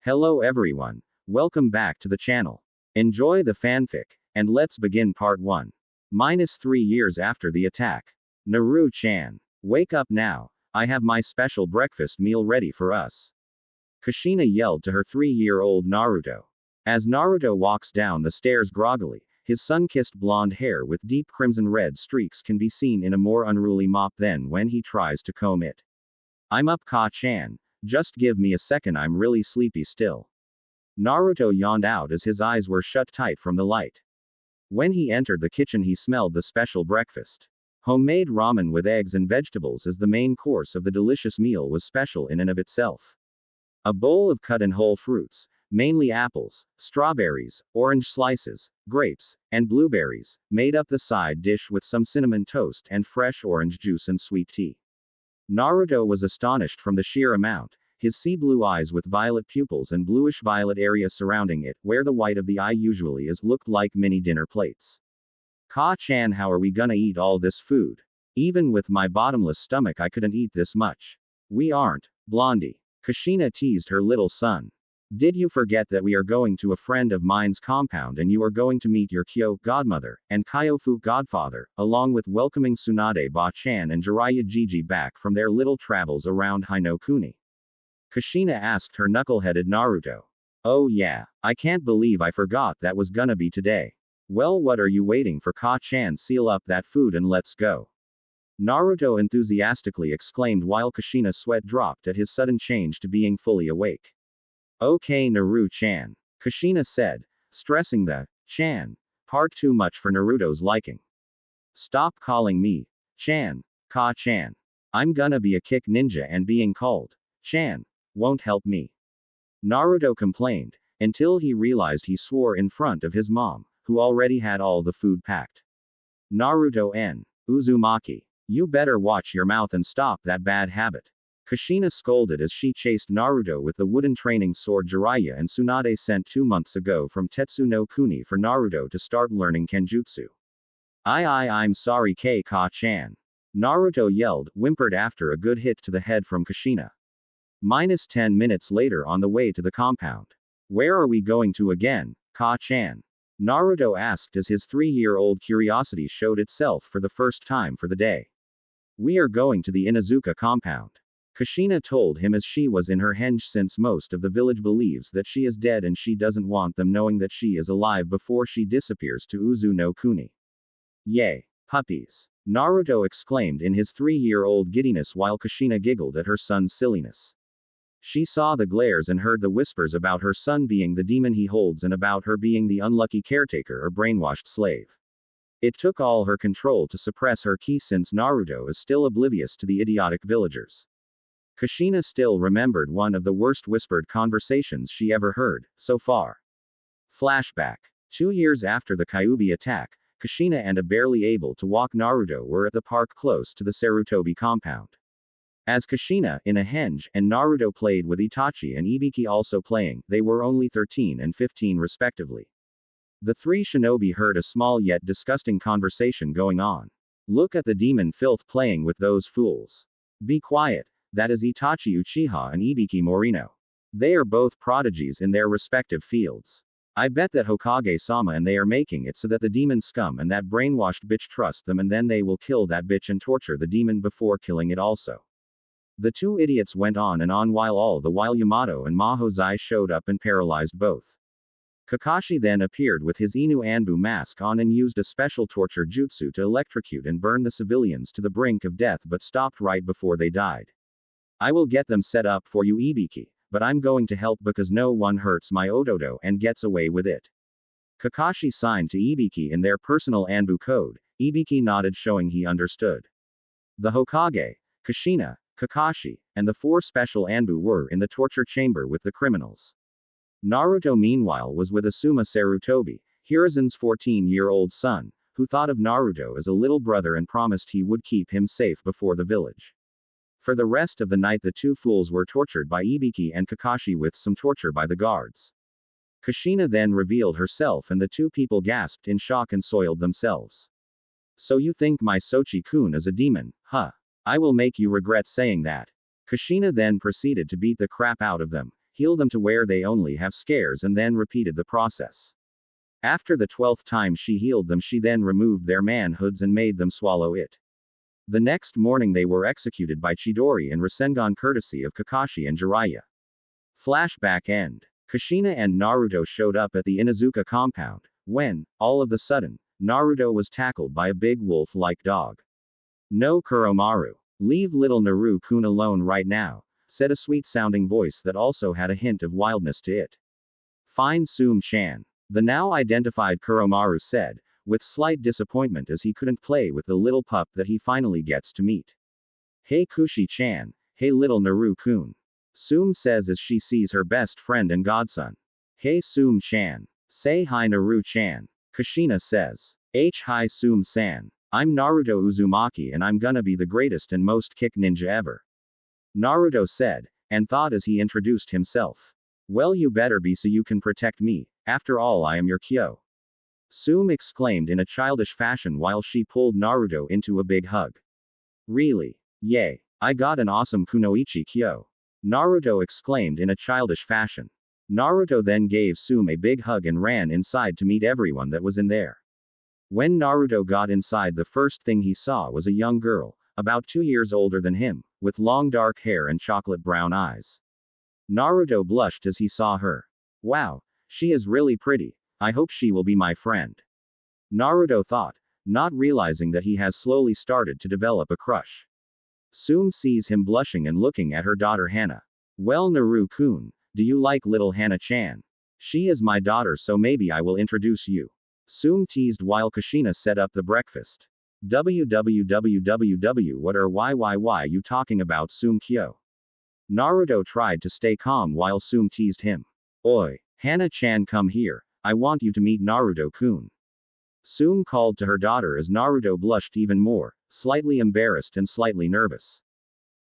Hello everyone. Welcome back to the channel. Enjoy the fanfic, and let's begin part 1. -3 years after the attack. Naru-chan. Wake up now. I have my special breakfast meal ready for us. Kushina yelled to her 3-year-old Naruto. As Naruto walks down the stairs groggily, his sun-kissed blonde hair with deep crimson-red streaks can be seen in a more unruly mop than when he tries to comb it. I'm up, Ka-chan. Just give me a second, I'm really sleepy still. Naruto yawned out as his eyes were shut tight from the light. When he entered the kitchen, he smelled the special breakfast. Homemade ramen with eggs and vegetables as the main course of the delicious meal was special in and of itself. A bowl of cut and whole fruits, mainly apples, strawberries, orange slices, grapes, and blueberries, made up the side dish with some cinnamon toast and fresh orange juice and sweet tea. Naruto was astonished from the sheer amount. His sea blue eyes with violet pupils and bluish-violet area surrounding it, where the white of the eye usually is, looked like mini dinner plates. Ka-chan, how are we gonna eat all this food? Even with my bottomless stomach I couldn't eat this much. We aren't, Blondie. Kushina teased her little son. Did you forget that we are going to a friend of mine's compound and you are going to meet your Kyo godmother and Kyofu godfather, along with welcoming Tsunade Ba-chan and Jiraiya Gigi back from their little travels around Hinokuni? Kushina asked her knuckle-headed Naruto. Oh yeah, I can't believe I forgot that was gonna be today. Well, what are you waiting for? Ka-chan, seal up that food and let's go. Naruto enthusiastically exclaimed while Kushina's sweat dropped at his sudden change to being fully awake. Okay, Naru-chan, Kushina said, stressing the chan part too much for Naruto's liking. Stop calling me chan, Ka-chan. I'm gonna be a kick ninja and being called chan won't help me. Naruto complained, until he realized he swore in front of his mom, who already had all the food packed. Naruto n. Uzumaki. You better watch your mouth and stop that bad habit. Kushina scolded as she chased Naruto with the wooden training sword Jiraiya and Tsunade sent 2 months ago from Tetsu no Kuni for Naruto to start learning Kenjutsu. I'm sorry, Ka-chan. Naruto yelled, whimpered after a good hit to the head from Kushina. -10 minutes later, on the way to the compound. Where are we going to again, Ka-chan? Naruto asked as his 3-year-old curiosity showed itself for the first time for the day. We are going to the Inuzuka compound. Kushina told him as she was in her henge, since most of the village believes that she is dead and she doesn't want them knowing that she is alive before she disappears to Uzu no Kuni. Yay, puppies! Naruto exclaimed in his 3-year-old giddiness while Kushina giggled at her son's silliness. She saw the glares and heard the whispers about her son being the demon he holds and about her being the unlucky caretaker or brainwashed slave. It took all her control to suppress her ki since Naruto is still oblivious to the idiotic villagers. Kushina still remembered one of the worst whispered conversations she ever heard, so far. Flashback. 2 years after the Kyuubi attack, Kushina and a barely able to walk Naruto were at the park close to the Sarutobi compound. As Kushina, in a henge, and Naruto played with Itachi and Ibiki also playing, they were only 13 and 15 respectively. The 3 shinobi heard a small yet disgusting conversation going on. Look at the demon filth playing with those fools. Be quiet. That is Itachi Uchiha and Ibiki Morino. They are both prodigies in their respective fields. I bet that Hokage-sama and they are making it so that the demon scum and that brainwashed bitch trust them, and then they will kill that bitch and torture the demon before killing it also. The 2 idiots went on and on while all the while Yamato and Mahozai showed up and paralyzed both. Kakashi then appeared with his Inu Anbu mask on and used a special torture jutsu to electrocute and burn the civilians to the brink of death, but stopped right before they died. I will get them set up for you, Ibiki, but I'm going to help because no one hurts my Ototo and gets away with it. Kakashi signed to Ibiki in their personal Anbu code. Ibiki nodded, showing he understood. The Hokage, Kushina, Kakashi, and the 4 special Anbu were in the torture chamber with the criminals. Naruto meanwhile was with Asuma Sarutobi, Hiruzen's 14-year-old son, who thought of Naruto as a little brother and promised he would keep him safe before the village. For the rest of the night the 2 fools were tortured by Ibiki and Kakashi with some torture by the guards. Kushina then revealed herself and the 2 people gasped in shock and soiled themselves. So you think my Sochi-kun is a demon, huh? I will make you regret saying that. Kushina then proceeded to beat the crap out of them, heal them to where they only have scares, and then repeated the process. After the 12th time she healed them, she then removed their manhoods and made them swallow it. The next morning they were executed by Chidori and Rasengan courtesy of Kakashi and Jiraiya. Flashback end. Kushina and Naruto showed up at the Inuzuka compound, when, all of a sudden, Naruto was tackled by a big wolf-like dog. "No, Kuromaru. Leave little Naru-kun alone right now," said a sweet-sounding voice that also had a hint of wildness to it. "Fine, Sum-chan," the now identified Kuromaru said, with slight disappointment as he couldn't play with the little pup that he finally gets to meet. "Hey Kushi-chan, hey little Naru-kun," Sum says as she sees her best friend and godson. "Hey Sum-chan. Say hi Naru-chan," Kushina says. Hi Sum-san. I'm Naruto Uzumaki and I'm gonna be the greatest and most kick ninja ever," Naruto said, and thought as he introduced himself. "Well, you better be so you can protect me, after all I am your Kyo," Sum exclaimed in a childish fashion while she pulled Naruto into a big hug. "Really? Yay. I got an awesome kunoichi Kyo," Naruto exclaimed in a childish fashion. Naruto then gave Sum a big hug and ran inside to meet everyone that was in there. When Naruto got inside, the first thing he saw was a young girl, about 2 years older than him, with long dark hair and chocolate brown eyes. Naruto blushed as he saw her. "Wow, she is really pretty. I hope she will be my friend," Naruto thought, not realizing that he has slowly started to develop a crush. Sum sees him blushing and looking at her daughter Hana. "Well, Naru-kun, do you like little Hana-chan? She is my daughter, so maybe I will introduce you," Sum teased while Kushina set up the breakfast. "Www, what are why you talking about, Sum-kyo?" Naruto tried to stay calm while Sum teased him. "Oi, Hana-chan, come here, I want you to meet Naruto-kun," Sum called to her daughter as Naruto blushed even more, slightly embarrassed and slightly nervous.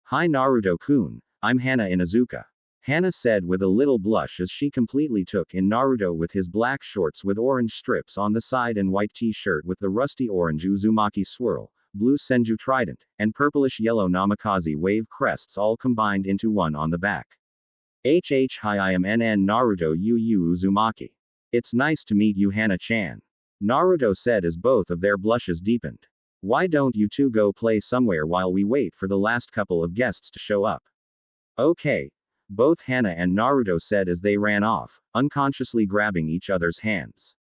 "Hi Naruto-kun, I'm Hana Inuzuka," Hana said with a little blush as she completely took in Naruto with his black shorts with orange strips on the side and white t-shirt with the rusty orange Uzumaki swirl, blue Senju trident, and purplish-yellow Namikaze wave crests all combined into one on the back. Hi, I am NN Naruto Uzumaki. It's nice to meet you, Hana-chan," Naruto said as both of their blushes deepened. "Why don't you two go play somewhere while we wait for the last couple of guests to show up?" "Okay," both Hana and Naruto said as they ran off, unconsciously grabbing each other's hands.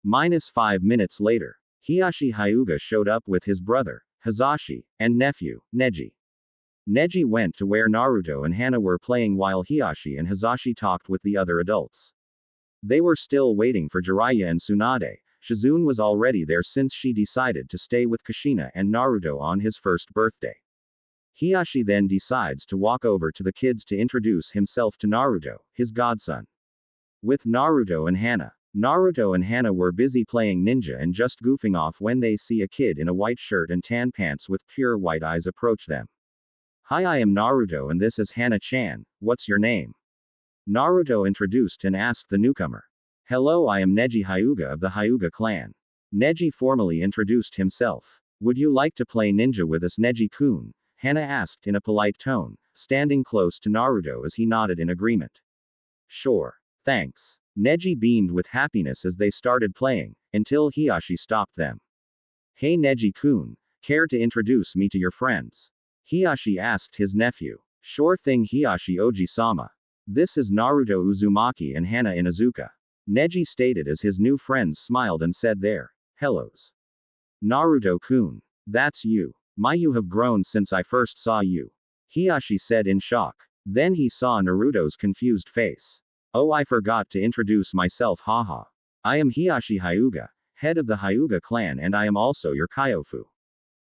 -5 minutes later, Hiyashi Hyuga showed up with his brother, Hizashi, and nephew, Neji. Neji went to where Naruto and Hana were playing while Hiyashi and Hizashi talked with the other adults. They were still waiting for Jiraiya and Tsunade. Shizune was already there since she decided to stay with Kushina and Naruto on his first birthday. Hiyashi then decides to walk over to the kids to introduce himself to Naruto, his godson. With Naruto and Hana were busy playing ninja and just goofing off when they see a kid in a white shirt and tan pants with pure white eyes approach them. "Hi, I am Naruto and this is Hana-chan, what's your name?" Naruto introduced and asked the newcomer. "Hello, I am Neji Hyuga of the Hyuga clan." Neji formally introduced himself. "Would you like to play ninja with us, Neji-kun?" Hana asked in a polite tone, standing close to Naruto as he nodded in agreement. "Sure. Thanks." Neji beamed with happiness as they started playing, until Hiyashi stopped them. "Hey Neji-kun, care to introduce me to your friends?" Hiyashi asked his nephew. "Sure thing Hiyashi Oji-sama. This is Naruto Uzumaki and Hana Inuzuka," Neji stated as his new friends smiled and said their hellos. "Naruto-kun. That's you. My, you have grown since I first saw you," Hiyashi said in shock. Then he saw Naruto's confused face. "Oh, I forgot to introduce myself, haha. I am Hiyashi Hyuga, head of the Hyuga clan, and I am also your Kyofu,"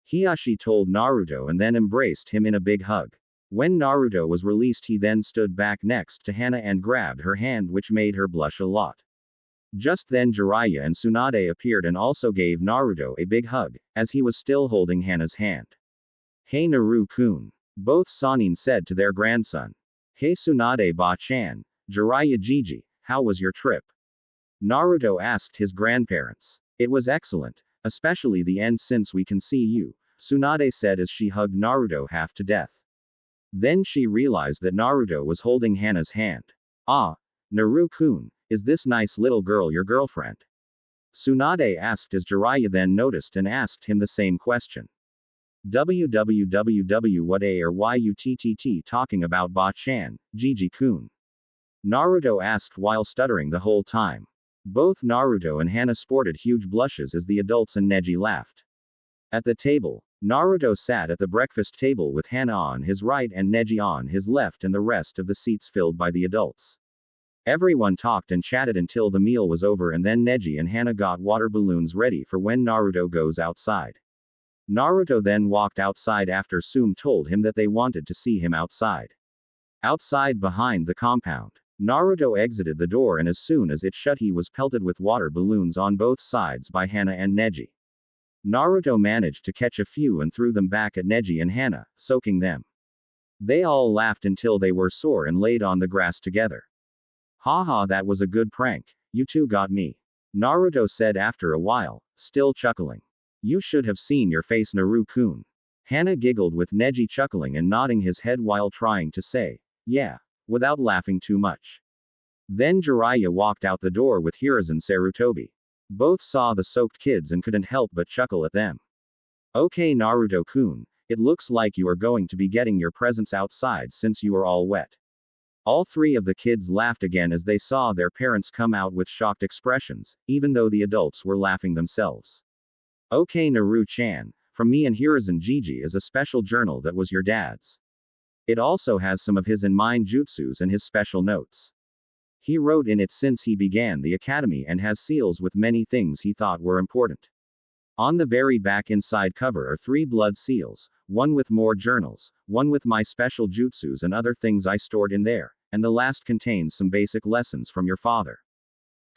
Hiyashi told Naruto and then embraced him in a big hug. When Naruto was released, he then stood back next to Hana and grabbed her hand, which made her blush a lot. Just then Jiraiya and Tsunade appeared and also gave Naruto a big hug, as he was still holding Hana's hand. "Hey Naru-kun," both Sanin said to their grandson. "Hey Tsunade Ba-chan, Jiraiya Jiji, how was your trip?" Naruto asked his grandparents. "It was excellent, especially the end since we can see you," Tsunade said as she hugged Naruto half to death. Then she realized that Naruto was holding Hana's hand. Ah, Naru-kun, is this nice little girl your girlfriend? Tsunade asked as Jiraiya then noticed and asked him the same question. Www what a or yuttt talking about Ba-chan, Gigi-kun? Naruto asked while stuttering the whole time. Both Naruto and Hana sported huge blushes as the adults and Neji laughed. At the table, Naruto sat at the breakfast table with Hana on his right and Neji on his left and the rest of the seats filled by the adults. Everyone talked and chatted until the meal was over and then Neji and Hana got water balloons ready for when Naruto goes outside. Naruto then walked outside after Tsume told him that they wanted to see him outside. Outside behind the compound, Naruto exited the door and as soon as it shut he was pelted with water balloons on both sides by Hana and Neji. Naruto managed to catch a few and threw them back at Neji and Hana, soaking them. They all laughed until they were sore and laid on the grass together. Haha, that was a good prank, you two got me. Naruto said after a while, still chuckling. You should have seen your face, Naru-kun. Hana giggled with Neji chuckling and nodding his head while trying to say, yeah, without laughing too much. Then Jiraiya walked out the door with Hiruzen Sarutobi. Both saw the soaked kids and couldn't help but chuckle at them. Okay Naruto-kun, it looks like you are going to be getting your presents outside since you are all wet. All three of the kids laughed again as they saw their parents come out with shocked expressions, even though the adults were laughing themselves. Okay Naru-chan, from me and Hiruzen Gigi is a special journal that was your dad's. It also has some of his and mine jutsus and his special notes. He wrote in it since he began the academy and has seals with many things he thought were important. On the very back inside cover are 3 blood seals, one with more journals, one with my special jutsus and other things I stored in there, and the last contains some basic lessons from your father.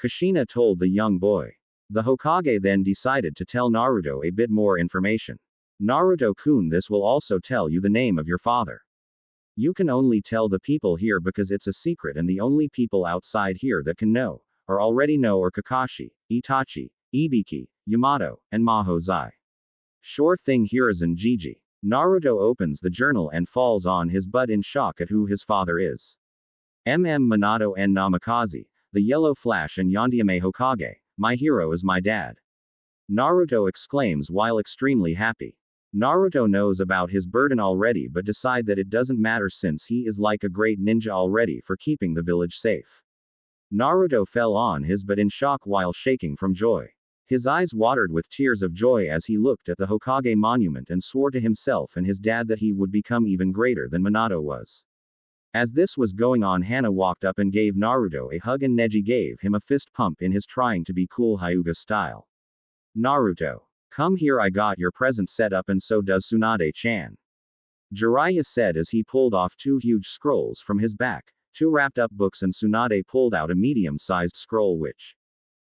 Kushina told the young boy. The Hokage then decided to tell Naruto a bit more information. Naruto-kun, this will also tell you the name of your father. You can only tell the people here because it's a secret and the only people outside here that can know, or already know are Kakashi, Itachi, Ibiki, Yamato, and Mahozai. Sure thing Hiruzen Gigi. Naruto opens the journal and falls on his butt in shock at who his father is. Minato and Namikaze, the Yellow Flash and Yondaime Hokage, my hero is my dad. Naruto exclaims while extremely happy. Naruto knows about his burden already but decide that it doesn't matter since he is like a great ninja already for keeping the village safe. Naruto fell on his butt in shock while shaking from joy. His eyes watered with tears of joy as he looked at the Hokage monument and swore to himself and his dad that he would become even greater than Minato was. As this was going on, Hana walked up and gave Naruto a hug and Neji gave him a fist pump in his trying to be cool Hyuga style. Naruto. Come here, I got your present set up and so does Tsunade-chan. Jiraiya said as he pulled off 2 huge scrolls from his back, 2 wrapped up books and Tsunade pulled out a medium-sized scroll which,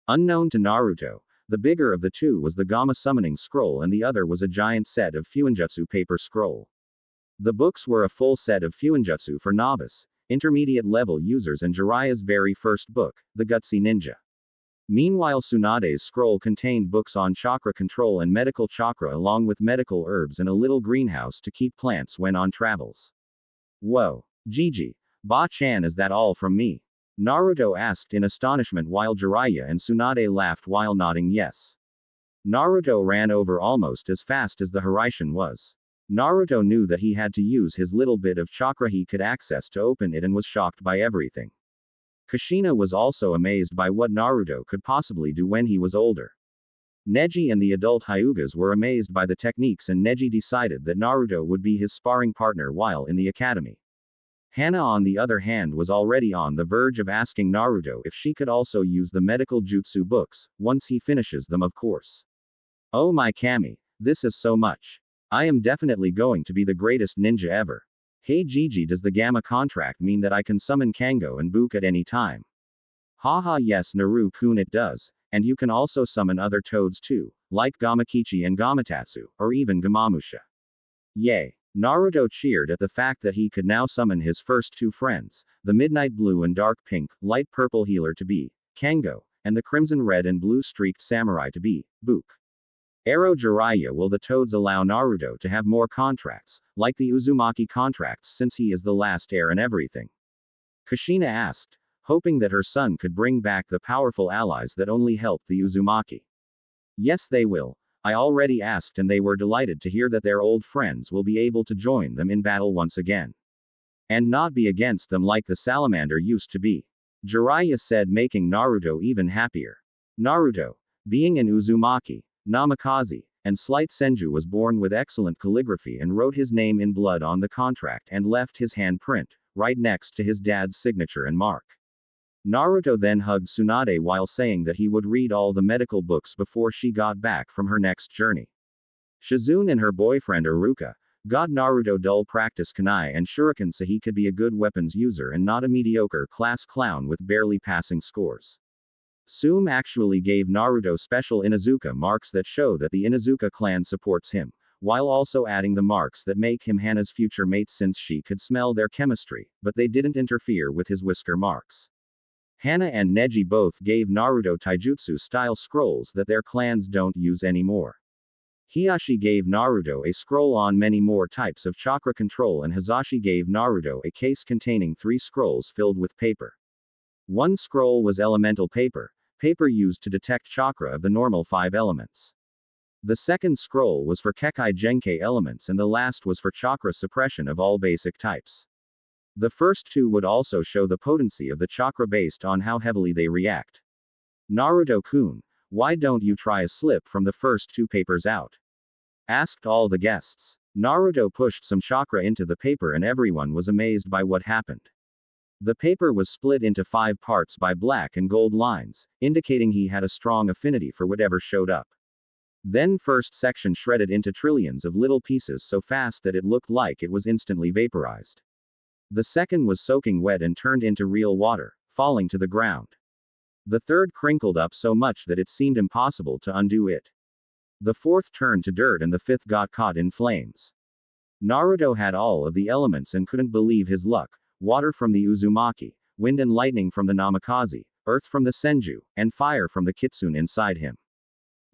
unknown to Naruto, the bigger of the 2 was the Gamma summoning scroll and the other was a giant set of Fuinjutsu paper scroll. The books were a full set of Fuinjutsu for novice, intermediate level users and Jiraiya's very first book, the Gutsy Ninja. Meanwhile Tsunade's scroll contained books on chakra control and medical chakra along with medical herbs and a little greenhouse to keep plants when on travels. Whoa. Gigi. Ba-chan, is that all from me? Naruto asked in astonishment while Jiraiya and Tsunade laughed while nodding yes. Naruto ran over almost as fast as the Hiraishin was. Naruto knew that he had to use his little bit of chakra he could access to open it and was shocked by everything. Kushina was also amazed by what Naruto could possibly do when he was older. Neji and the adult Hyugas were amazed by the techniques and Neji decided that Naruto would be his sparring partner while in the academy. Hana on the other hand was already on the verge of asking Naruto if she could also use the medical jutsu books, once he finishes them of course. Oh my Kami, this is so much. I am definitely going to be the greatest ninja ever. Hey Gigi, does the Gamma contract mean that I can summon Kango and Book at any time? Haha, yes Naru-kun, it does, and you can also summon other toads too, like Gamakichi and Gamatatsu, or even Gamamusha. Yay! Naruto cheered at the fact that he could now summon his first 2 friends, the Midnight Blue and Dark Pink, Light Purple Healer to be Kango, and the Crimson Red and Blue Streaked Samurai to be Book. Arrow Jiraiya, will the toads allow Naruto to have more contracts, like the Uzumaki contracts since he is the last heir and everything? Kushina asked. hoping that her son could bring back the powerful allies that only helped the Uzumaki. Yes, they will. I already asked, and they were delighted to hear that their old friends will be able to join them in battle once again. And not be against them like the salamander used to be. Jiraiya said, making Naruto even happier. Naruto, being an Uzumaki, Namikaze, and slight Senju, was born with excellent calligraphy and wrote his name in blood on the contract and left his handprint, right next to his dad's signature and mark. Naruto then hugged Tsunade while saying that he would read all the medical books before she got back from her next journey. Shizune and her boyfriend Iruka got Naruto dull practice kunai and shuriken so he could be a good weapons user and not a mediocre class clown with barely passing scores. Tsume actually gave Naruto special Inuzuka marks that show that the Inuzuka clan supports him, while also adding the marks that make him Hana's future mate since she could smell their chemistry, but they didn't interfere with his whisker marks. Hana and Neji both gave Naruto taijutsu-style scrolls that their clans don't use anymore. Hiashi gave Naruto a scroll on many more types of chakra control, and Hisashi gave Naruto a case containing 3 scrolls filled with paper. One scroll was elemental paper, paper used to detect chakra of the normal 5 elements. The second scroll was for Kekkei Genkai elements, and the last was for chakra suppression of all basic types. The first 2 would also show the potency of the chakra based on how heavily they react. Naruto-kun, why don't you try a slip from the first 2 papers out? Asked all the guests. Naruto pushed some chakra into the paper and everyone was amazed by what happened. The paper was split into 5 parts by black and gold lines, indicating he had a strong affinity for whatever showed up. Then first section shredded into trillions of little pieces so fast that it looked like it was instantly vaporized. The second was soaking wet and turned into real water, falling to the ground. The third crinkled up so much that it seemed impossible to undo it. The fourth turned to dirt and the fifth got caught in flames. Naruto had all of the elements and couldn't believe his luck: water from the Uzumaki, wind and lightning from the Namikaze, earth from the Senju, and fire from the Kitsune inside him.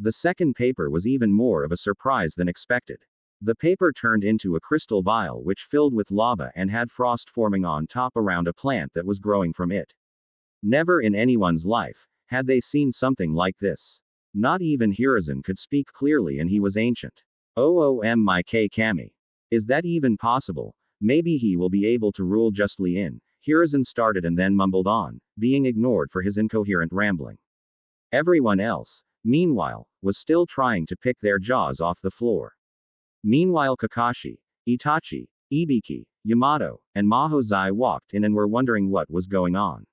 The second paper was even more of a surprise than expected. The paper turned into a crystal vial which filled with lava and had frost forming on top around a plant that was growing from it. Never in anyone's life had they seen something like this. Not even Hiruzen could speak clearly, and he was ancient. My Kami. Is that even possible? Maybe he will be able to rule justly in. Hiruzen started and then mumbled on, being ignored for his incoherent rambling. Everyone else, meanwhile, was still trying to pick their jaws off the floor. Meanwhile, Kakashi, Itachi, Ibiki, Yamato, and Mahozai walked in and were wondering what was going on.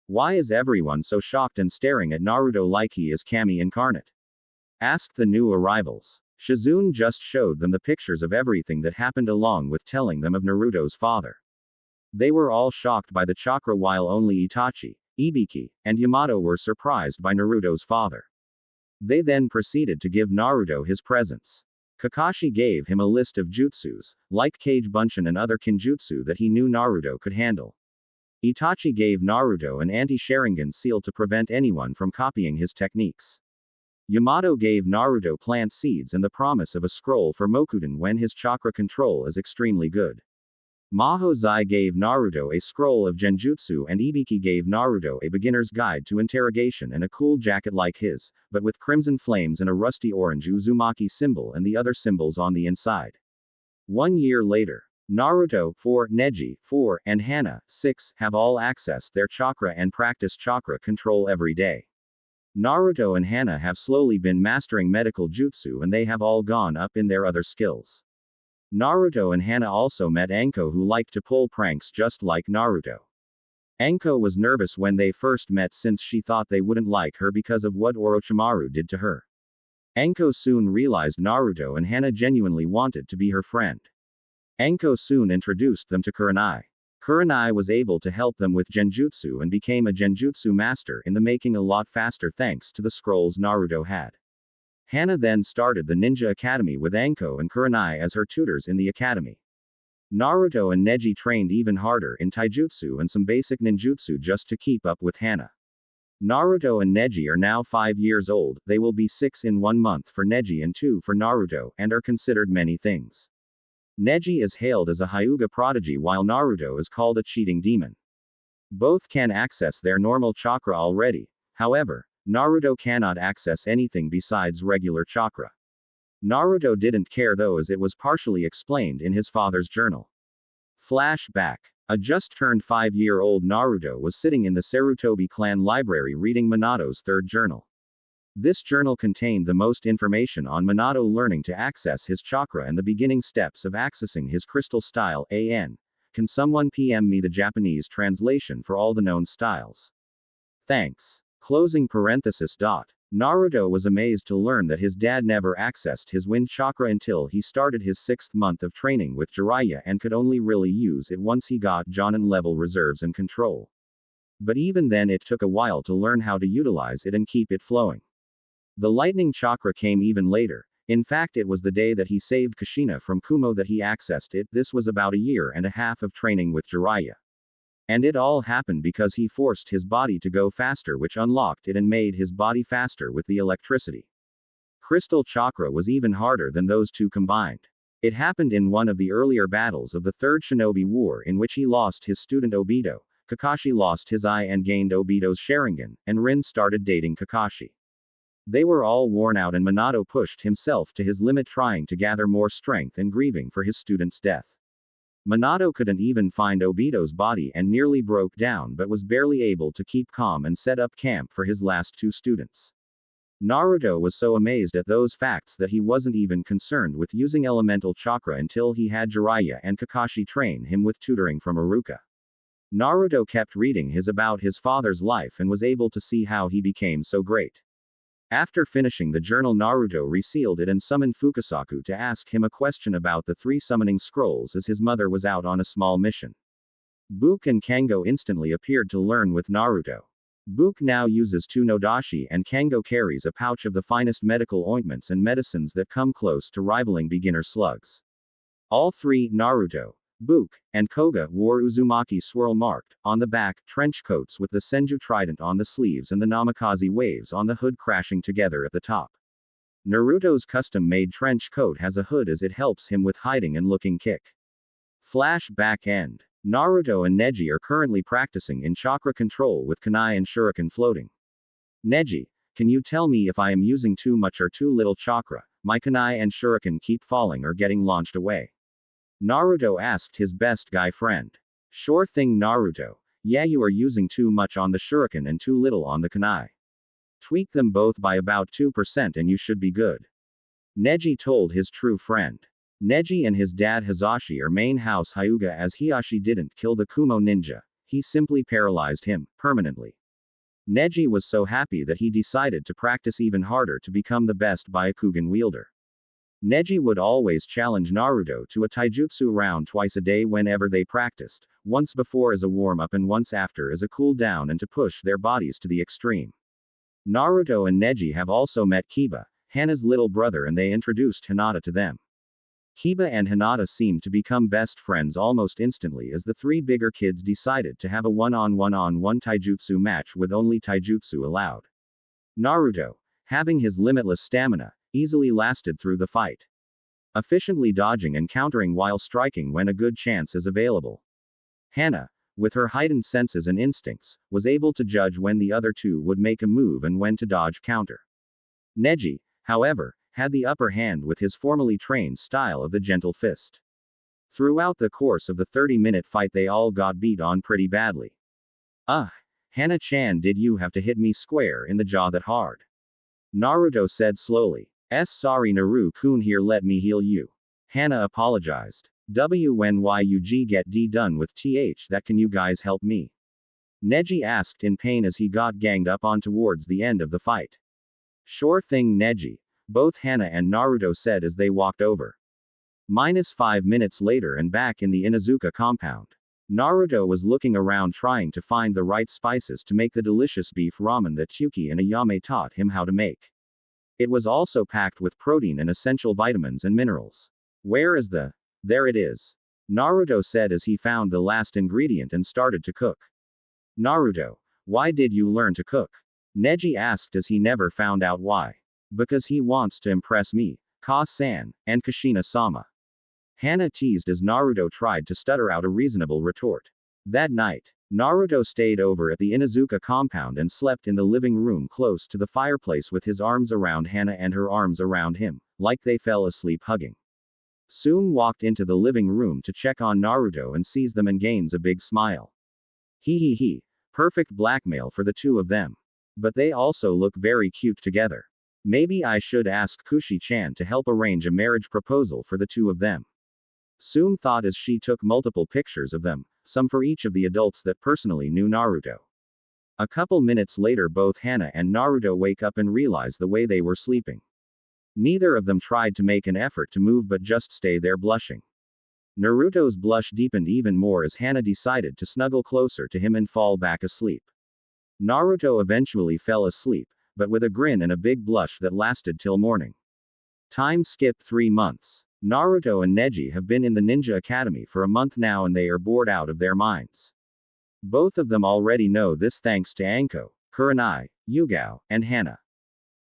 Why is everyone so shocked and staring at Naruto like he is Kami incarnate? Asked the new arrivals. Shizune just showed them the pictures of everything that happened along with telling them of Naruto's father. They were all shocked by the chakra while only Itachi, Ibiki, and Yamato were surprised by Naruto's father. They then proceeded to give Naruto his presents. Kakashi gave him a list of jutsus, like Kage Bunshin and other kinjutsu that he knew Naruto could handle. Itachi gave Naruto an anti-Sharingan seal to prevent anyone from copying his techniques. Yamato gave Naruto plant seeds and the promise of a scroll for Mokuden when his chakra control is extremely good. Mahozai gave Naruto a scroll of Genjutsu, and Ibiki gave Naruto a beginner's guide to interrogation and a cool jacket like his, but with crimson flames and a rusty orange Uzumaki symbol and the other symbols on the inside. 1 year later, Naruto 4, Neji 4, and Hana 6 have all accessed their chakra and practice chakra control every day. Naruto and Hana have slowly been mastering medical jutsu and they have all gone up in their other skills. Naruto and Hana also met Anko, who liked to pull pranks just like Naruto. Anko was nervous when they first met since she thought they wouldn't like her because of what Orochimaru did to her. Anko soon realized Naruto and Hana genuinely wanted to be her friend. Anko soon introduced them to Kurenai. Kurenai was able to help them with Genjutsu and became a Genjutsu master in the making a lot faster thanks to the scrolls Naruto had. Hana then started the Ninja Academy with Anko and Kurenai as her tutors in the academy. Naruto and Neji trained even harder in taijutsu and some basic ninjutsu just to keep up with Hana. Naruto and Neji are now 5 years old, they will be 6 in 1 month for Neji and 2 for Naruto, and are considered many things. Neji is hailed as a Hyuga prodigy while Naruto is called a cheating demon. Both can access their normal chakra already. However, Naruto cannot access anything besides regular chakra. Naruto didn't care though, as it was partially explained in his father's journal. Flashback. A just turned 5-year-old Naruto was sitting in the Sarutobi clan library reading Minato's third journal. This journal contained the most information on Minato learning to access his chakra and the beginning steps of accessing his crystal style. Can someone PM me the Japanese translation for all the known styles? Thanks. Closing parenthesis. Naruto was amazed to learn that his dad never accessed his wind chakra until he started his 6th month of training with Jiraiya and could only really use it once he got Jonin level reserves and control. But even then it took a while to learn how to utilize it and keep it flowing. The lightning chakra came even later. In fact, it was the day that he saved Kushina from Kumo that he accessed it. This was about a year and a half of training with Jiraiya. And it all happened because he forced his body to go faster, which unlocked it and made his body faster with the electricity. Crystal chakra was even harder than those two combined. It happened in one of the earlier battles of the Third Shinobi War, in which he lost his student Obito, Kakashi lost his eye and gained Obito's Sharingan, and Rin started dating Kakashi. They were all worn out and Minato pushed himself to his limit, trying to gather more strength and grieving for his student's death. Minato couldn't even find Obito's body and nearly broke down, but was barely able to keep calm and set up camp for his last two students. Naruto was so amazed at those facts that he wasn't even concerned with using elemental chakra until he had Jiraiya and Kakashi train him with tutoring from Iruka. Naruto kept reading about his father's life and was able to see how he became so great. After finishing the journal, Naruto resealed it and summoned Fukasaku to ask him a question about the 3 summoning scrolls, as his mother was out on a small mission. Book and Kango instantly appeared to learn with Naruto. Book now uses 2 nodashi and Kango carries a pouch of the finest medical ointments and medicines that come close to rivaling beginner slugs. All 3, Naruto, Book, and Koga, wore Uzumaki swirl marked, on the back, trench coats with the Senju trident on the sleeves and the Namikaze waves on the hood crashing together at the top. Naruto's custom-made trench coat has a hood as it helps him with hiding and looking kick. Flashback end. Naruto and Neji are currently practicing in chakra control with kunai and shuriken floating. Neji, can you tell me if I am using too much or too little chakra? My kunai and shuriken keep falling or getting launched away. Naruto asked his best guy friend. Sure thing, Naruto. Yeah, you are using too much on the shuriken and too little on the kunai. Tweak them both by about 2% and you should be good. Neji told his true friend. Neji and his dad Hisashi are main house Hyuga, as Hiashi didn't kill the Kumo ninja, he simply paralyzed him, permanently. Neji was so happy that he decided to practice even harder to become the best Byakugan wielder. Neji would always challenge Naruto to a taijutsu round twice a day whenever they practiced, once before as a warm-up and once after as a cool-down and to push their bodies to the extreme. Naruto and Neji have also met Kiba, Hana's little brother, and they introduced Hinata to them. Kiba and Hinata seemed to become best friends almost instantly, as the 3 bigger kids decided to have a one-on-one taijutsu match with only taijutsu allowed. Naruto, having his limitless stamina, easily lasted through the fight, efficiently dodging and countering while striking when a good chance is available. Hana, with her heightened senses and instincts, was able to judge when the other 2 would make a move and when to dodge counter. Neji, however, had the upper hand with his formally trained style of the gentle fist. Throughout the course of the 30-minute fight they all got beat on pretty badly. Hana-chan, did you have to hit me square in the jaw that hard? Naruto said slowly. Sorry Naru-kun, here, let me heal you. Hana apologized. When you get done with that, can you guys help me? Neji asked in pain as he got ganged up on towards the end of the fight. Sure thing, Neji, both Hana and Naruto said as they walked over. -5 minutes later and back in the Inuzuka compound. Naruto was looking around trying to find the right spices to make the delicious beef ramen that Tyuki and Ayame taught him how to make. It was also packed with protein and essential vitamins and minerals. Where is the? There it is. Naruto said as he found the last ingredient and started to cook. Naruto, why did you learn to cook? Neji asked as he never found out why. Because he wants to impress me, Ka-san, and Kushina-sama. Hana teased as Naruto tried to stutter out a reasonable retort. That night, Naruto stayed over at the Inuzuka compound and slept in the living room close to the fireplace with his arms around Hana and her arms around him, like they fell asleep hugging. Soon walked into the living room to check on Naruto and sees them and gains a big smile. He. Perfect blackmail for the two of them. But they also look very cute together. Maybe I should ask Kushi-chan to help arrange a marriage proposal for the two of them. Soon thought as she took multiple pictures of them, some for each of the adults that personally knew Naruto. A couple minutes later both Hana and Naruto wake up and realize the way they were sleeping. Neither of them tried to make an effort to move but just stay there blushing. Naruto's blush deepened even more as Hana decided to snuggle closer to him and fall back asleep. Naruto eventually fell asleep, but with a grin and a big blush that lasted till morning. Time skipped 3 months. Naruto and Neji have been in the ninja academy for a month now and they are bored out of their minds. Both of them already know this thanks to Anko, Kurenai, Yugao, and Hana.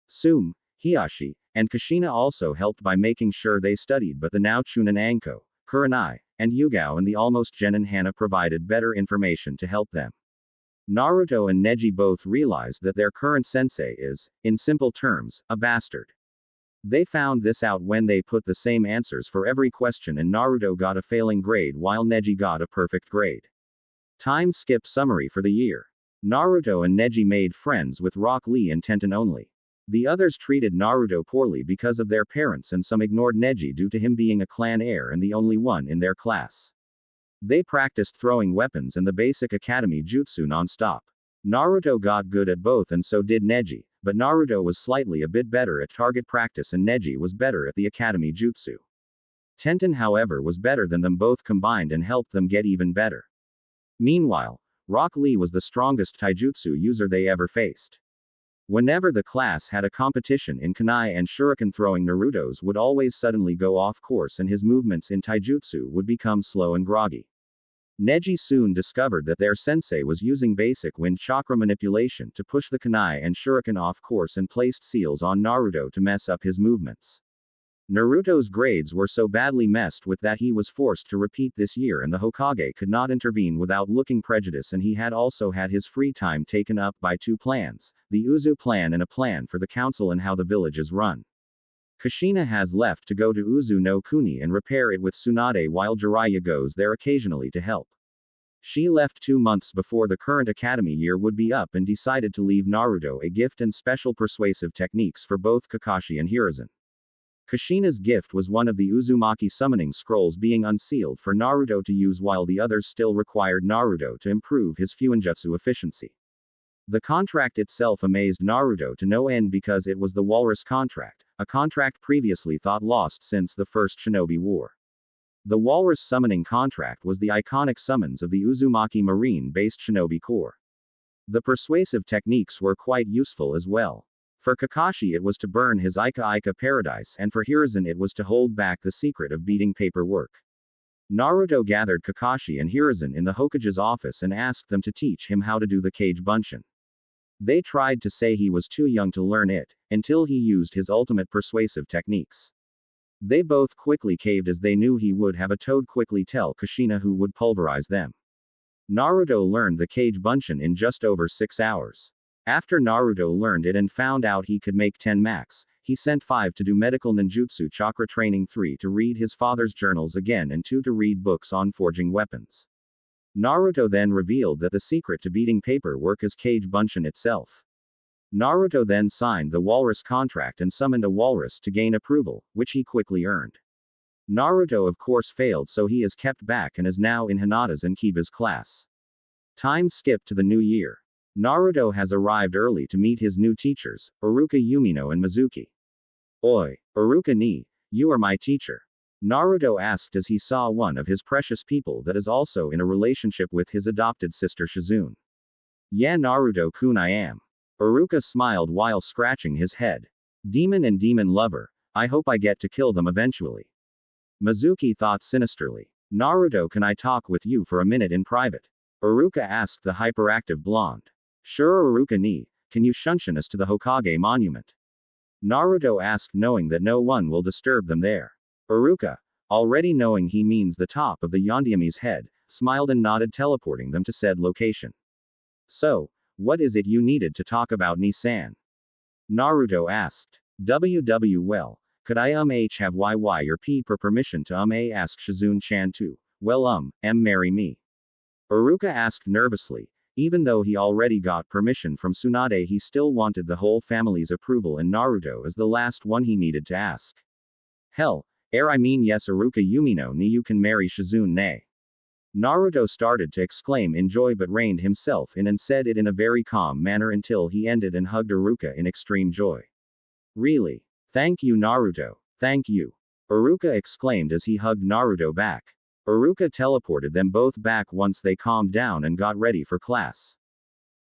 Sume, Hiyashi, and Kushina also helped by making sure they studied, but the now Chunin Anko, Kurenai, and Yugao and the almost genin Hana provided better information to help them. Naruto and Neji both realized that their current sensei is, in simple terms, a bastard. They found this out when they put the same answers for every question and Naruto got a failing grade while Neji got a perfect grade. Time skip summary for the year. Naruto and Neji made friends with Rock Lee and Tenten only. The others treated Naruto poorly because of their parents and some ignored Neji due to him being a clan heir and the only one in their class. They practiced throwing weapons and the basic academy jutsu non-stop. Naruto got good at both and so did Neji, but Naruto was slightly a bit better at target practice and Neji was better at the academy jutsu. Tenten however was better than them both combined and helped them get even better. Meanwhile, Rock Lee was the strongest taijutsu user they ever faced. Whenever the class had a competition in kunai and shuriken throwing, Naruto's would always suddenly go off course and his movements in taijutsu would become slow and groggy. Neji soon discovered that their sensei was using basic wind chakra manipulation to push the kunai and shuriken off course and placed seals on Naruto to mess up his movements. Naruto's grades were so badly messed with that he was forced to repeat this year and the Hokage could not intervene without looking prejudice, and he had also had his free time taken up by 2 plans, the Uzu plan and a plan for the council and how the village is run. Kushina has left to go to Uzu no Kuni and repair it with Tsunade while Jiraiya goes there occasionally to help. She left 2 months before the current academy year would be up and decided to leave Naruto a gift and special persuasive techniques for both Kakashi and Hiruzen. Kushina's gift was one of the Uzumaki summoning scrolls being unsealed for Naruto to use while the others still required Naruto to improve his Fuinjutsu efficiency. The contract itself amazed Naruto to no end because it was the Walrus contract, a contract previously thought lost since the First Shinobi War. The Walrus summoning contract was the iconic summons of the Uzumaki Marine-based Shinobi Corps. The persuasive techniques were quite useful as well. For Kakashi it was to burn his Ika paradise and for Hiruzen it was to hold back the secret of beating paperwork. Naruto gathered Kakashi and Hiruzen in the Hokage's office and asked them to teach him how to do the Kage Bunshin. They tried to say he was too young to learn it, until he used his ultimate persuasive techniques. They both quickly caved as they knew he would have a toad quickly tell Kushina who would pulverize them. Naruto learned the Kage Bunshin in just over 6 hours. After Naruto learned it and found out he could make 10 max, he sent 5 to do medical ninjutsu chakra training, 3 to read his father's journals again and 2 to read books on forging weapons. Naruto then revealed that the secret to beating paperwork is Kage Bunshin itself. Naruto then signed the Walrus contract and summoned a walrus to gain approval, which he quickly earned. Naruto of course failed, so he is kept back and is now in Hinata's and Kiba's class. Time skip to the new year. Naruto has arrived early to meet his new teachers, Iruka Yumino and Mizuki. Oi, Iruka ni, you are my teacher. Naruto asked as he saw one of his precious people that is also in a relationship with his adopted sister Shizune. Yeah, Naruto-kun, I am. Iruka smiled while scratching his head. Demon and demon lover, I hope I get to kill them eventually. Mizuki thought sinisterly. Naruto, can I talk with you for a minute in private? Iruka asked the hyperactive blonde. Sure Iruka ni, can you shunshin us to the Hokage monument? Naruto asked, knowing that no one will disturb them there. Iruka, already knowing he means the top of the Yondaimi's head, smiled and nodded, teleporting them to said location. So, what is it you needed to talk about, Nissan? Naruto asked. Well, could I have YY or P per permission to ask Shizune-chan too? Well marry me. Iruka asked nervously. Even though he already got permission from Tsunade, he still wanted the whole family's approval, and Naruto is the last one he needed to ask. Hell, I mean yes, Iruka Yumino ni you can marry Shizune ne. Naruto started to exclaim in joy but reined himself in and said it in a very calm manner until he ended and hugged Iruka in extreme joy. Really? Thank you, Naruto. Thank you. Iruka exclaimed as he hugged Naruto back. Iruka teleported them both back once they calmed down and got ready for class.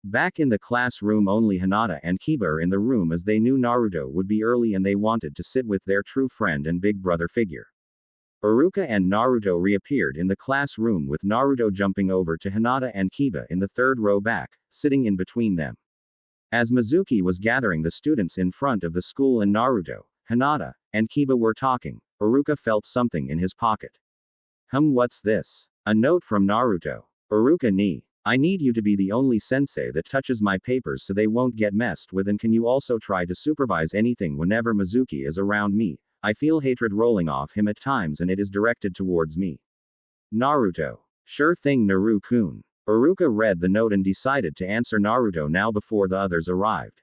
Back in the classroom, only Hinata and Kiba are in the room as they knew Naruto would be early and they wanted to sit with their true friend and big brother figure. Iruka and Naruto reappeared in the classroom with Naruto jumping over to Hinata and Kiba in the third row back, sitting in between them. As Mizuki was gathering the students in front of the school and Naruto, Hinata, and Kiba were talking, Iruka felt something in his pocket. What's this? A note from Naruto. Iruka ni. I need you to be the only sensei that touches my papers so they won't get messed with, and can you also try to supervise anything whenever Mizuki is around me? I feel hatred rolling off him at times and it is directed towards me. Naruto. Sure thing, Naru-kun. Iruka read the note and decided to answer Naruto now before the others arrived.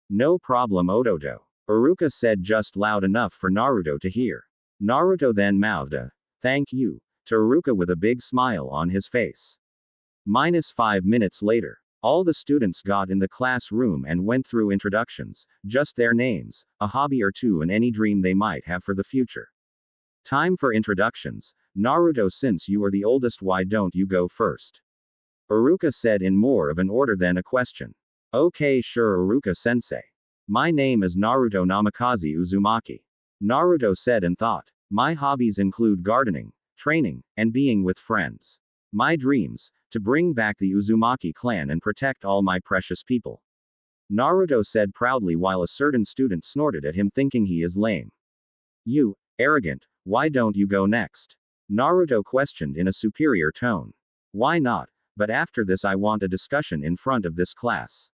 No problem, Odoto. Iruka said just loud enough for Naruto to hear. Naruto then mouthed a thank you to Iruka with a big smile on his face. -5 minutes later, all the students got in the classroom and went through introductions, just their names, a hobby or two, and any dream they might have for the future. Time for introductions. Naruto, since you are the oldest, why don't you go first? Iruka said in more of an order than a question. Okay, sure, Iruka sensei. My name is Naruto Namikaze Uzumaki. Naruto said and thought. My hobbies include gardening, training, and being with friends. My dreams, to bring back the Uzumaki clan and protect all my precious people. Naruto said proudly while a certain student snorted at him, thinking he is lame. You, arrogant, why don't you go next? Naruto questioned in a superior tone. Why not? But after this I want a discussion in front of this class.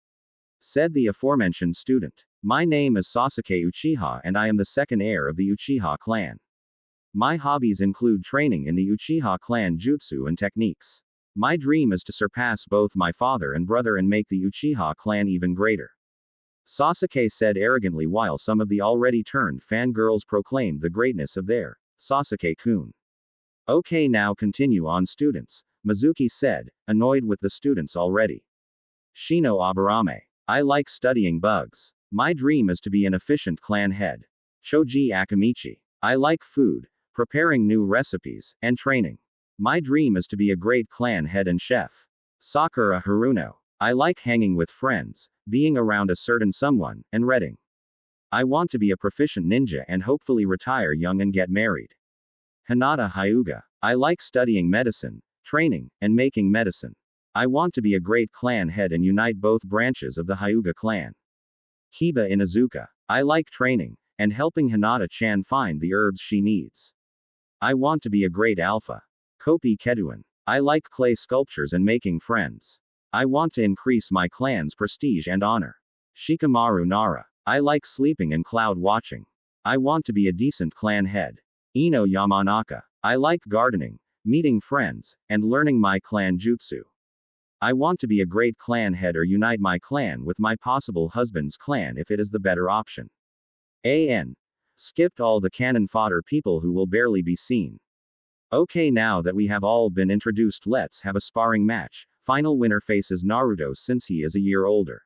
Said the aforementioned student. My name is Sasuke Uchiha and I am the second heir of the Uchiha clan. My hobbies include training in the Uchiha clan jutsu and techniques. My dream is to surpass both my father and brother and make the Uchiha clan even greater. Sasuke said arrogantly while some of the already turned fangirls proclaimed the greatness of their Sasuke-kun. Okay, now continue on, students, Mizuki said, annoyed with the students already. Shino Aburame. I like studying bugs. My dream is to be an efficient clan head. Choji Akamichi. I like food, preparing new recipes, and training. My dream is to be a great clan head and chef. Sakura Haruno. I like hanging with friends, being around a certain someone, and reading. I want to be a proficient ninja and hopefully retire young and get married. Hinata Hyuga. I like studying medicine, training, and making medicine. I want to be a great clan head and unite both branches of the Hyuga clan. Kiba Inuzuka. I like training, and helping Hinata-chan find the herbs she needs. I want to be a great alpha. Kopi Keduan. I like clay sculptures and making friends. I want to increase my clan's prestige and honor. Shikamaru Nara. I like sleeping and cloud watching. I want to be a decent clan head. Ino Yamanaka. I like gardening, meeting friends, and learning my clan jutsu. I want to be a great clan head or unite my clan with my possible husband's clan if it is the better option. AN. Skipped all the cannon fodder people who will barely be seen. Okay, now that we have all been introduced, let's have a sparring match. Final winner faces Naruto since he is a year older.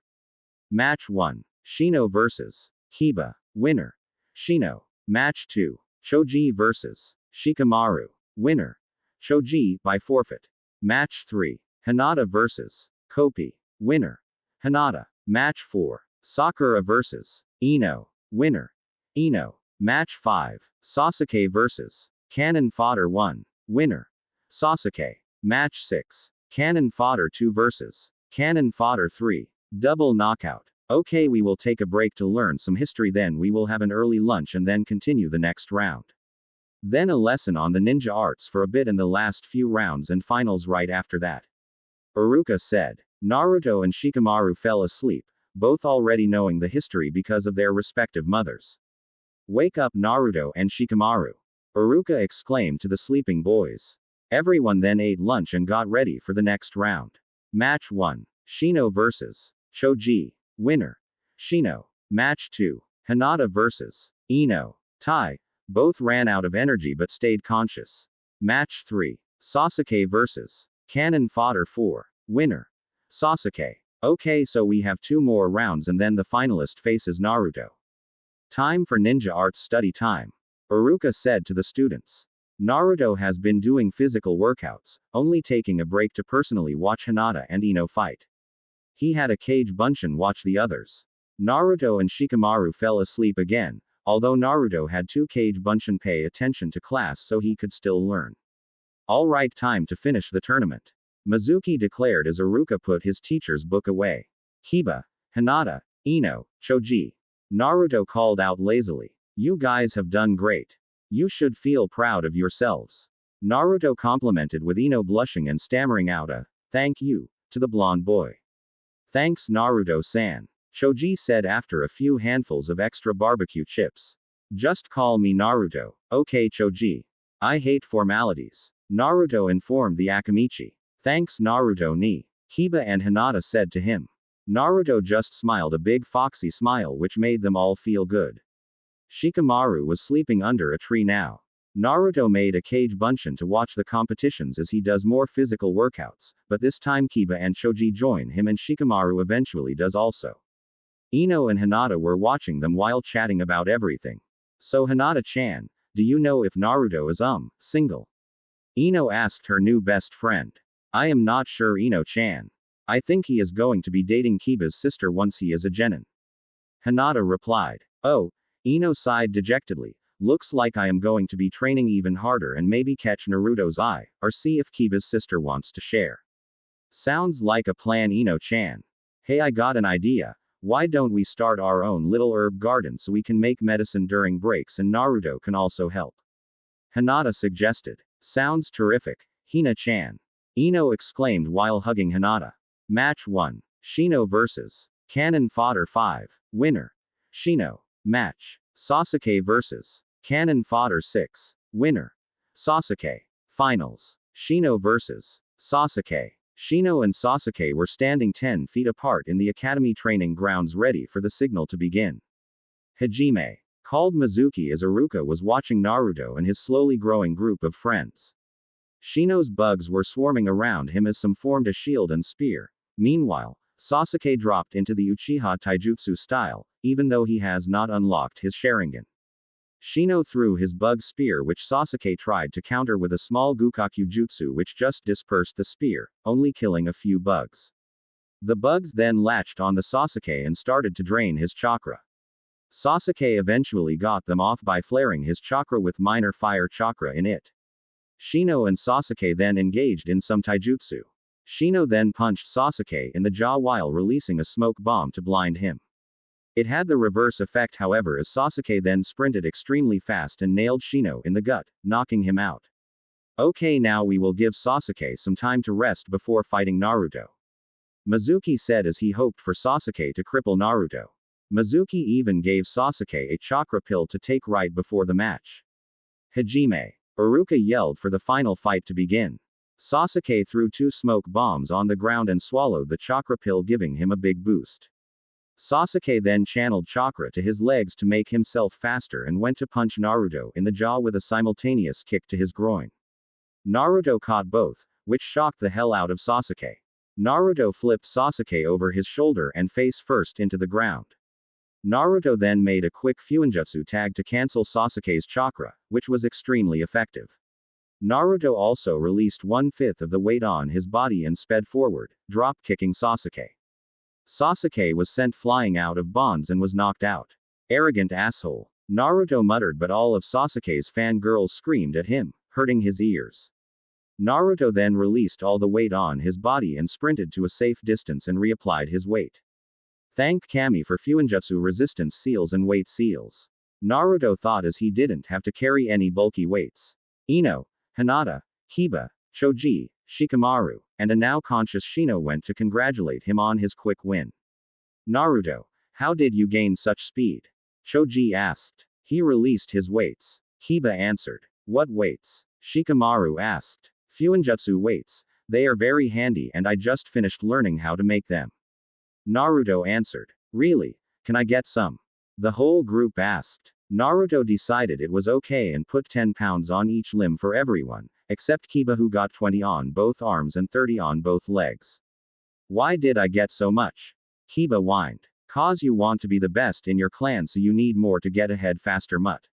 Match 1. Shino vs. Kiba. Winner. Shino. Match 2. Choji vs. Shikamaru. Winner. Choji, by forfeit. Match 3. Hinata vs. Kopi. Winner. Hinata. Match 4. Sakura vs. Ino. Winner. Ino. Match 5. Sasuke vs. Cannon Fodder 1. Winner. Sasuke. Match 6. Cannon Fodder 2 vs. Cannon Fodder 3. Double knockout. Okay, we will take a break to learn some history, then we will have an early lunch and then continue the next round. Then a lesson on the ninja arts for a bit in the last few rounds and finals right after that. Iruka said. Naruto and Shikamaru fell asleep, both already knowing the history because of their respective mothers. Wake up Naruto and Shikamaru. Iruka exclaimed to the sleeping boys. Everyone then ate lunch and got ready for the next round. Match 1. Shino vs. Choji. Winner. Shino. Match 2. Hinata vs. Ino. Tie. Both ran out of energy but stayed conscious. Match 3. Sasuke vs. Cannon Fodder 4. Winner. Sasuke. Okay, so we have 2 more rounds and then the finalist faces Naruto. Time for ninja arts study time. Iruka said to the students. Naruto has been doing physical workouts, only taking a break to personally watch Hinata and Ino fight. He had a Kage Bunshin watch the others. Naruto and Shikamaru fell asleep again, although Naruto had 2 Kage Bunshin pay attention to class so he could still learn. Alright, time to finish the tournament. Mizuki declared as Iruka put his teacher's book away. Hiba, Hinata, Ino, Choji. Naruto called out lazily. You guys have done great. You should feel proud of yourselves. Naruto complimented with Ino blushing and stammering out a, thank you, to the blonde boy. Thanks Naruto-san. Choji said after a few handfuls of extra barbecue chips. Just call me Naruto, okay Choji. I hate formalities. Naruto informed the Akamichi. Thanks Naruto ni. Hiba and Hinata said to him. Naruto just smiled a big foxy smile which made them all feel good. Shikamaru was sleeping under a tree now. Naruto made a Kage Bunshin to watch the competitions as he does more physical workouts, but this time Kiba and Choji join him and Shikamaru eventually does also. Ino and Hinata were watching them while chatting about everything. So Hinata-chan, do you know if Naruto is single? Ino asked her new best friend. I am not sure Ino-chan. I think he is going to be dating Kiba's sister once he is a genin. Hinata replied. Oh, Ino sighed dejectedly. Looks like I am going to be training even harder and maybe catch Naruto's eye, or see if Kiba's sister wants to share. Sounds like a plan Ino-chan. Hey, I got an idea. Why don't we start our own little herb garden so we can make medicine during breaks and Naruto can also help? Hinata suggested. Sounds terrific, Hina-chan. Ino exclaimed while hugging Hinata. Match 1. Shino vs. Cannon Fodder 5. Winner. Shino. Match. Sasuke vs. Cannon Fodder 6. Winner. Sasuke. Finals. Shino vs. Sasuke. Shino and Sasuke were standing 10 feet apart in the academy training grounds ready for the signal to begin. Hajime. Called Mizuki as Iruka was watching Naruto and his slowly growing group of friends. Shino's bugs were swarming around him as some formed a shield and spear. Meanwhile, Sasuke dropped into the Uchiha Taijutsu style, even though he has not unlocked his Sharingan. Shino threw his bug spear which Sasuke tried to counter with a small Gukaku Jutsu which just dispersed the spear, only killing a few bugs. The bugs then latched on the Sasuke and started to drain his chakra. Sasuke eventually got them off by flaring his chakra with minor fire chakra in it. Shino and Sasuke then engaged in some taijutsu. Shino then punched Sasuke in the jaw while releasing a smoke bomb to blind him. It had the reverse effect however as Sasuke then sprinted extremely fast and nailed Shino in the gut, knocking him out. Okay, now we will give Sasuke some time to rest before fighting Naruto. Mizuki said as he hoped for Sasuke to cripple Naruto. Mizuki even gave Sasuke a chakra pill to take right before the match. Hajime. Iruka yelled for the final fight to begin. Sasuke threw 2 smoke bombs on the ground and swallowed the chakra pill giving him a big boost. Sasuke then channeled chakra to his legs to make himself faster and went to punch Naruto in the jaw with a simultaneous kick to his groin. Naruto caught both, which shocked the hell out of Sasuke. Naruto flipped Sasuke over his shoulder and face first into the ground. Naruto then made a quick Fuinjutsu tag to cancel Sasuke's chakra, which was extremely effective. Naruto also released 1/5 of the weight on his body and sped forward, drop-kicking Sasuke. Sasuke was sent flying out of bonds and was knocked out. Arrogant asshole. Naruto muttered but all of Sasuke's fangirls screamed at him, hurting his ears. Naruto then released all the weight on his body and sprinted to a safe distance and reapplied his weight. Thank Kami for Fuinjutsu resistance seals and weight seals. Naruto thought as he didn't have to carry any bulky weights. Ino, Hinata, Kiba, Choji, Shikamaru, and a now conscious Shino went to congratulate him on his quick win. Naruto, how did you gain such speed? Choji asked. He released his weights. Kiba answered. What weights? Shikamaru asked. Fuinjutsu weights. They are very handy and I just finished learning how to make them. Naruto answered. Really? Can I get some? The whole group asked. Naruto decided it was okay and put 10 pounds on each limb for everyone, except Kiba who got 20 on both arms and 30 on both legs. Why did I get so much? Kiba whined. Cause you want to be the best in your clan so you need more to get ahead faster mutt.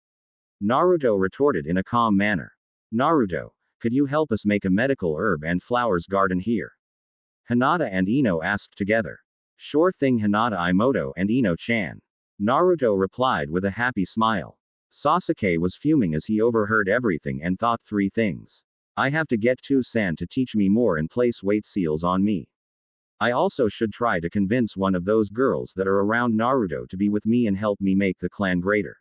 Naruto retorted in a calm manner. Naruto, could you help us make a medical herb and flowers garden here? Hinata and Ino asked together. Sure thing Hinata Imoto and Ino-chan. Naruto replied with a happy smile. Sasuke was fuming as he overheard everything and thought 3 things. I have to get San to teach me more and place weight seals on me. I also should try to convince one of those girls that are around Naruto to be with me and help me make the clan greater.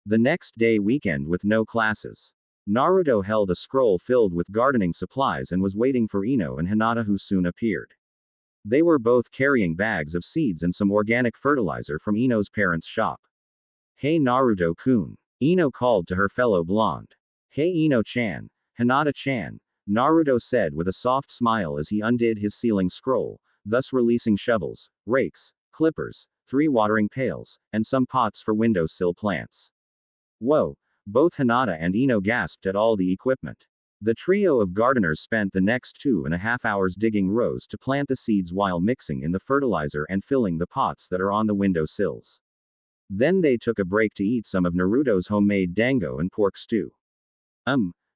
The next day weekend with no classes. Naruto held a scroll filled with gardening supplies and was waiting for Ino and Hinata who soon appeared. They were both carrying bags of seeds and some organic fertilizer from Ino's parents' shop. Hey Naruto-kun. Ino called to her fellow blonde. Hey Ino-chan. Hinata-chan. Naruto said with a soft smile as he undid his sealing scroll, thus releasing shovels, rakes, clippers, 3 watering pails, and some pots for windowsill plants. Whoa! Both Hinata and Ino gasped at all the equipment. The trio of gardeners spent the next 2.5 hours digging rows to plant the seeds while mixing in the fertilizer and filling the pots that are on the windowsills. Then they took a break to eat some of Naruto's homemade dango and pork stew.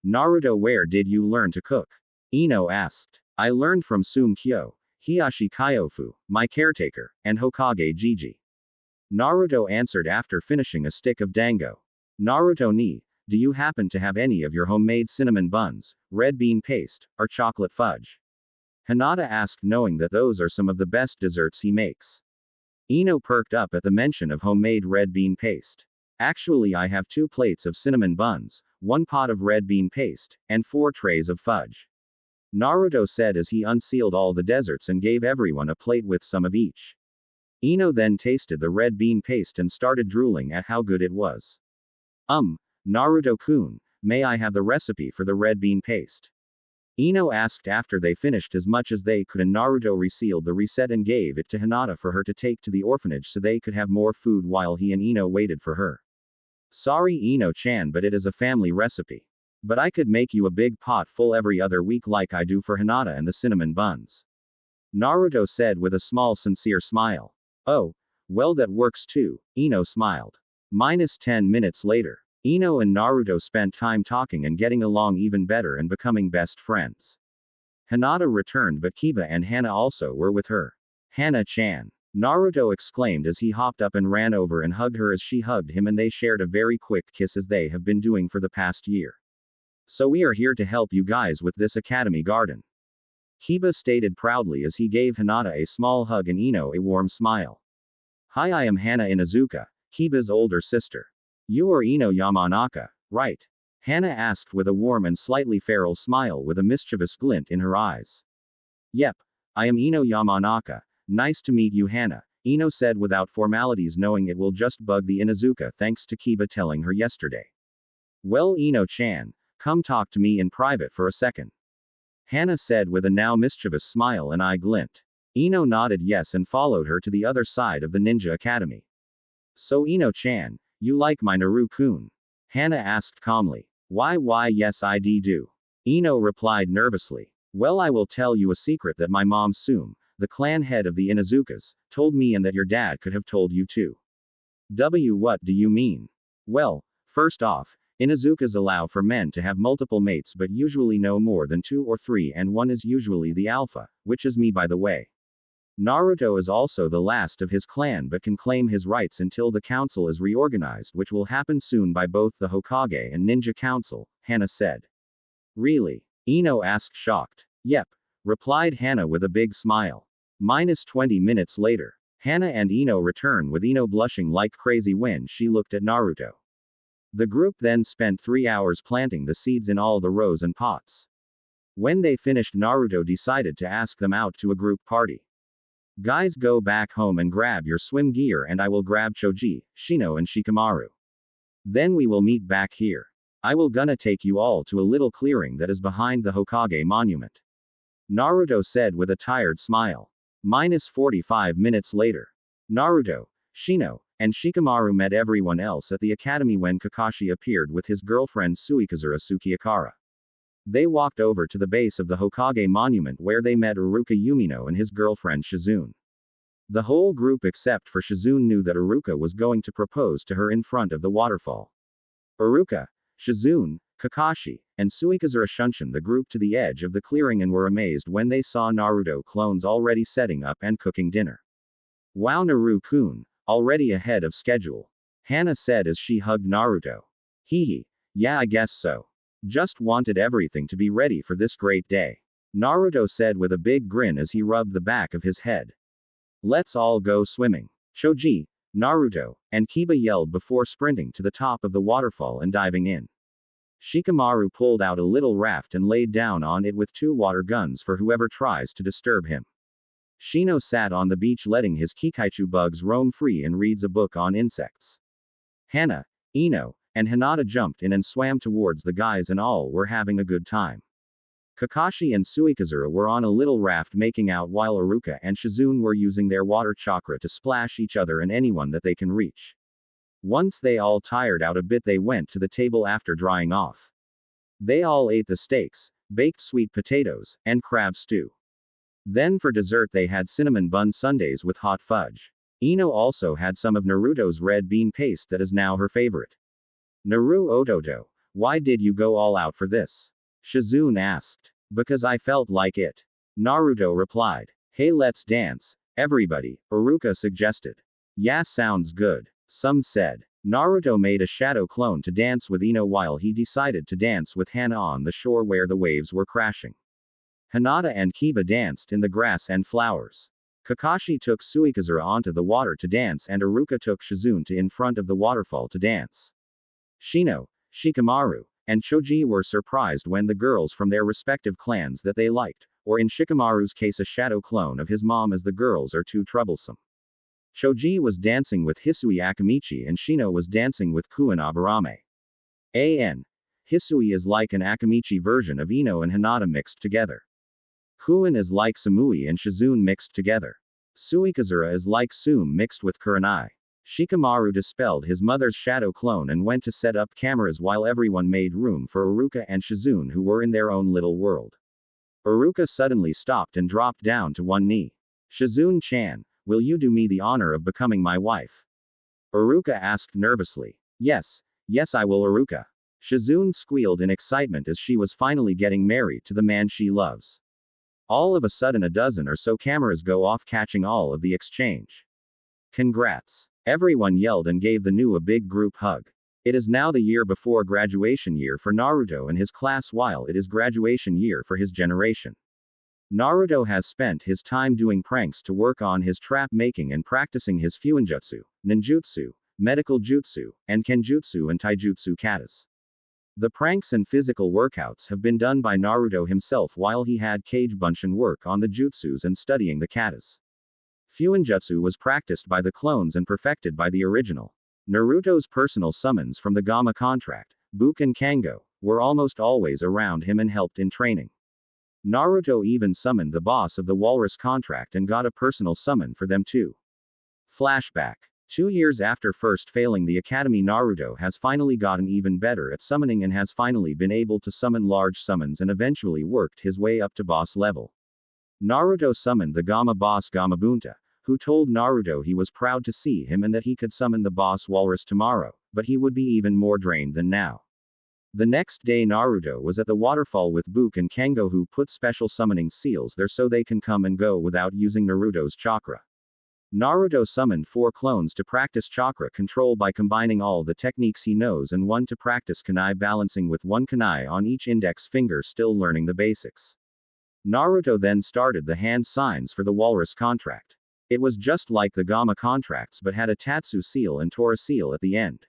Naruto, where did you learn to cook? Ino asked. I learned from Sum-kyo, Hiyashi Kyofu, my caretaker, and Hokage Jiji. Naruto answered after finishing a stick of dango. Naruto ni, do you happen to have any of your homemade cinnamon buns, red bean paste, or chocolate fudge? Hinata asked, knowing that those are some of the best desserts he makes. Ino perked up at the mention of homemade red bean paste. Actually, I have 2 plates of cinnamon buns, 1 pot of red bean paste, and 4 trays of fudge. Naruto said as he unsealed all the desserts and gave everyone a plate with some of each. Ino then tasted the red bean paste and started drooling at how good it was. Naruto-kun, may I have the recipe for the red bean paste? Ino asked after they finished as much as they could and Naruto resealed the reset and gave it to Hinata for her to take to the orphanage so they could have more food while he and Ino waited for her. Sorry Ino-chan, but it is a family recipe. But I could make you a big pot full every other week like I do for Hinata and the cinnamon buns. Naruto said with a small sincere smile. Oh, well that works too, Ino smiled. -10 minutes later. Ino and Naruto spent time talking and getting along even better and becoming best friends. Hinata returned but Kiba and Hana also were with her. Hana-chan. Naruto exclaimed as he hopped up and ran over and hugged her as she hugged him and they shared a very quick kiss as they have been doing for the past year. So we are here to help you guys with this academy garden. Kiba stated proudly as he gave Hinata a small hug and Ino a warm smile. Hi, I am Hana Inuzuka, Kiba's older sister. You are Ino Yamanaka, right? Hana asked with a warm and slightly feral smile with a mischievous glint in her eyes. Yep. I am Ino Yamanaka. Nice to meet you Hana, Ino said without formalities knowing it will just bug the Inuzuka thanks to Kiba telling her yesterday. Well Ino-chan, come talk to me in private for a second. Hana said with a now mischievous smile and eye glint. Ino nodded yes and followed her to the other side of the ninja academy. So Ino-chan, you like my Naru-kun? Hana asked calmly. Why yes I do. Ino replied nervously. Well I will tell you a secret that my mom Sum, the clan head of the Inuzukas, told me and that your dad could have told you too. What do you mean? Well, first off, Inuzukas allow for men to have multiple mates but usually no more than 2 or 3 and one is usually the alpha, which is me by the way. Naruto is also the last of his clan but can claim his rights until the council is reorganized which will happen soon by both the Hokage and Ninja Council, Hana said. Really? Ino asked shocked. Yep, replied Hana with a big smile. -20 minutes later. Hana and Ino return with Ino blushing like crazy when she looked at Naruto. The group then spent 3 hours planting the seeds in all the rows and pots. When they finished, Naruto decided to ask them out to a group party. Guys, go back home and grab your swim gear and I will grab Choji, Shino and Shikamaru. Then we will meet back here. I will gonna take you all to a little clearing that is behind the Hokage monument. Naruto said with a tired smile. Minus 45 minutes later. Naruto, Shino, and Shikamaru met everyone else at the academy when Kakashi appeared with his girlfriend Suikazura Sukiakara. They walked over to the base of the Hokage monument where they met Iruka Yumino and his girlfriend Shizune. The whole group except for Shizune knew that Iruka was going to propose to her in front of the waterfall. Iruka, Shizune, Kakashi, and Suikazura shunshin the group to the edge of the clearing and were amazed when they saw Naruto clones already setting up and cooking dinner. Wow, Naru-kun, already ahead of schedule. Hana said as she hugged Naruto. Hee, yeah, I guess so. Just wanted everything to be ready for this great day. Naruto said with a big grin as he rubbed the back of his head. Let's all go swimming. Choji, Naruto, and Kiba yelled before sprinting to the top of the waterfall and diving in. Shikamaru pulled out a little raft and laid down on it with 2 water guns for whoever tries to disturb him. Shino sat on the beach letting his Kikaichu bugs roam free and reads a book on insects. Hana, Ino, and Hinata jumped in and swam towards the guys and all were having a good time. Kakashi and Suikazura were on a little raft making out while Iruka and Shizune were using their water chakra to splash each other and anyone that they can reach. Once they all tired out a bit, they went to the table after drying off. They all ate the steaks, baked sweet potatoes, and crab stew. Then for dessert they had cinnamon bun sundaes with hot fudge. Ino also had some of Naruto's red bean paste that is now her favorite. Naru Ototo, why did you go all out for this? Shizune asked. Because I felt like it. Naruto replied. Hey, let's dance, everybody, Iruka suggested. Yeah, sounds good, some said. Naruto made a shadow clone to dance with Ino while he decided to dance with Hana on the shore where the waves were crashing. Hinata and Kiba danced in the grass and flowers. Kakashi took Suikazura onto the water to dance and Iruka took Shizune to in front of the waterfall to dance. Shino, Shikamaru, and Choji were surprised when the girls from their respective clans that they liked, or in Shikamaru's case a shadow clone of his mom as the girls are too troublesome. Choji was dancing with Hisui Akamichi and Shino was dancing with Kuin Aburame. Hisui is like an Akamichi version of Ino and Hinata mixed together. Kuin is like Samui and Shizune mixed together. Suikazura is like Sum mixed with Kurenai. Shikamaru dispelled his mother's shadow clone and went to set up cameras while everyone made room for Iruka and Shizune who were in their own little world. Iruka suddenly stopped and dropped down to one knee. Shizune-chan, will you do me the honor of becoming my wife? Iruka asked nervously. Yes I will, Iruka. Shizune squealed in excitement as she was finally getting married to the man she loves. All of a sudden a dozen or so cameras go off catching all of the exchange. Congrats. Everyone yelled and gave the new a big group hug. It is now the year before graduation year for Naruto and his class while it is graduation year for his generation. Naruto has spent his time doing pranks to work on his trap making and practicing his fuinjutsu, ninjutsu, medical jutsu, and kenjutsu and taijutsu katas. The pranks and physical workouts have been done by Naruto himself while he had Kage Bunshin work on the jutsus and studying the katas. Fuinjutsu was practiced by the clones and perfected by the original. Naruto's personal summons from the Gamma contract, Book and Kango, were almost always around him and helped in training. Naruto even summoned the boss of the Walrus contract and got a personal summon for them too. Flashback. 2 years after first failing the academy, Naruto has finally gotten even better at summoning and has finally been able to summon large summons and eventually worked his way up to boss level. Naruto summoned the Gamma boss Gamabunta, who told Naruto he was proud to see him and that he could summon the boss Walrus tomorrow, but he would be even more drained than now. The next day Naruto was at the waterfall with Book and Kango who put special summoning seals there so they can come and go without using Naruto's chakra. Naruto summoned 4 clones to practice chakra control by combining all the techniques he knows and 1 to practice kunai balancing with 1 kunai on each index finger, still learning the basics. Naruto then started the hand signs for the Walrus contract. It was just like the Gamma contracts but had a Tatsu seal and Tora seal at the end.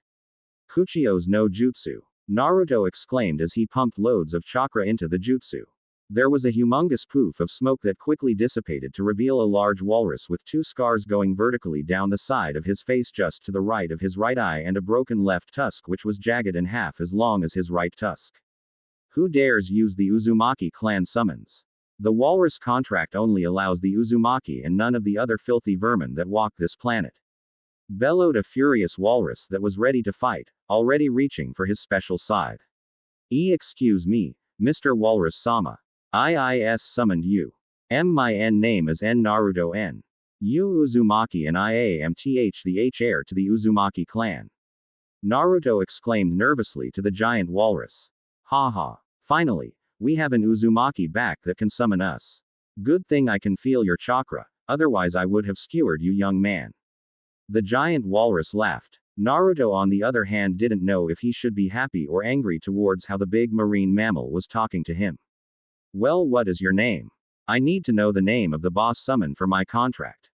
Kuchio's no jutsu. Naruto exclaimed as he pumped loads of chakra into the jutsu. There was a humongous poof of smoke that quickly dissipated to reveal a large walrus with 2 scars going vertically down the side of his face just to the right of his right eye and a broken left tusk which was jagged and half as long as his right tusk. Who dares use the Uzumaki clan summons? The walrus contract only allows the Uzumaki and none of the other filthy vermin that walk this planet. Bellowed a furious walrus that was ready to fight, already reaching for his special scythe. Excuse me, Mr. Walrus-sama. I summoned you. My name is Naruto N. You Uzumaki and I am the heir to the Uzumaki clan. Naruto exclaimed nervously to the giant walrus. Ha ha. Finally, we have an Uzumaki back that can summon us. Good thing I can feel your chakra, otherwise I would have skewered you, young man. The giant walrus laughed. Naruto on the other hand didn't know if he should be happy or angry towards how the big marine mammal was talking to him. Well, what is your name? I need to know the name of the boss summon for my contract.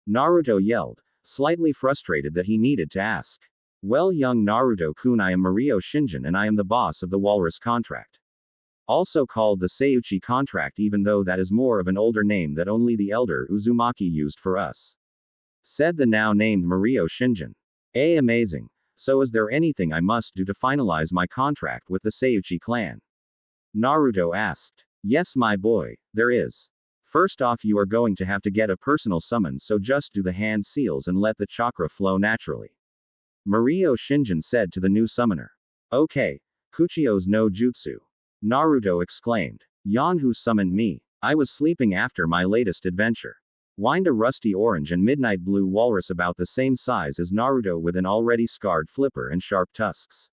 Naruto yelled, slightly frustrated that he needed to ask. Well, young Naruto-kun, I am Mario Shinjin and I am the boss of the walrus contract. Also called the Seiuchi contract, even though that is more of an older name that only the elder Uzumaki used for us. Said the now named Mario Shinjin. Amazing. So is there anything I must do to finalize my contract with the Seiuchi clan? Naruto asked. Yes, my boy, there is. First off, you are going to have to get a personal summon, so just do the hand seals and let the chakra flow naturally. Mario Shinjin said to the new summoner. Okay. Kuchio's no jutsu. Naruto exclaimed. Yon who summoned me. I was sleeping after my latest adventure. Whined a rusty orange and midnight blue walrus about the same size as Naruto with an already scarred flipper and sharp tusks.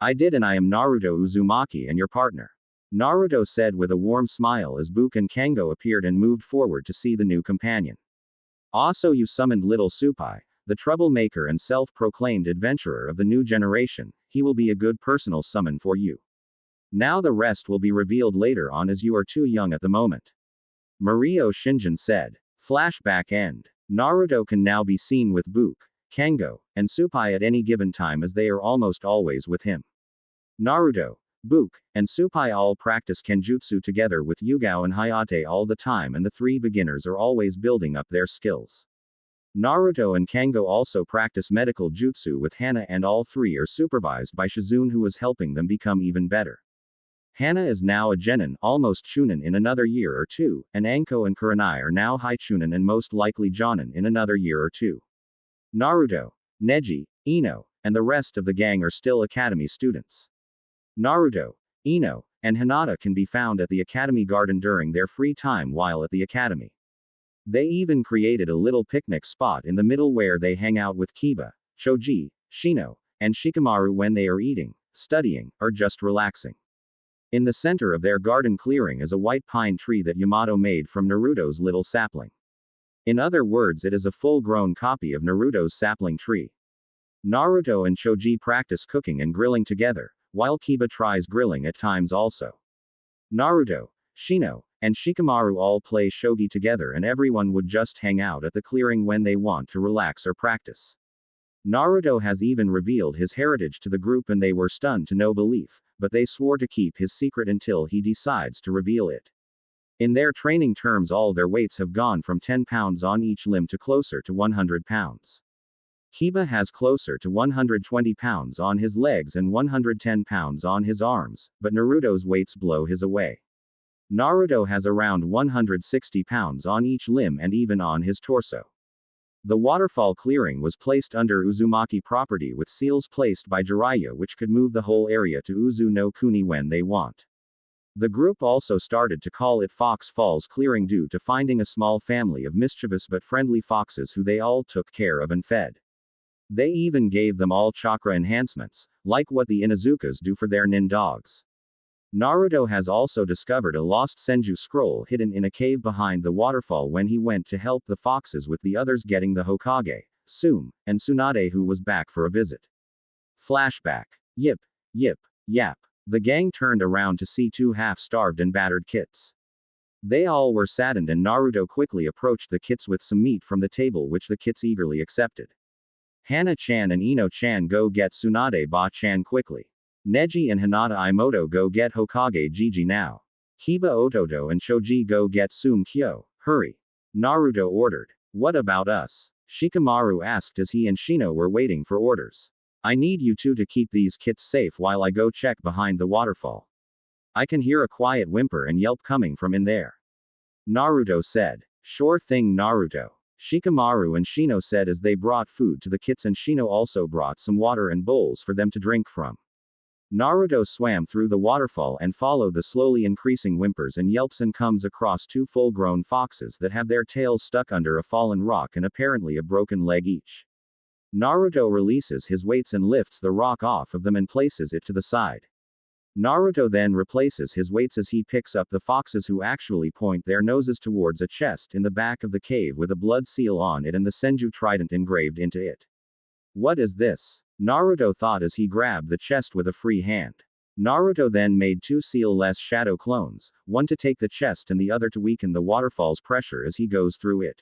I did, and I am Naruto Uzumaki and your partner. Naruto said with a warm smile as Book and Kengo appeared and moved forward to see the new companion. Also, you summoned little Supai, the troublemaker and self-proclaimed adventurer of the new generation. He will be a good personal summon for you. Now the rest will be revealed later on as you are too young at the moment. Mario Shinjin said. Flashback end. Naruto can now be seen with Book, Kengo, and Supai at any given time as they are almost always with him. Naruto, Book, and Supai all practice Kenjutsu together with Yugao and Hayate all the time, and the 3 beginners are always building up their skills. Naruto and Kengo also practice medical jutsu with Hana, and all 3 are supervised by Shizune, who is helping them become even better. Hana is now a Genin, almost Chunin in another year or 2, and Anko and Kurenai are now High Chunin and most likely Jonin in another year or 2. Naruto, Neji, Ino, and the rest of the gang are still academy students. Naruto, Ino, and Hinata can be found at the academy garden during their free time while at the academy. They even created a little picnic spot in the middle where they hang out with Kiba, Choji, Shino, and Shikamaru when they are eating, studying, or just relaxing. In the center of their garden clearing is a white pine tree that Yamato made from Naruto's little sapling. In other words, it is a full-grown copy of Naruto's sapling tree. Naruto and Choji practice cooking and grilling together, while Kiba tries grilling at times also. Naruto, Shino, and Shikamaru all play shogi together, and everyone would just hang out at the clearing when they want to relax or practice. Naruto has even revealed his heritage to the group and they were stunned to no belief, but they swore to keep his secret until he decides to reveal it. In their training terms, all their weights have gone from 10 pounds on each limb to closer to 100 pounds. Kiba has closer to 120 pounds on his legs and 110 pounds on his arms, but Naruto's weights blow his away. Naruto has around 160 pounds on each limb and even on his torso. The waterfall clearing was placed under Uzumaki property with seals placed by Jiraiya which could move the whole area to Uzu no Kuni when they want. The group also started to call it Fox Falls Clearing due to finding a small family of mischievous but friendly foxes who they all took care of and fed. They even gave them all chakra enhancements, like what the Inuzukas do for their nin dogs. Naruto has also discovered a lost Senju scroll hidden in a cave behind the waterfall when he went to help the foxes with the others getting the Hokage, Sume, and Tsunade, who was back for a visit. Flashback. Yip, yip, yap. The gang turned around to see 2 half-starved and battered kits. They all were saddened and Naruto quickly approached the kits with some meat from the table which the kits eagerly accepted. Hana-chan and Ino-chan go get Tsunade Ba-chan quickly. Neji and Hinata Imoto go get Hokage Gigi now. Hiba Ototo and Choji go get Sum Kyo, hurry. Naruto ordered. What about us? Shikamaru asked as he and Shino were waiting for orders. I need you two to keep these kits safe while I go check behind the waterfall. I can hear a quiet whimper and yelp coming from in there. Naruto said. Sure thing, Naruto. Shikamaru and Shino said as they brought food to the kits and Shino also brought some water and bowls for them to drink from. Naruto swam through the waterfall and followed the slowly increasing whimpers and yelps and comes across two full-grown foxes that have their tails stuck under a fallen rock and apparently a broken leg each. Naruto releases his weights and lifts the rock off of them and places it to the side. Naruto then replaces his weights as he picks up the foxes who actually point their noses towards a chest in the back of the cave with a blood seal on it and the Senju trident engraved into it. What is this? Naruto thought as he grabbed the chest with a free hand. Naruto then made two seal-less shadow clones, one to take the chest and the other to weaken the waterfall's pressure as he goes through it.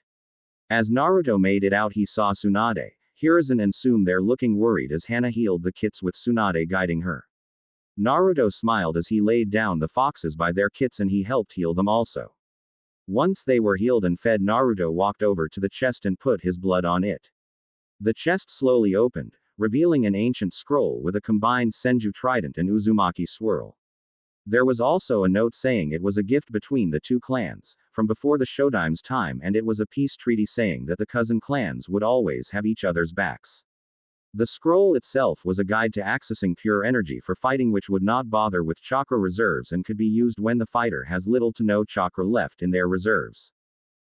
As Naruto made it out he saw Tsunade, Hiruzen and Sum there looking worried as Hana healed the kits with Tsunade guiding her. Naruto smiled as he laid down the foxes by their kits and he helped heal them also. Once they were healed and fed, Naruto walked over to the chest and put his blood on it. The chest slowly opened, revealing an ancient scroll with a combined Senju trident and Uzumaki swirl. There was also a note saying it was a gift between the two clans, from before the Shodime's time, and it was a peace treaty saying that the cousin clans would always have each other's backs. The scroll itself was a guide to accessing pure energy for fighting which would not bother with chakra reserves and could be used when the fighter has little to no chakra left in their reserves.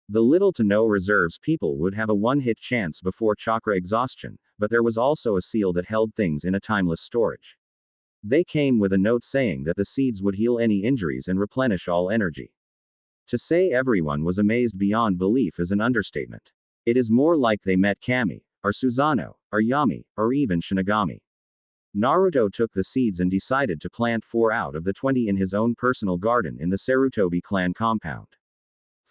The little to no reserves people would have a one-hit chance before chakra exhaustion, but there was also a seal that held things in a timeless storage. They came with a note saying that the seeds would heal any injuries and replenish all energy. To say everyone was amazed beyond belief is an understatement. It is more like they met Kami, or Susanoo, or Yami, or even Shinigami. Naruto took the seeds and decided to plant 4 out of the 20 in his own personal garden in the Sarutobi clan compound.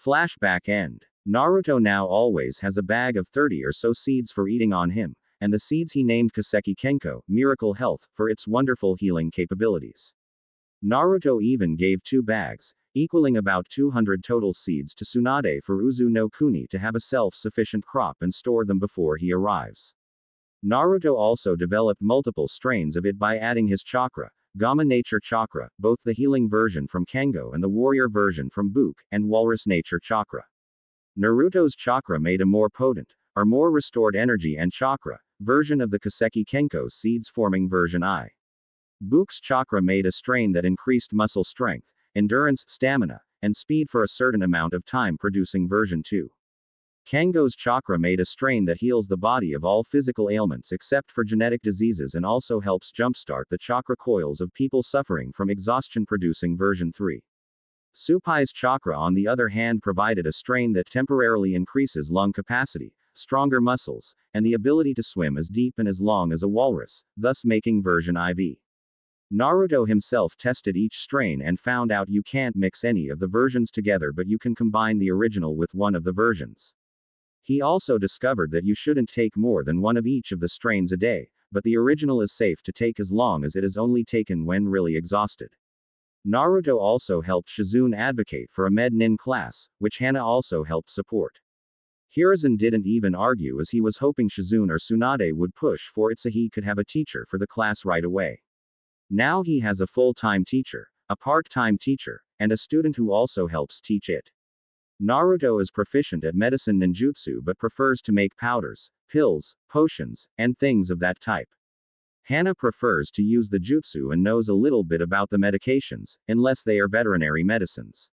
Flashback end. Naruto now always has a bag of 30 or so seeds for eating on him, and the seeds he named Kaseki Kenko, Miracle Health, for its wonderful healing capabilities. Naruto even gave 2 bags, equaling about 200 total seeds to Tsunade for Uzu no Kuni to have a self-sufficient crop and store them before he arrives. Naruto also developed multiple strains of it by adding his chakra, Gamma Nature Chakra, both the healing version from Kengo and the warrior version from Book, and Walrus Nature Chakra. Naruto's chakra made a more potent, or more restored energy and chakra, version of the Kaseki Kenko seeds forming version I. Book's chakra made a strain that increased muscle strength, endurance, stamina, and speed for a certain amount of time producing version 2. Kengo's chakra made a strain that heals the body of all physical ailments except for genetic diseases and also helps jumpstart the chakra coils of people suffering from exhaustion producing version 3. Supai's chakra on the other hand provided a strain that temporarily increases lung capacity, stronger muscles, and the ability to swim as deep and as long as a walrus, thus making version IV. Naruto himself tested each strain and found out you can't mix any of the versions together, but you can combine the original with one of the versions. He also discovered that you shouldn't take more than one of each of the strains a day, but the original is safe to take as long as it is only taken when really exhausted. Naruto also helped Shizune advocate for a med-nin class, which Hana also helped support. Hiruzen didn't even argue as he was hoping Shizune or Tsunade would push for it so he could have a teacher for the class right away. Now he has a full-time teacher, a part-time teacher, and a student who also helps teach it. Naruto is proficient at medicine ninjutsu but prefers to make powders, pills, potions, and things of that type. Hana prefers to use the jutsu and knows a little bit about the medications, unless they are veterinary medicines.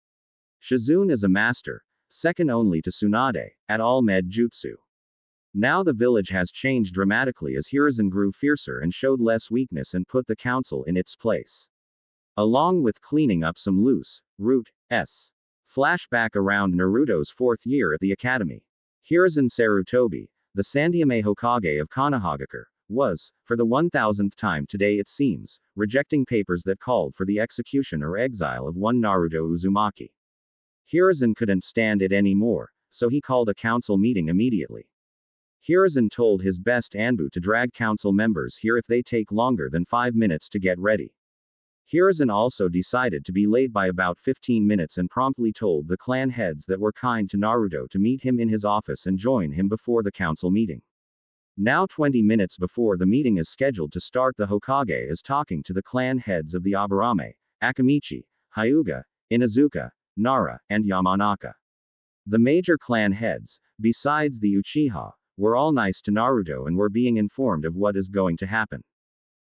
Shizune is a master, second only to Tsunade, at all med jutsu. Now the village has changed dramatically as Hiruzen grew fiercer and showed less weakness and put the council in its place. Along with cleaning up some loose roots. Flashback around Naruto's 4th year at the academy. Hiruzen Sarutobi, the Sandyame Hokage of Konohagakure, was, for the 1000th time today it seems, rejecting papers that called for the execution or exile of one Naruto Uzumaki. Hiruzen couldn't stand it anymore, so he called a council meeting immediately. Hiruzen told his best Anbu to drag council members here if they take longer than 5 minutes to get ready. Hiruzen also decided to be late by about 15 minutes and promptly told the clan heads that were kind to Naruto to meet him in his office and join him before the council meeting. Now 20 minutes before the meeting is scheduled to start, the Hokage is talking to the clan heads of the Aburame, Akamichi, Hyuga, Inuzuka, Nara, and Yamanaka. The major clan heads, besides the Uchiha, were all nice to Naruto and were being informed of what is going to happen.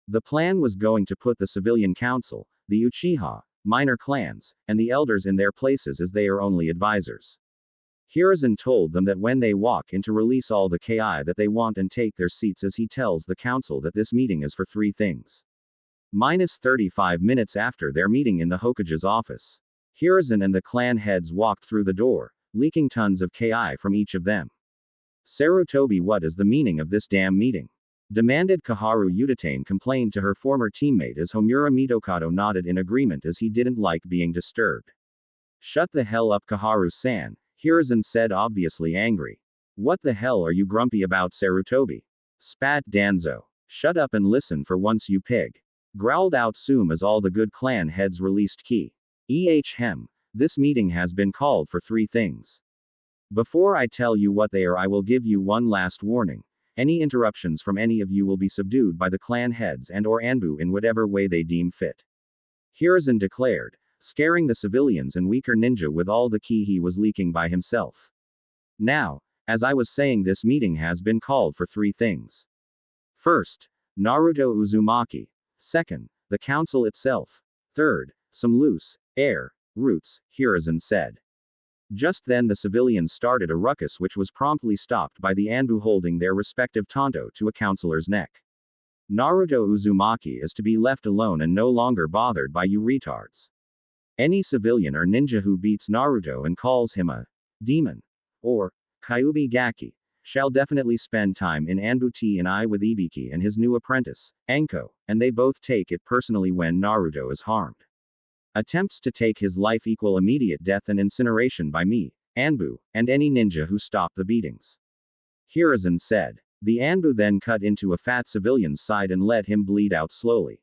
The plan was going to put the civilian council, the Uchiha, minor clans, and the elders in their places as they are only advisors. Hiruzen told them that when they walk in to release all the ki that they want and take their seats, as he tells the council that this meeting is for 3 things. Minus 35 minutes after their meeting in the Hokage's office, Hiruzen and the clan heads walked through the door, leaking tons of ki from each of them. Sarutobi, what is the meaning of this damn meeting? Demanded Kaharu. Udatane complained to her former teammate as Homura Mitokado nodded in agreement as he didn't like being disturbed. Shut the hell up, Kaharu-san, Hiruzen said, obviously angry. What the hell are you grumpy about, Sarutobi? Spat Danzo. Shut up and listen for once, you pig. Growled out Sume as all the good clan heads released ki. This meeting has been called for 3 things. Before I tell you what they are, I will give you one last warning. Any interruptions from any of you will be subdued by the clan heads and or Anbu in whatever way they deem fit. Hiruzen declared, scaring the civilians and weaker ninja with all the ki he was leaking by himself. Now, as I was saying, this meeting has been called for 3 things. First, Naruto Uzumaki. Second, the council itself. Third, some loose roots, Hiruzen said. Just then the civilians started a ruckus, which was promptly stopped by the Anbu holding their respective tanto to a counselor's neck. Naruto Uzumaki is to be left alone and no longer bothered by you retards. Any civilian or ninja who beats Naruto and calls him a demon or Kyuubi Gaki shall definitely spend time in Anbu T&I with Ibiki and his new apprentice, Anko, and they both take it personally when Naruto is harmed. Attempts to take his life equal immediate death and incineration by me, Anbu, and any ninja who stop the beatings. Hiruzen said. The Anbu then cut into a fat civilian's side and let him bleed out slowly.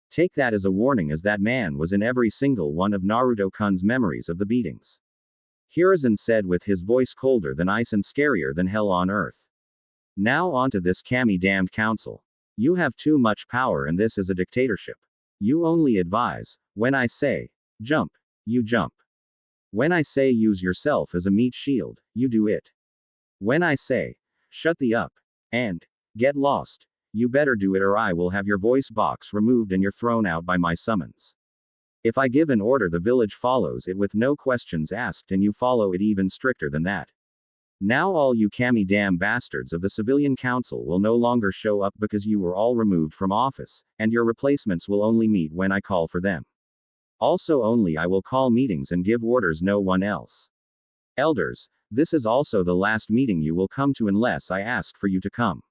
Take that as a warning, as that man was in every single one of Naruto-kun's memories of the beatings. Hiruzen said with his voice colder than ice and scarier than hell on earth. Now onto this Kami-damned council. You have too much power and this is a dictatorship. You only advise. When I say, jump, you jump. When I say use yourself as a meat shield, you do it. When I say, shut the up, and, get lost, you better do it or I will have your voice box removed and you're thrown out by my summons. If I give an order, the village follows it with no questions asked, and you follow it even stricter than that. Now all you Kami damn bastards of the civilian council will no longer show up because you were all removed from office, and your replacements will only meet when I call for them. Also only I will call meetings and give orders, no one else. Elders, this is also the last meeting you will come to unless I ask for you to come.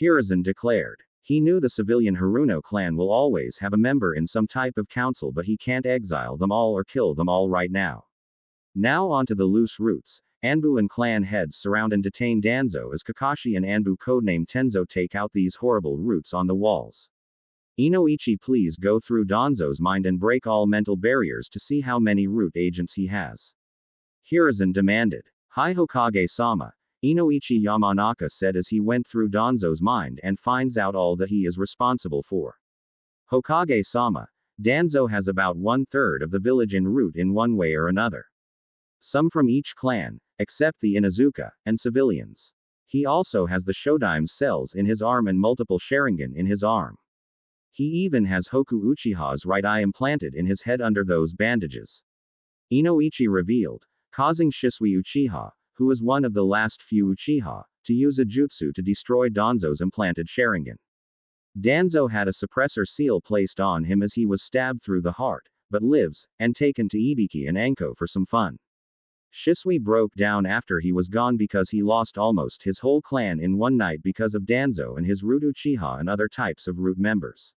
Hiruzen declared. He knew the civilian Haruno clan will always have a member in some type of council, but he can't exile them all or kill them all right now. Now onto the loose roots. Anbu and clan heads surround and detain Danzo as Kakashi and Anbu codename Tenzo take out these horrible roots on the walls. Inoichi, please go through Danzo's mind and break all mental barriers to see how many root agents he has. Hiruzen demanded. Hi Hokage-sama, Inoichi Yamanaka said as he went through Danzo's mind and finds out all that he is responsible for. Hokage-sama, Danzo has about 1/3 of the village en route in one way or another. Some from each clan, except the Inuzuka, and civilians. He also has the Shodaime cells in his arm and multiple Sharingan in his arm. He even has Hoku Uchiha's right eye implanted in his head under those bandages. Inoichi revealed, causing Shisui Uchiha, who is one of the last few Uchiha, to use a jutsu to destroy Danzo's implanted Sharingan. Danzo had a suppressor seal placed on him as he was stabbed through the heart, but lives, and taken to Ibiki and Anko for some fun. Shisui broke down after he was gone because he lost almost his whole clan in one night because of Danzo and his root Uchiha and other types of root members.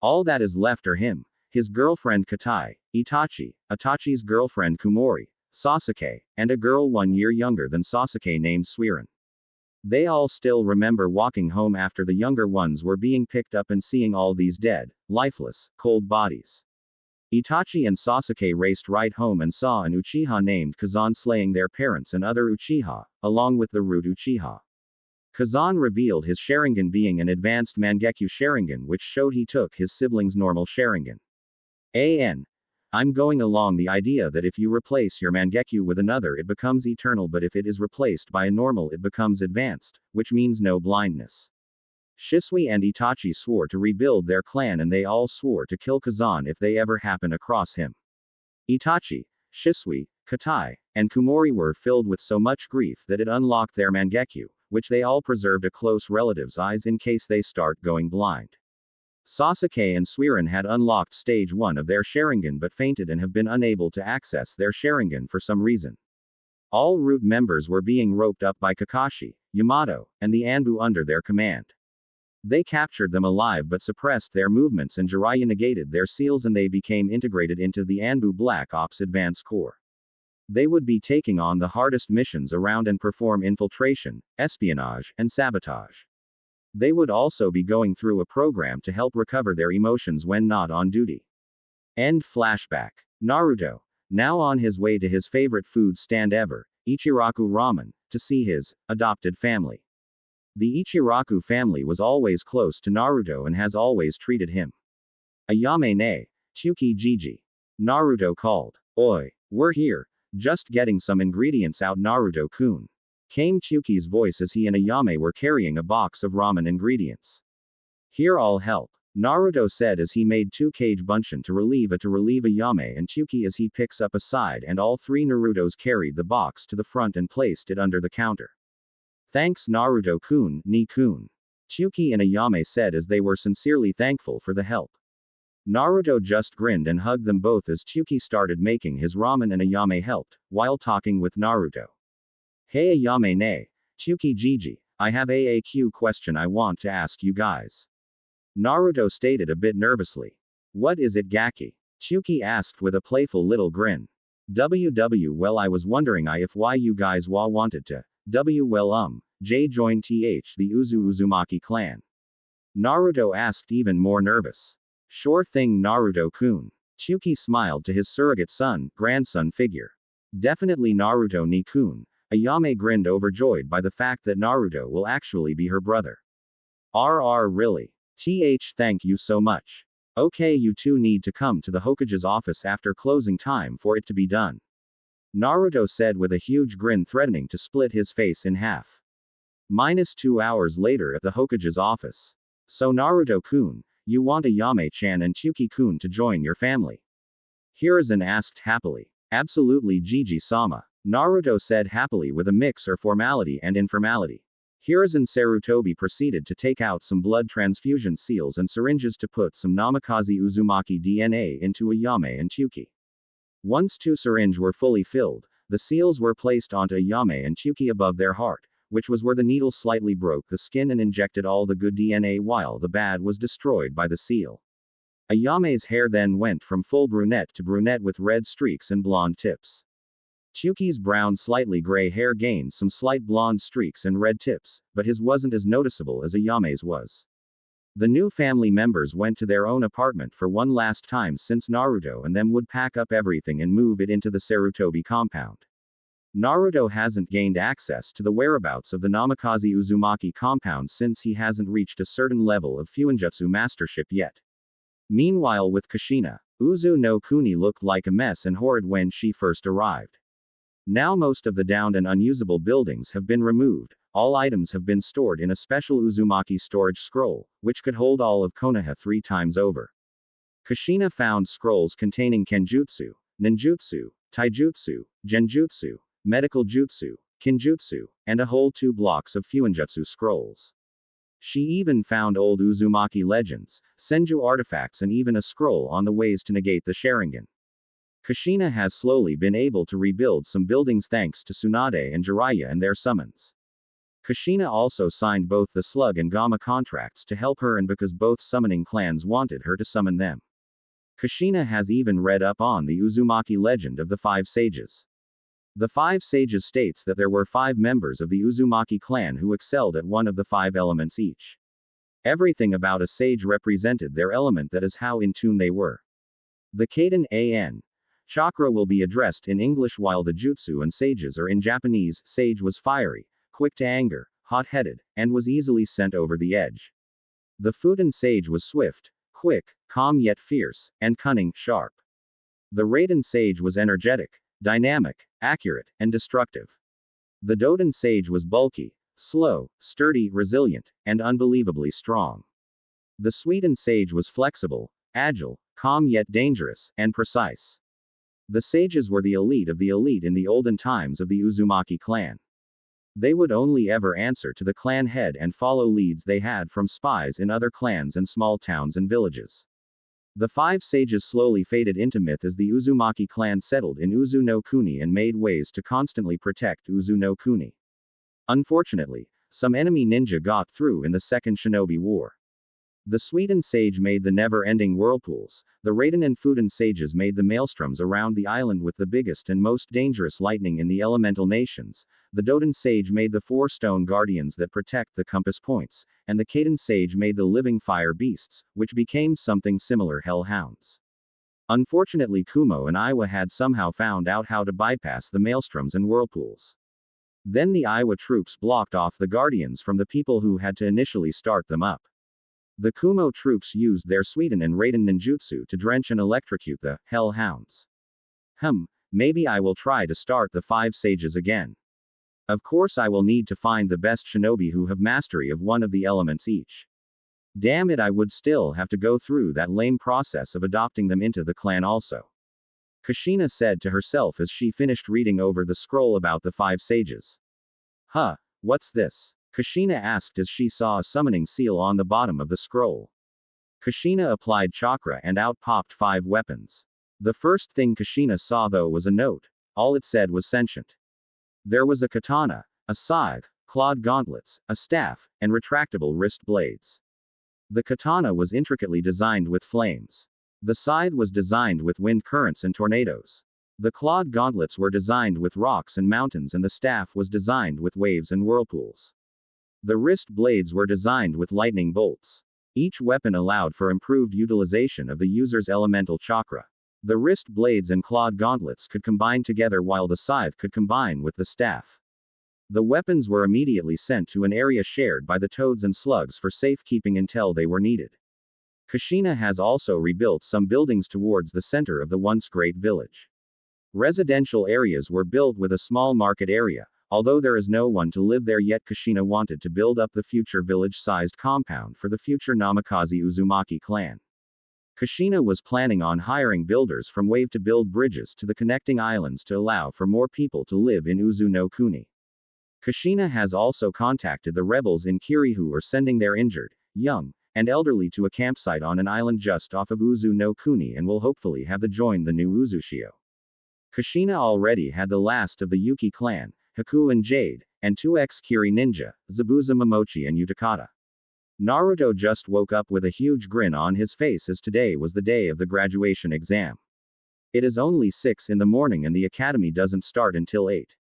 All that is left are him, his girlfriend Katai, Itachi, Itachi's girlfriend Kumori, Sasuke, and a girl 1 year younger than Sasuke named Suiran. They all still remember walking home after the younger ones were being picked up and seeing all these dead, lifeless, cold bodies. Itachi and Sasuke raced right home and saw an Uchiha named Kazan slaying their parents and other Uchiha, along with the root Uchiha. Kazan revealed his Sharingan being an advanced Mangekyo Sharingan, which showed he took his siblings' normal Sharingan. I'm going along the idea that if you replace your Mangekyo with another it becomes eternal, but if it is replaced by a normal it becomes advanced, which means no blindness. Shisui and Itachi swore to rebuild their clan and they all swore to kill Kazan if they ever happen across him. Itachi, Shisui, Katai, and Kumori were filled with so much grief that it unlocked their Mangekyo, which they all preserved a close relative's eyes in case they start going blind. Sasuke and Suiran had unlocked stage 1 of their Sharingan but fainted and have been unable to access their Sharingan for some reason. All root members were being roped up by Kakashi, Yamato, and the Anbu under their command. They captured them alive but suppressed their movements and Jiraiya negated their seals and they became integrated into the Anbu Black Ops Advanced Corps. They would be taking on the hardest missions around and perform infiltration, espionage, and sabotage. They would also be going through a program to help recover their emotions when not on duty. End flashback. Naruto, now on his way to his favorite food stand ever, Ichiraku Ramen, to see his adopted family. The Ichiraku family was always close to Naruto and has always treated him. Ayame ne, Tsuki Jiji. Naruto called. Oi, we're here, just getting some ingredients out Naruto-kun. Came Tsuki's voice as he and Ayame were carrying a box of ramen ingredients. Here I'll help, Naruto said as he made 2 kage bunshin to relieve Ayame and Tsuki as he picks up a side and all 3 Narutos carried the box to the front and placed it under the counter. Thanks Naruto-kun, ni-kun. Tsuki and Ayame said as they were sincerely thankful for the help. Naruto just grinned and hugged them both as Tsuki started making his ramen and Ayame helped, while talking with Naruto. Hey Ayame ne, Tsuki Jiji, I have a AQ question I want to ask you guys. Naruto stated a bit nervously. What is it Gaki? Tsuki asked with a playful little grin. Well I was wondering if why you guys wanted to. J join the Uzumaki clan. Naruto asked even more nervous. Sure thing Naruto-kun. Tsuki smiled to his surrogate son, grandson figure. Definitely Naruto ni-kun. Ayame grinned overjoyed by the fact that Naruto will actually be her brother. Really? Thank you so much. Okay you two need to come to the Hokage's office after closing time for it to be done. Naruto said with a huge grin threatening to split his face in half. -2 hours later at the Hokage's office. So Naruto-kun, you want Ayame-chan and Tsuki-kun to join your family? Hiruzen asked happily. Absolutely Jiji-sama. Naruto said happily with a mix of formality and informality. Hiruzen Sarutobi proceeded to take out some blood transfusion seals and syringes to put some Namikaze Uzumaki DNA into Ayame and Tsuki. Once 2 syringes were fully filled, the seals were placed onto Ayame and Tsuki above their heart, which was where the needle slightly broke the skin and injected all the good DNA while the bad was destroyed by the seal. Ayame's hair then went from full brunette to brunette with red streaks and blonde tips. Tsuki's brown slightly gray hair gained some slight blonde streaks and red tips, but his wasn't as noticeable as Ayame's was. The new family members went to their own apartment for one last time since Naruto and them would pack up everything and move it into the Sarutobi compound. Naruto hasn't gained access to the whereabouts of the Namikaze Uzumaki compound since he hasn't reached a certain level of Fuinjutsu mastership yet. Meanwhile with Kushina, Uzu no Kuni looked like a mess and horrid when she first arrived. Now most of the downed and unusable buildings have been removed, all items have been stored in a special Uzumaki storage scroll, which could hold all of Konoha 3 times over. Kushina found scrolls containing Kenjutsu, Ninjutsu, Taijutsu, Genjutsu, Medical Jutsu, Kinjutsu, and a whole 2 blocks of Fuinjutsu scrolls. She even found old Uzumaki legends, Senju artifacts and even a scroll on the ways to negate the Sharingan. Kushina has slowly been able to rebuild some buildings thanks to Tsunade and Jiraiya and their summons. Kushina also signed both the Slug and Gamma contracts to help her and because both summoning clans wanted her to summon them. Kushina has even read up on the Uzumaki legend of the 5 sages. The 5 sages states that there were 5 members of the Uzumaki clan who excelled at one of the 5 elements each. Everything about a sage represented their element, that is how in tune they were. The Kaden an chakra will be addressed in English while the jutsu and sages are in Japanese. Sage was fiery, quick to anger, hot-headed, and was easily sent over the edge. The Fuden sage was swift, quick, calm yet fierce, and cunning, sharp. The Raiden sage was energetic, dynamic, accurate, and destructive. The Doden sage was bulky, slow, sturdy, resilient, and unbelievably strong. The Sweden sage was flexible, agile, calm yet dangerous, and precise. The sages were the elite of the elite in the olden times of the Uzumaki clan. They would only ever answer to the clan head and follow leads they had from spies in other clans and small towns and villages. The 5 sages slowly faded into myth as the Uzumaki clan settled in Uzu no Kuni and made ways to constantly protect Uzu no Kuni. Unfortunately, some enemy ninja got through in the Second Shinobi War. The Sweden sage made the never-ending whirlpools, the Raiden and Fuden sages made the maelstroms around the island with the biggest and most dangerous lightning in the elemental nations, the Doden sage made the 4 stone guardians that protect the compass points, and the Kaden sage made the living fire beasts, which became something similar hellhounds. Unfortunately, Kumo and Iwa had somehow found out how to bypass the maelstroms and whirlpools. Then the Iwa troops blocked off the guardians from the people who had to initially start them up. The Kumo troops used their Sweden and Raiden ninjutsu to drench and electrocute the hellhounds. Maybe I will try to start the 5 sages again. Of course I will need to find the best shinobi who have mastery of one of the elements each. Damn it, I would still have to go through that lame process of adopting them into the clan also. Kushina said to herself as she finished reading over the scroll about the 5 sages. What's this? Kushina asked as she saw a summoning seal on the bottom of the scroll. Kushina applied chakra and out popped 5 weapons. The first thing Kushina saw though was a note. All it said was sentient. There was a katana, a scythe, clawed gauntlets, a staff, and retractable wrist blades. The katana was intricately designed with flames. The scythe was designed with wind currents and tornadoes. The clawed gauntlets were designed with rocks and mountains, and the staff was designed with waves and whirlpools. The wrist blades were designed with lightning bolts. Each weapon allowed for improved utilization of the user's elemental chakra. The wrist blades and clawed gauntlets could combine together while the scythe could combine with the staff. The weapons were immediately sent to an area shared by the toads and slugs for safekeeping until they were needed. Kushina has also rebuilt some buildings towards the center of the once great village. Residential areas were built with a small market area. Although there is no one to live there yet, Kushina wanted to build up the future village-sized compound for the future Namikaze Uzumaki clan. Kushina was planning on hiring builders from Wave to build bridges to the connecting islands to allow for more people to live in Uzu no Kuni. Kushina has also contacted the rebels in Kiri who are sending their injured, young, and elderly to a campsite on an island just off of Uzu no Kuni and will hopefully have them join the new Uzushio. Kushina already had the last of the Yuki clan, Haku and Jade, and 2 ex-Kiri ninja, Zabuza Momochi and Utakata. Naruto just woke up with a huge grin on his face as today was the day of the graduation exam. It is only 6 in the morning and the academy doesn't start until 8.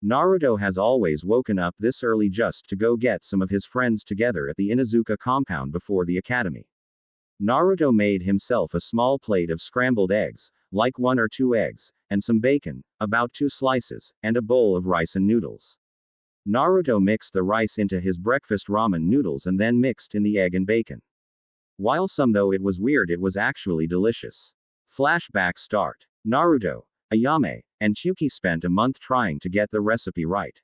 Naruto has always woken up this early just to go get some of his friends together at the Inazuka compound before the academy. Naruto made himself a small plate of scrambled eggs, like 1 or 2 eggs, and some bacon, about 2 slices, and a bowl of rice and noodles. Naruto mixed the rice into his breakfast ramen noodles and then mixed in the egg and bacon. While some though it was weird, it was actually delicious. Flashback start. Naruto, Ayame, and Chuki spent a month trying to get the recipe right.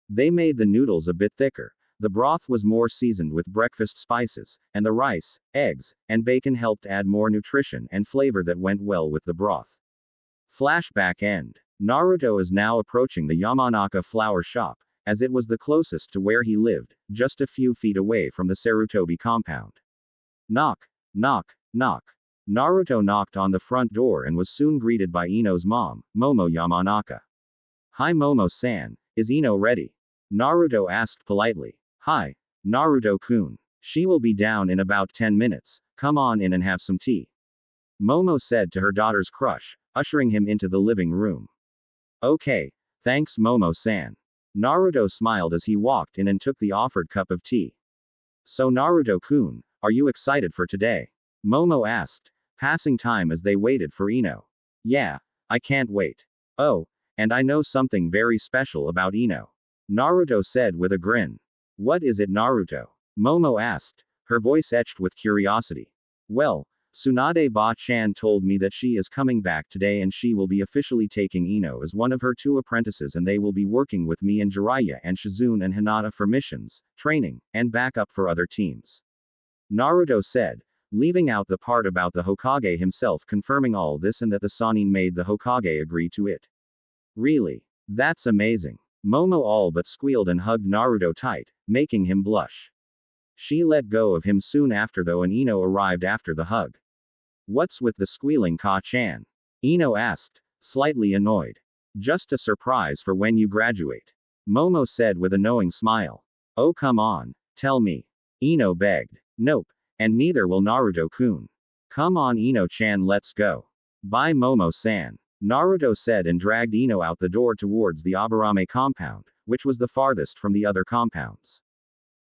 They made the noodles a bit thicker, the broth was more seasoned with breakfast spices, and the rice, eggs, and bacon helped add more nutrition and flavor that went well with the broth. Flashback end. Naruto is now approaching the Yamanaka flower shop, as it was the closest to where he lived, just a few feet away from the Sarutobi compound. Knock, knock, knock. Naruto knocked on the front door and was soon greeted by Ino's mom, Momo Yamanaka. Hi Momo-san, is Ino ready? Naruto asked politely. Hi, Naruto-kun. She will be down in about 10 minutes, come on in and have some tea. Momo said to her daughter's crush, ushering him into the living room. Okay, Thanks Momo-san. Naruto smiled as he walked in and took the offered cup of tea. So Naruto-kun, are you excited for today? Momo asked, passing time as they waited for Ino. Yeah, I can't wait. Oh, and I know something very special about Ino. Naruto said with a grin. What is it, Naruto? Momo asked, her voice etched with curiosity. Well, Tsunade Ba-chan told me that she is coming back today and she will be officially taking Ino as one of her 2 apprentices and they will be working with me and Jiraiya and Shizune and Hinata for missions, training, and backup for other teams. Naruto said, leaving out the part about the Hokage himself confirming all this and that the Sannin made the Hokage agree to it. Really? That's amazing. Momo all but squealed and hugged Naruto tight, making him blush. She let go of him soon after though and Ino arrived after the hug. What's with the squealing, Ka-chan? Ino asked, slightly annoyed. Just a surprise for when you graduate. Momo said with a knowing smile. Oh come on, tell me. Ino begged. Nope, and neither will Naruto-kun. Come on Ino-chan, let's go. Bye Momo-san. Naruto said and dragged Ino out the door towards the Aburame compound, which was the farthest from the other compounds.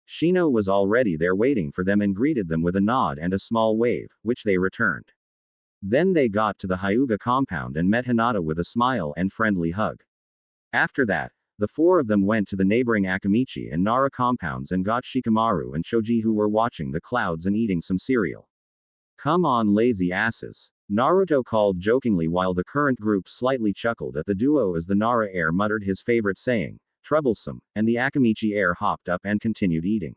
Shino was already there waiting for them and greeted them with a nod and a small wave, which they returned. Then they got to the Hyuga compound and met Hinata with a smile and friendly hug. After that, the 4 of them went to the neighboring Akamichi and Nara compounds and got Shikamaru and Choji who were watching the clouds and eating some cereal. Come on lazy asses. Naruto called jokingly while the current group slightly chuckled at the duo as the Nara heir muttered his favorite saying, troublesome, and the Akamichi heir hopped up and continued eating.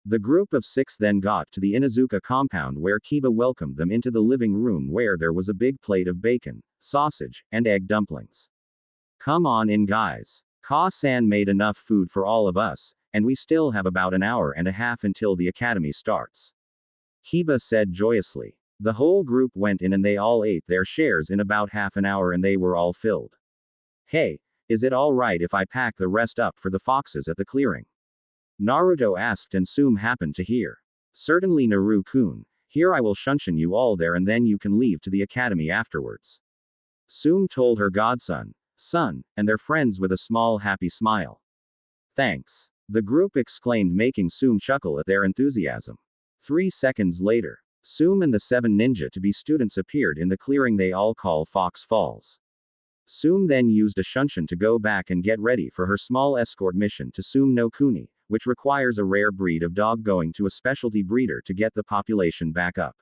The group of 6 then got to the Inuzuka compound where Kiba welcomed them into the living room where there was a big plate of bacon, sausage, and egg dumplings. Come on in guys. Ka-san made enough food for all of us, and we still have about an hour and a half until the academy starts. Kiba said joyously. The whole group went in and they all ate their shares in about half an hour and they were all filled. Hey, is it alright if I pack the rest up for the foxes at the clearing? Naruto asked and Tsume happened to hear. Certainly Naru-kun, here I will shunshin you all there and then you can leave to the academy afterwards. Tsume told her godson, son, and their friends with a small happy smile. Thanks. The group exclaimed making Tsume chuckle at their enthusiasm. 3 seconds later, Tsume and the 7 ninja to be students appeared in the clearing they all call Fox Falls. Tsume then used a shunshin to go back and get ready for her small escort mission to Tsume no Kuni, which requires a rare breed of dog going to a specialty breeder to get the population back up.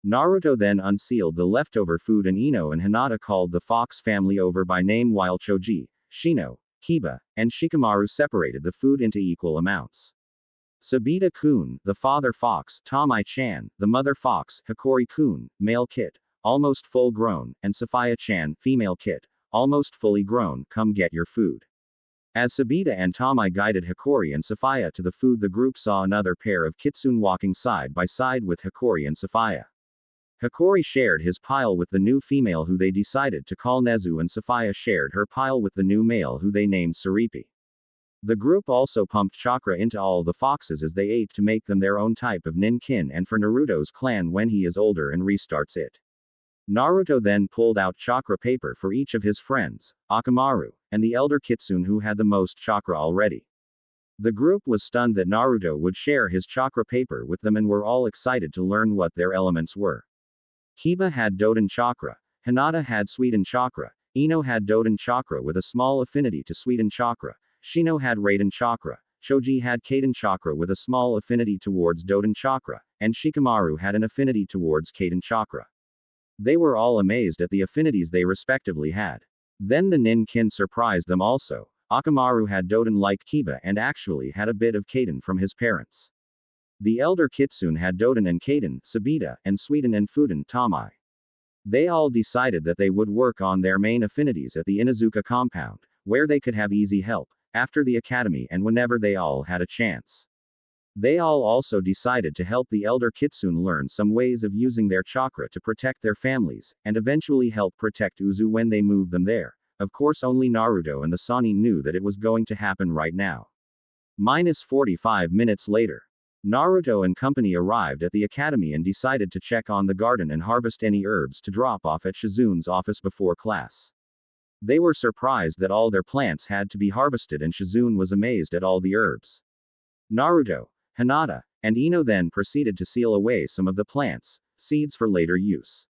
Naruto then unsealed the leftover food and Ino and Hinata called the Fox family over by name while Choji, Shino, Kiba, and Shikamaru separated the food into equal amounts. Sabita-kun, the father fox, Tamai-chan, the mother fox, Hikori-kun, male kit, almost full grown, and Sophia-chan, female kit, almost fully grown, come get your food. As Sabita and Tamai guided Hikori and Sophia to the food, the group saw another pair of kitsune walking side by side with Hikori and Sophia. Hikori shared his pile with the new female who they decided to call Nezu and Sophia shared her pile with the new male who they named Saripi. The group also pumped chakra into all the foxes as they ate to make them their own type of ninkin and for Naruto's clan when he is older and restarts it. Naruto then pulled out chakra paper for each of his friends, Akamaru, and the elder Kitsune who had the most chakra already. The group was stunned that Naruto would share his chakra paper with them and were all excited to learn what their elements were. Kiba had Doden chakra, Hinata had Suiden chakra, Ino had Doden chakra with a small affinity to Suiden chakra, Shino had Raiden chakra, Choji had Kaden chakra with a small affinity towards Doden chakra, and Shikamaru had an affinity towards Kaden chakra. They were all amazed at the affinities they respectively had. Then the Ninkin surprised them also. Akamaru had Doden like Kiba and actually had a bit of Kaden from his parents. The elder Kitsune had Doden and Kaden, Sabita, and Suiden and Fuden Tamai. They all decided that they would work on their main affinities at the Inuzuka compound, where they could have easy help, after the academy and whenever they all had a chance. They all also decided to help the elder Kitsune learn some ways of using their chakra to protect their families, and eventually help protect Uzu when they move them there. Of course only Naruto and the Sannin knew that it was going to happen right now. -45 minutes later. Naruto and company arrived at the academy and decided to check on the garden and harvest any herbs to drop off at Shizune's office before class. They were surprised that all their plants had to be harvested, and Shizune was amazed at all the herbs. Naruto, Hinata, and Ino then proceeded to seal away some of the plants, seeds for later use.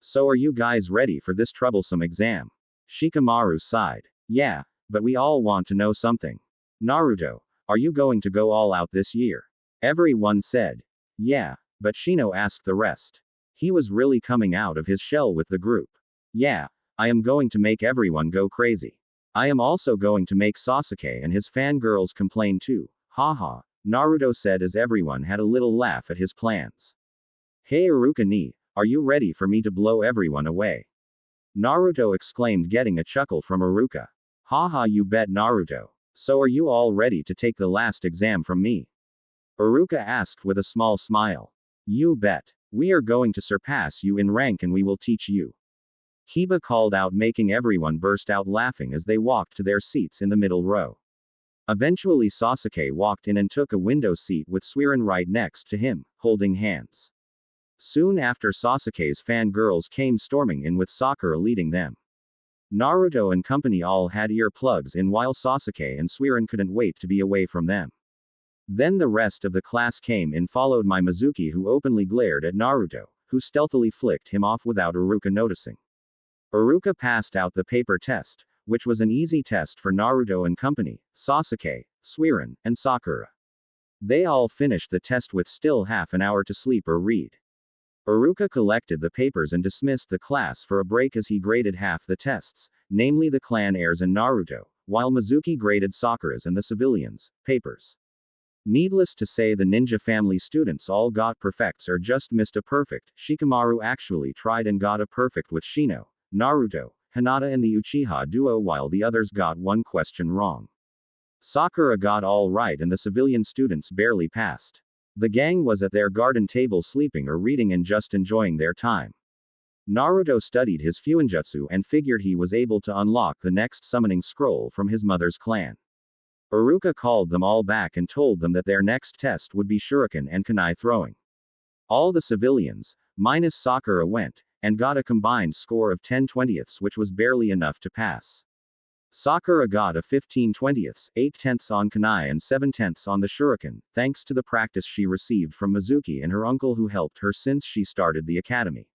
So are you guys ready for this troublesome exam? Shikamaru sighed. Yeah, but we all want to know something. Naruto, are you going to go all out this year? Everyone said. Yeah, but Shino asked the rest. He was really coming out of his shell with the group. Yeah, I am going to make everyone go crazy. I am also going to make Sasuke and his fangirls complain too. Haha, Naruto said as everyone had a little laugh at his plans. Hey Iruka ni, are you ready for me to blow everyone away? Naruto exclaimed, getting a chuckle from Iruka. Haha, you bet, Naruto. So are you all ready to take the last exam from me? Iruka asked with a small smile. You bet. We are going to surpass you in rank and we will teach you. Hiba called out, making everyone burst out laughing as they walked to their seats in the middle row. Eventually Sasuke walked in and took a window seat with Suiren right next to him, holding hands. Soon after, Sasuke's fangirls came storming in with Sakura leading them. Naruto and company all had earplugs in while Sasuke and Suiren couldn't wait to be away from them. Then the rest of the class came in, followed by Mizuki, who openly glared at Naruto, who stealthily flicked him off without Iruka noticing. Iruka passed out the paper test, which was an easy test for Naruto and company, Sasuke, Suiren, and Sakura. They all finished the test with still half an hour to sleep or read. Iruka collected the papers and dismissed the class for a break as he graded half the tests, namely the clan heirs and Naruto, while Mizuki graded Sakura's and the civilians' papers. Needless to say, the ninja family students all got perfects or just missed a perfect. Shikamaru actually tried and got a perfect with Shino, Naruto, Hinata and the Uchiha duo, while the others got one question wrong. Sakura got all right and the civilian students barely passed. The gang was at their garden table sleeping or reading and just enjoying their time. Naruto studied his Fuinjutsu and figured he was able to unlock the next summoning scroll from his mother's clan. Iruka called them all back and told them that their next test would be shuriken and kunai throwing. All the civilians, minus Sakura, went, and got a combined score of 10/20, which was barely enough to pass. Sakura got a 15/20, 8/10 on kunai and 7/10 on the shuriken, thanks to the practice she received from Mizuki and her uncle who helped her since she started the academy.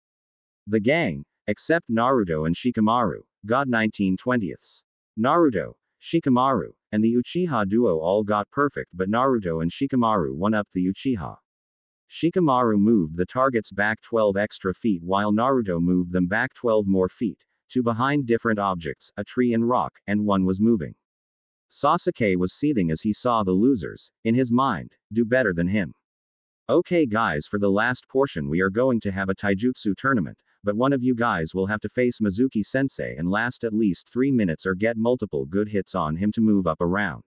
The gang, except Naruto and Shikamaru, got 19/20. Naruto, Shikamaru, and the Uchiha duo all got perfect, but Naruto and Shikamaru won up the Uchiha. Shikamaru moved the targets back 12 extra feet while Naruto moved them back 12 more feet, two behind different objects, a tree and rock, and one was moving. Sasuke was seething as he saw the losers, in his mind, do better than him. Okay guys, for the last portion we are going to have a taijutsu tournament, but one of you guys will have to face Mizuki sensei and last at least 3 minutes or get multiple good hits on him to move up a round.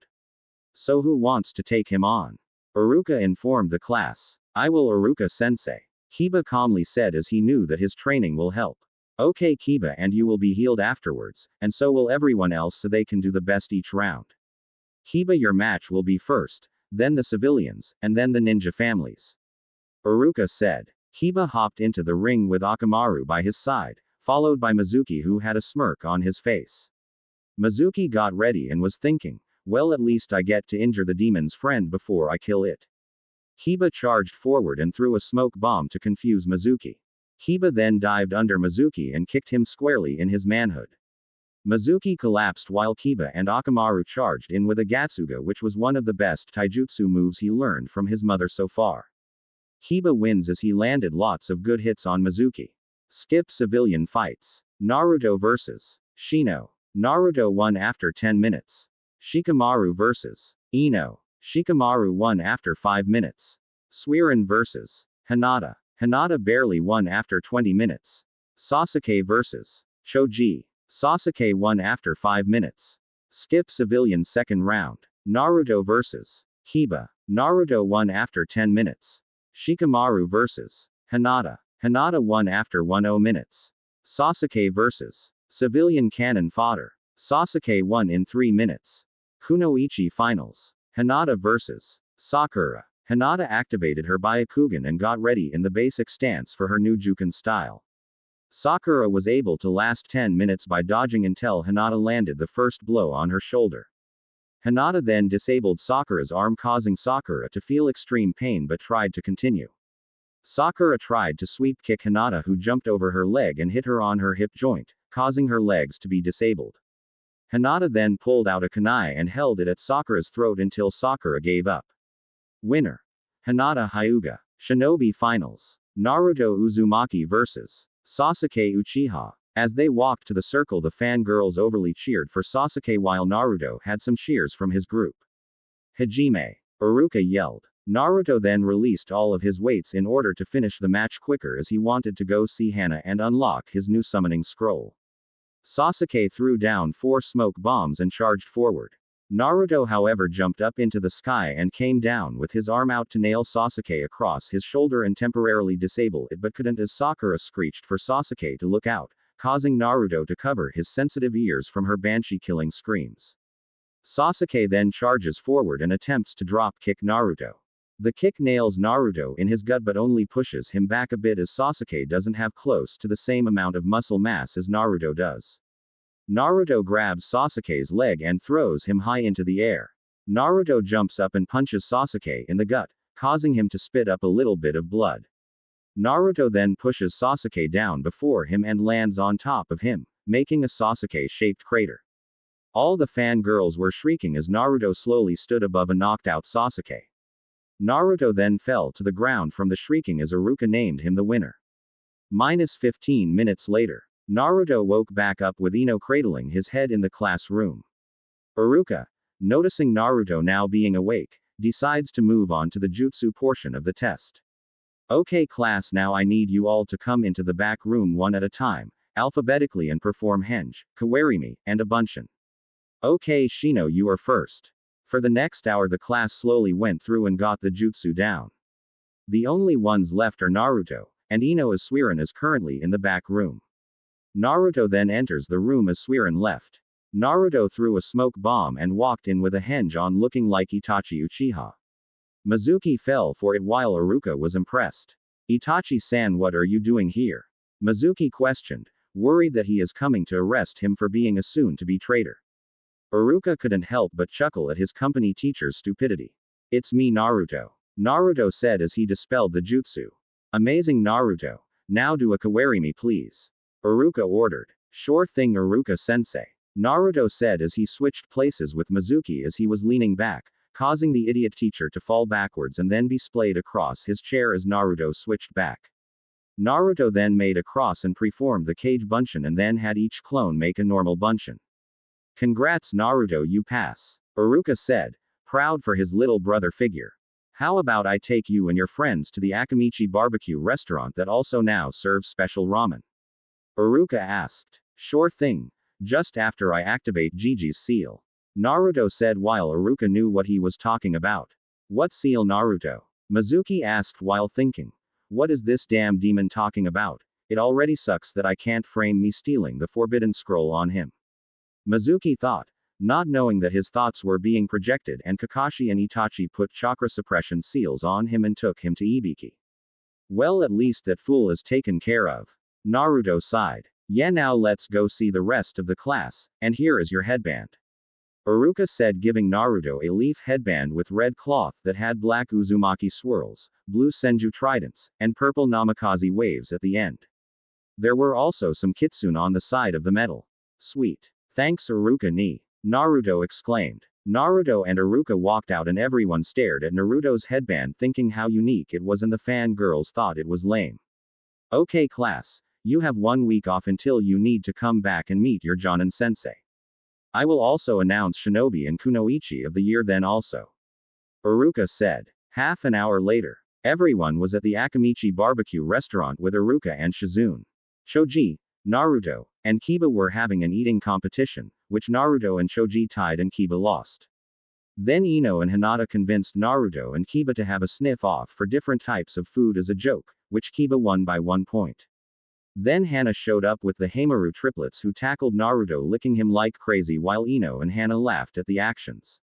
So who wants to take him on? Iruka informed the class. I will, Iruka sensei. Kiba calmly said as he knew that his training will help. Okay Kiba, and you will be healed afterwards, and so will everyone else so they can do the best each round. Kiba, your match will be first, then the civilians, and then the ninja families. Iruka said. Kiba hopped into the ring with Akamaru by his side, followed by Mizuki who had a smirk on his face. Mizuki got ready and was thinking, well, at least I get to injure the demon's friend before I kill it. Kiba charged forward and threw a smoke bomb to confuse Mizuki. Kiba then dived under Mizuki and kicked him squarely in his manhood. Mizuki collapsed while Kiba and Akamaru charged in with a Gatsuga, which was one of the best taijutsu moves he learned from his mother so far. Kiba wins as he landed lots of good hits on Mizuki. Skip civilian fights. Naruto vs. Shino. Naruto won after 10 minutes. Shikamaru vs. Ino. Shikamaru won after 5 minutes. Suiren vs. Hinata. Hinata barely won after 20 minutes. Sasuke vs. Choji. Sasuke won after 5 minutes. Skip civilian second round. Naruto vs. Kiba. Naruto won after 10 minutes. Shikamaru vs. Hinata. Hinata won after 10 minutes. Sasuke vs. Civilian cannon fodder. Sasuke won in 3 minutes. Kunoichi finals. Hinata vs. Sakura. Hinata activated her Byakugan and got ready in the basic stance for her new Juken style. Sakura was able to last 10 minutes by dodging until Hinata landed the first blow on her shoulder. Hinata then disabled Sakura's arm, causing Sakura to feel extreme pain but tried to continue. Sakura tried to sweep kick Hinata, who jumped over her leg and hit her on her hip joint, causing her legs to be disabled. Hinata then pulled out a kunai and held it at Sakura's throat until Sakura gave up. Winner. Hinata Hyuga. Shinobi Finals. Naruto Uzumaki vs. Sasuke Uchiha. As they walked to the circle, the fangirls overly cheered for Sasuke while Naruto had some cheers from his group. Hajime. Iruka yelled. Naruto then released all of his weights in order to finish the match quicker, as he wanted to go see Hana and unlock his new summoning scroll. Sasuke threw down 4 smoke bombs and charged forward. Naruto, however, jumped up into the sky and came down with his arm out to nail Sasuke across his shoulder and temporarily disable it, but couldn't, as Sakura screeched for Sasuke to look out, causing Naruto to cover his sensitive ears from her banshee-killing screams. Sasuke then charges forward and attempts to drop kick Naruto. The kick nails Naruto in his gut but only pushes him back a bit, as Sasuke doesn't have close to the same amount of muscle mass as Naruto does. Naruto grabs Sasuke's leg and throws him high into the air. Naruto jumps up and punches Sasuke in the gut, causing him to spit up a little bit of blood. Naruto then pushes Sasuke down before him and lands on top of him, making a Sasuke-shaped crater. All the fangirls were shrieking as Naruto slowly stood above a knocked-out Sasuke. Naruto then fell to the ground from the shrieking as Iruka named him the winner. -15 minutes later, Naruto woke back up with Ino cradling his head in the classroom. Iruka, noticing Naruto now being awake, decides to move on to the jutsu portion of the test. Okay class, now I need you all to come into the back room one at a time, alphabetically, and perform henge, kawarimi, and abunshin. Okay Shino, you are first. For the next hour the class slowly went through and got the jutsu down. The only ones left are Naruto, and Ino, as Suiran is currently in the back room. Naruto then enters the room as Suiran left. Naruto threw a smoke bomb and walked in with a henge on, looking like Itachi Uchiha. Mizuki fell for it while Iruka was impressed. Itachi-san, what are you doing here? Mizuki questioned, worried that he is coming to arrest him for being a soon-to-be traitor. Iruka couldn't help but chuckle at his company teacher's stupidity. It's me, Naruto. Naruto said as he dispelled the jutsu. Amazing, Naruto. Now do a kawarimi please. Iruka ordered. Sure thing, Iruka-sensei. Naruto said as he switched places with Mizuki as he was leaning back, causing the idiot teacher to fall backwards and then be splayed across his chair as Naruto switched back. Naruto then made a cross and preformed the cage bunshin and then had each clone make a normal bunshin. Congrats Naruto, you pass. Iruka said, proud for his little brother figure. How about I take you and your friends to the Akamichi barbecue restaurant that also now serves special ramen? Iruka asked. Sure thing. Just after I activate Gigi's seal. Naruto said while Iruka knew what he was talking about. What seal, Naruto? Mizuki asked while thinking. What is this damn demon talking about? It already sucks that I can't frame me stealing the forbidden scroll on him. Mizuki thought, not knowing that his thoughts were being projected, and Kakashi and Itachi put chakra suppression seals on him and took him to Ibiki. Well, at least that fool is taken care of. Naruto sighed. Yeah, now let's go see the rest of the class, and here is your headband. Iruka said, giving Naruto a leaf headband with red cloth that had black Uzumaki swirls, blue Senju tridents, and purple Namikaze waves at the end. There were also some kitsune on the side of the medal. Sweet. Thanks Iruka ni. Naruto exclaimed. Naruto and Iruka walked out and everyone stared at Naruto's headband, thinking how unique it was, and the fangirls thought it was lame. Okay class, you have 1 week off until you need to come back and meet your Jonin sensei. I will also announce Shinobi and Kunoichi of the year then also. Iruka said. Half an hour later, everyone was at the Akamichi barbecue restaurant with Iruka and Shizune. Choji, Naruto, and Kiba were having an eating competition, which Naruto and Choji tied and Kiba lost. Then Ino and Hinata convinced Naruto and Kiba to have a sniff-off for different types of food as a joke, which Kiba won by 1 point. Then Hana showed up with the Heimaru triplets, who tackled Naruto, licking him like crazy while Ino and Hana laughed at the actions.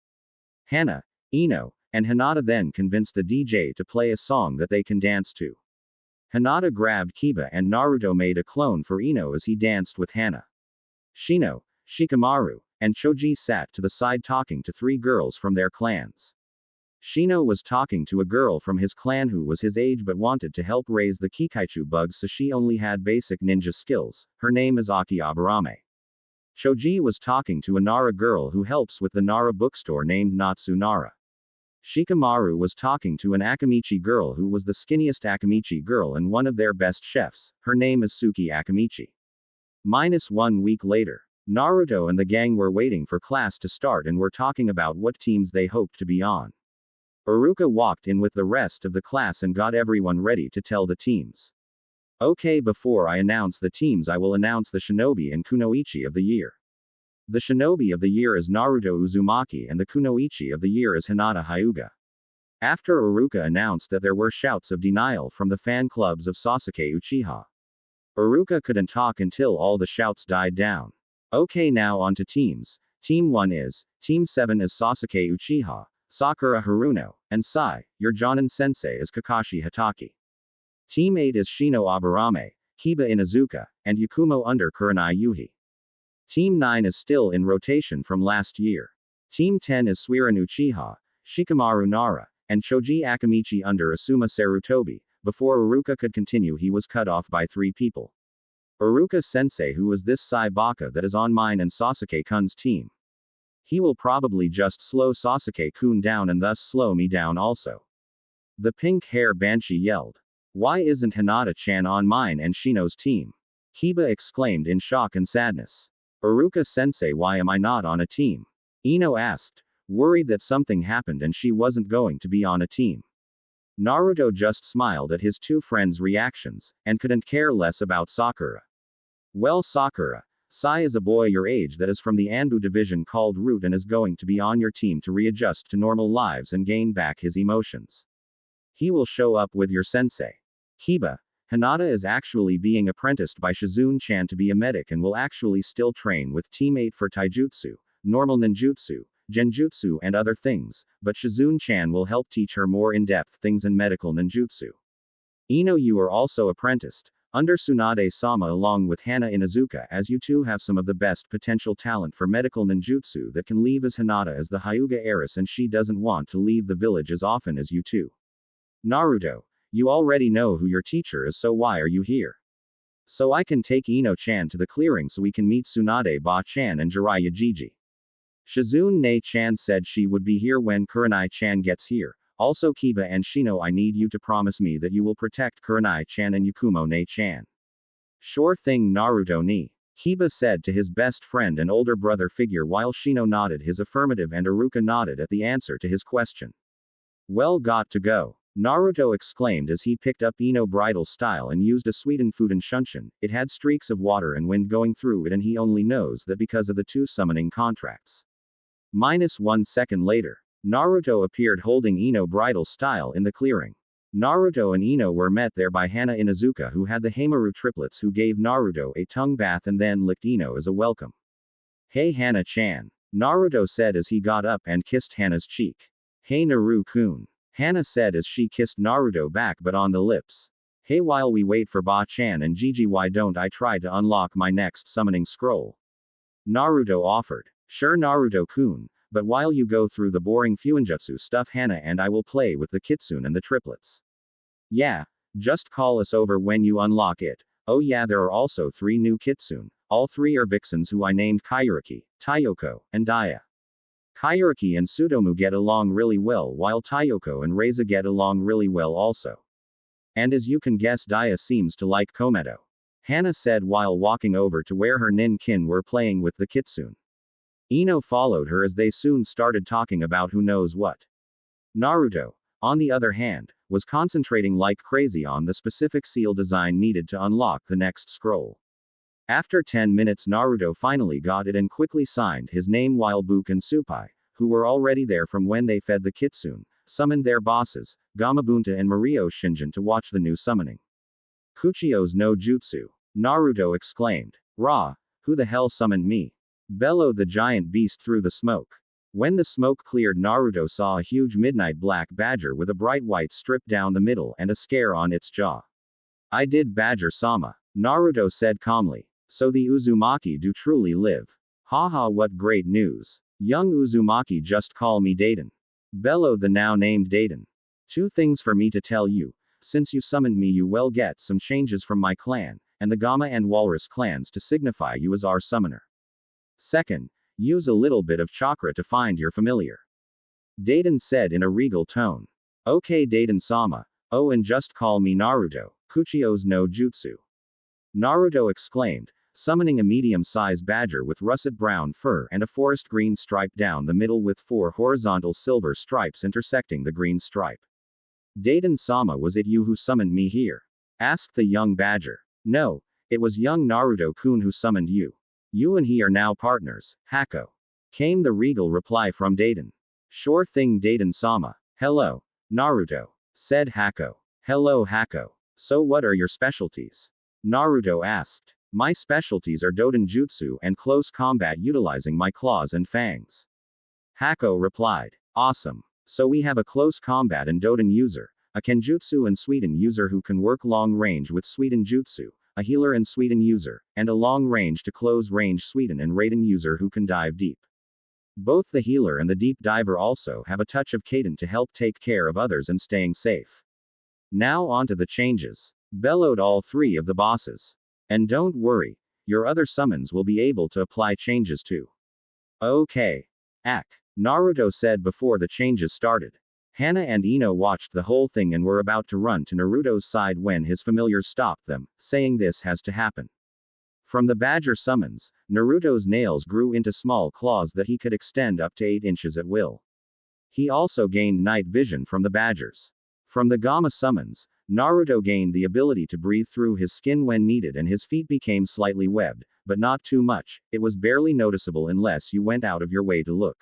Hana, Ino, and Hinata then convinced the DJ to play a song that they can dance to. Hinata grabbed Kiba and Naruto made a clone for Ino as he danced with Hana. Shino, Shikamaru, and Choji sat to the side talking to three girls from their clans. Shino was talking to a girl from his clan who was his age but wanted to help raise the Kikaichu bugs so she only had basic ninja skills. Her name is Aki Aburame. Choji was talking to a Nara girl who helps with the Nara bookstore named Natsu Nara. Shikamaru was talking to an Akamichi girl who was the skinniest Akamichi girl and one of their best chefs. Her name is Suki Akamichi. -1 week later, Naruto and the gang were waiting for class to start and were talking about what teams they hoped to be on. Iruka walked in with the rest of the class and got everyone ready to tell the teams. Okay, before I announce the teams, I will announce the Shinobi and Kunoichi of the year. The Shinobi of the year is Naruto Uzumaki and the Kunoichi of the year is Hinata Hyuga. After Iruka announced that there were shouts of denial from the fan clubs of Sasuke Uchiha. Iruka couldn't talk until all the shouts died down. Okay, now on to teams. Team 1 is, Team 7 is Sasuke Uchiha, Sakura Haruno, and Sai, your Jonin sensei is Kakashi Hatake. Team 8 is Shino Aburame, Kiba Inuzuka, and Yakumo under Kurenai Yuhi. Team 9 is still in rotation from last year. Team 10 is Suiran Uchiha, Shikamaru Nara, and Choji Akamichi under Asuma Sarutobi. Before Iruka could continue, he was cut off by 3 people. Iruka sensei, who is this Sai Baka that is on mine and Sasuke-kun's team. He will probably just slow Sasuke-kun down and thus slow me down also. The pink hair banshee yelled. Why isn't Hinata-chan on mine and Shino's team? Kiba exclaimed in shock and sadness. Iruka sensei, why am I not on a team? Ino asked, worried that something happened and she wasn't going to be on a team. Naruto just smiled at his 2 friends' reactions, and couldn't care less about Sakura. Well, Sakura, Sai is a boy your age that is from the Anbu division called Root and is going to be on your team to readjust to normal lives and gain back his emotions. He will show up with your sensei. Kiba, Hinata is actually being apprenticed by Shizune-chan to be a medic and will actually still train with Team 8 for taijutsu, normal ninjutsu, genjutsu and other things, but Shizune-chan will help teach her more in-depth things in medical ninjutsu. Ino, you are also apprenticed under Tsunade-sama along with Hana Inuzuka, as you two have some of the best potential talent for medical ninjutsu that can leave as Hinata as the Hyuga heiress and she doesn't want to leave the village as often as you two. Naruto, you already know who your teacher is, so why are you here? So I can take Ino-chan to the clearing so we can meet Tsunade-ba-chan and Jiraiya Jiji. Shizune-chan said she would be here when Kurenai-chan gets here. Also Kiba and Shino, I need you to promise me that you will protect Kurenai-chan and Yakumo-ne-chan. Sure thing, Naruto-ni. Kiba said to his best friend and older brother figure while Shino nodded his affirmative and Iruka nodded at the answer to his question. Well, got to go, Naruto exclaimed as he picked up Ino bridal style and used a sweetened Fuden Shunshin. It had streaks of water and wind going through it and he only knows that because of the 2 summoning contracts. -1 second later, Naruto appeared holding Ino bridal style in the clearing. Naruto and Ino were met there by Hana Inuzuka, who had the Heimaru triplets, who gave Naruto a tongue bath and then licked Ino as a welcome. Hey Hana-chan, Naruto said as he got up and kissed Hana's cheek. Hey Naru-kun, Hana said as she kissed Naruto back but on the lips. Hey, while we wait for Ba-chan and Jiji, why don't I try to unlock my next summoning scroll? Naruto offered. Sure Naruto-kun, but while you go through the boring Fuinjutsu stuff, Hana and I will play with the Kitsune and the triplets. Yeah, just call us over when you unlock it. Oh yeah, there are also 3 new Kitsune. All 3 are vixens who I named Kairuki, Tayoko, and Daya. Kairuki and Tsutomu get along really well while Tayoko and Reiza get along really well also. And as you can guess, Daya seems to like Kometo. Hana said while walking over to where her nin-kin were playing with the Kitsune. Ino followed her as they soon started talking about who knows what. Naruto, on the other hand, was concentrating like crazy on the specific seal design needed to unlock the next scroll. After 10 minutes, Naruto finally got it and quickly signed his name while Book and Supai, who were already there from when they fed the Kitsune, summoned their bosses, Gamabunta and Mario Shinjin, to watch the new summoning. Kuchio's no jutsu, Naruto exclaimed. Ra, who the hell summoned me? Bellowed the giant beast through the smoke. When the smoke cleared, Naruto saw a huge midnight black badger with a bright white strip down the middle and a scare on its jaw. I did, Badger-sama, Naruto said calmly. So the Uzumaki do truly live. Haha, what great news. Young Uzumaki, just call me Dayton. Bellowed the now named Dayton. Two things for me to tell you. Since you summoned me, you will get some changes from my clan, and the Gamma and Walrus clans to signify you as our summoner. Second, use a little bit of chakra to find your familiar. Dayton said in a regal tone. Okay, Dayton-sama. Oh, and just call me Naruto, Kuchio's no jutsu. Naruto exclaimed, summoning a medium-sized badger with russet brown fur and a forest green stripe down the middle with 4 horizontal silver stripes intersecting the green stripe. Dayton-sama, was it you who summoned me here? Asked the young badger. No, it was young Naruto-kun who summoned you. You and he are now partners, Hako. Came the regal reply from Dayton. Sure thing, Dayton-sama. Hello, Naruto, said Hako. Hello, Hako. So what are your specialties? Naruto asked. My specialties are Doden Jutsu and close combat utilizing my claws and fangs. Hako replied. Awesome. So we have a close combat and Doden user, a Kenjutsu and Suiden user who can work long range with Suiden Jutsu, a healer and Suiden user, and a long range to close range Suiden and Raiden user who can dive deep. Both the healer and the deep diver also have a touch of Kaden to help take care of others and staying safe. Now on to the changes. Bellowed all 3 of the bosses. And don't worry, your other summons will be able to apply changes too. Okay. Naruto said before the changes started. Hana and Ino watched the whole thing and were about to run to Naruto's side when his familiars stopped them, saying this has to happen. From the badger summons, Naruto's nails grew into small claws that he could extend up to 8 inches at will. He also gained night vision from the badgers. From the Gamma summons, Naruto gained the ability to breathe through his skin when needed and his feet became slightly webbed, but not too much, it was barely noticeable unless you went out of your way to look.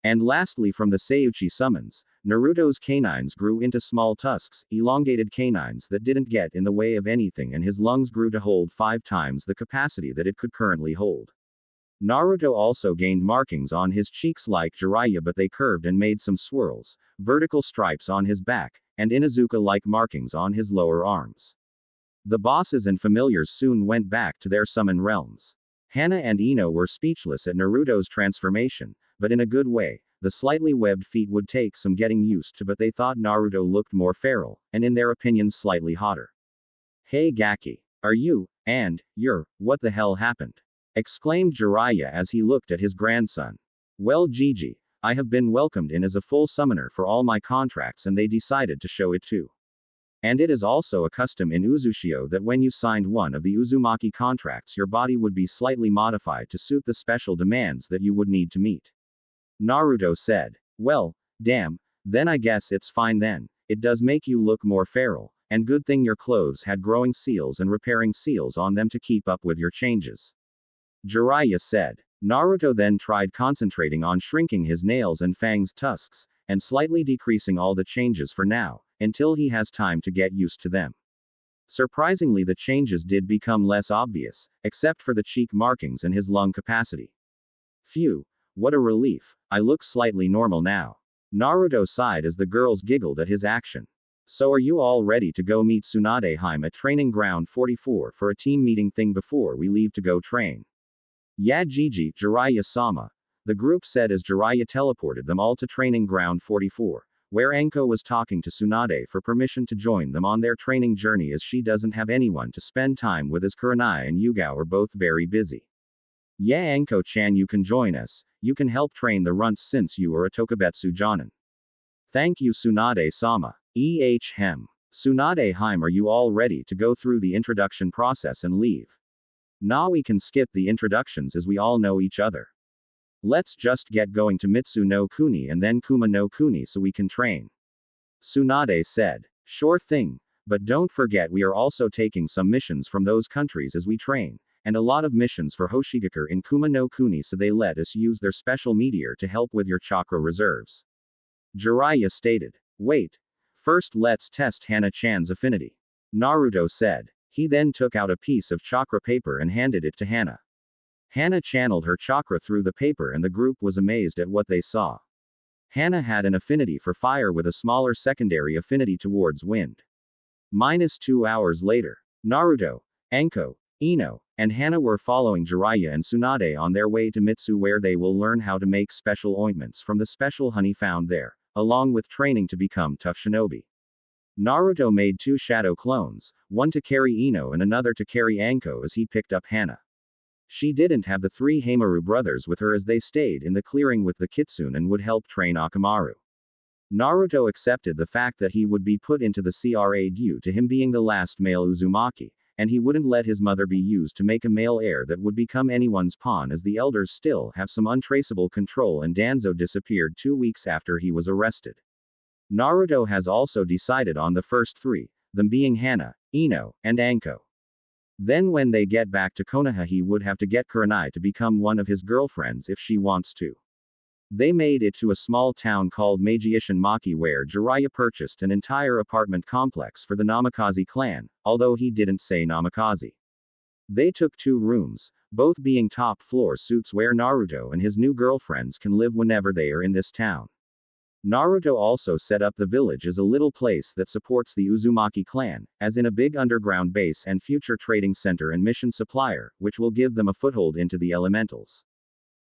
And lastly, from the Seiuchi summons, Naruto's canines grew into small tusks, elongated canines that didn't get in the way of anything, and his lungs grew to hold 5 times the capacity that it could currently hold. Naruto also gained markings on his cheeks like Jiraiya, but they curved and made some swirls, vertical stripes on his back, and Inuzuka-like markings on his lower arms. The bosses and familiars soon went back to their summon realms. Hana and Ino were speechless at Naruto's transformation, but in a good way. The slightly webbed feet would take some getting used to, but they thought Naruto looked more feral, and in their opinions slightly hotter. Hey Gaki. Are you, and, you're, what the hell happened? Exclaimed Jiraiya as he looked at his grandson. Well Gigi, I have been welcomed in as a full summoner for all my contracts and they decided to show it too. And it is also a custom in Uzushio that when you signed one of the Uzumaki contracts your body would be slightly modified to suit the special demands that you would need to meet. Naruto said. Well, damn, then I guess it's fine then, it does make you look more feral, and good thing your clothes had growing seals and repairing seals on them to keep up with your changes. Jiraiya said. Naruto then tried concentrating on shrinking his nails and fangs tusks, and slightly decreasing all the changes for now, until he has time to get used to them. Surprisingly, the changes did become less obvious, except for the cheek markings and his lung capacity. Phew, what a relief, I look slightly normal now. Naruto sighed as the girls giggled at his action. So are you all ready to go meet Tsunade Harem at Training Ground 44 for a team meeting thing before we leave to go train? Yeah Gigi, Jiraiya-sama, the group said as Jiraiya teleported them all to Training Ground 44, where Anko was talking to Tsunade for permission to join them on their training journey as she doesn't have anyone to spend time with as Kurenai and Yugao are both very busy. Yeah Anko-chan, you can join us, you can help train the runts since you are a Tokubetsu Jonin. Thank you Tsunade-sama. Hem. Tsunade Harem, are you all ready to go through the introduction process and leave? Nah, we can skip the introductions as we all know each other. Let's just get going to Mitsu no Kuni and then Kuma no Kuni so we can train. Tsunade said. Sure thing, but don't forget we are also taking some missions from those countries as we train, and a lot of missions for Hoshigakure in Kuma no Kuni, so they let us use their special meteor to help with your chakra reserves. Jiraiya stated. Wait. First let's test Hana-chan's affinity. Naruto said. He then took out a piece of chakra paper and handed it to Hana. Hana channeled her chakra through the paper and the group was amazed at what they saw. Hana had an affinity for fire with a smaller secondary affinity towards wind. -2 hours later. Naruto, Anko, Ino, and Hana were following Jiraiya and Tsunade on their way to Mitsu, where they will learn how to make special ointments from the special honey found there, along with training to become tough shinobi. Naruto made 2 shadow clones, one to carry Ino and another to carry Anko as he picked up Hana. She didn't have the 3 Heimaru brothers with her as they stayed in the clearing with the Kitsune and would help train Akamaru. Naruto accepted the fact that he would be put into the CRA due to him being the last male Uzumaki, and he wouldn't let his mother be used to make a male heir that would become anyone's pawn, as the elders still have some untraceable control, and Danzo disappeared 2 weeks after he was arrested. Naruto has also decided on the first 3, them being Hana, Ino, and Anko. Then when they get back to Konoha, he would have to get Kurenai to become one of his girlfriends if she wants to. They made it to a small town called Meiji-ishin Maki, where Jiraiya purchased an entire apartment complex for the Namikaze clan, although he didn't say Namikaze. They took 2 rooms, both being top-floor suites where Naruto and his new girlfriends can live whenever they are in this town. Naruto also set up the village as a little place that supports the Uzumaki clan, as in a big underground base and future trading center and mission supplier, which will give them a foothold into the elementals.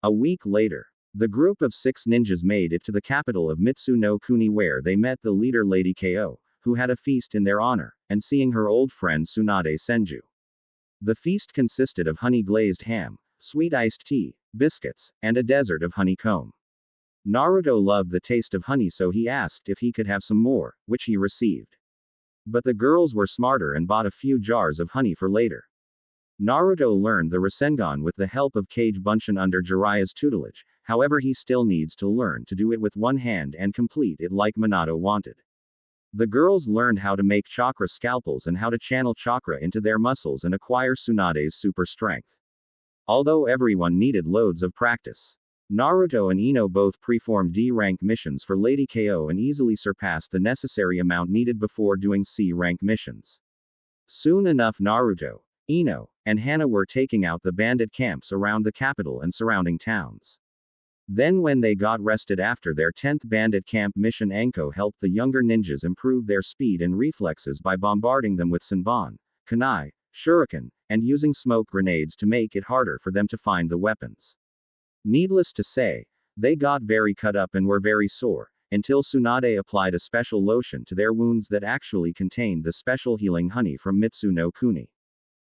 A week later, the group of 6 ninjas made it to the capital of Mitsu no Kuni, where they met the leader Lady Ko, who had a feast in their honor, and seeing her old friend Tsunade Senju. The feast consisted of honey-glazed ham, sweet iced tea, biscuits, and a dessert of honeycomb. Naruto loved the taste of honey, so he asked if he could have some more, which he received. But the girls were smarter and bought a few jars of honey for later. Naruto learned the Rasengan with the help of Kage Bunshin under Jiraiya's tutelage, however he still needs to learn to do it with one hand and complete it like Minato wanted. The girls learned how to make chakra scalpels and how to channel chakra into their muscles and acquire Tsunade's super strength. Although everyone needed loads of practice. Naruto and Ino both preformed D-rank missions for Lady Ko and easily surpassed the necessary amount needed before doing C-rank missions. Soon enough, Naruto, Ino, and Hana were taking out the bandit camps around the capital and surrounding towns. Then when they got rested after their 10th bandit camp mission, Anko helped the younger ninjas improve their speed and reflexes by bombarding them with Senbon, kunai, shuriken, and using smoke grenades to make it harder for them to find the weapons. Needless to say, they got very cut up and were very sore, until Tsunade applied a special lotion to their wounds that actually contained the special healing honey from Mitsu no Kuni.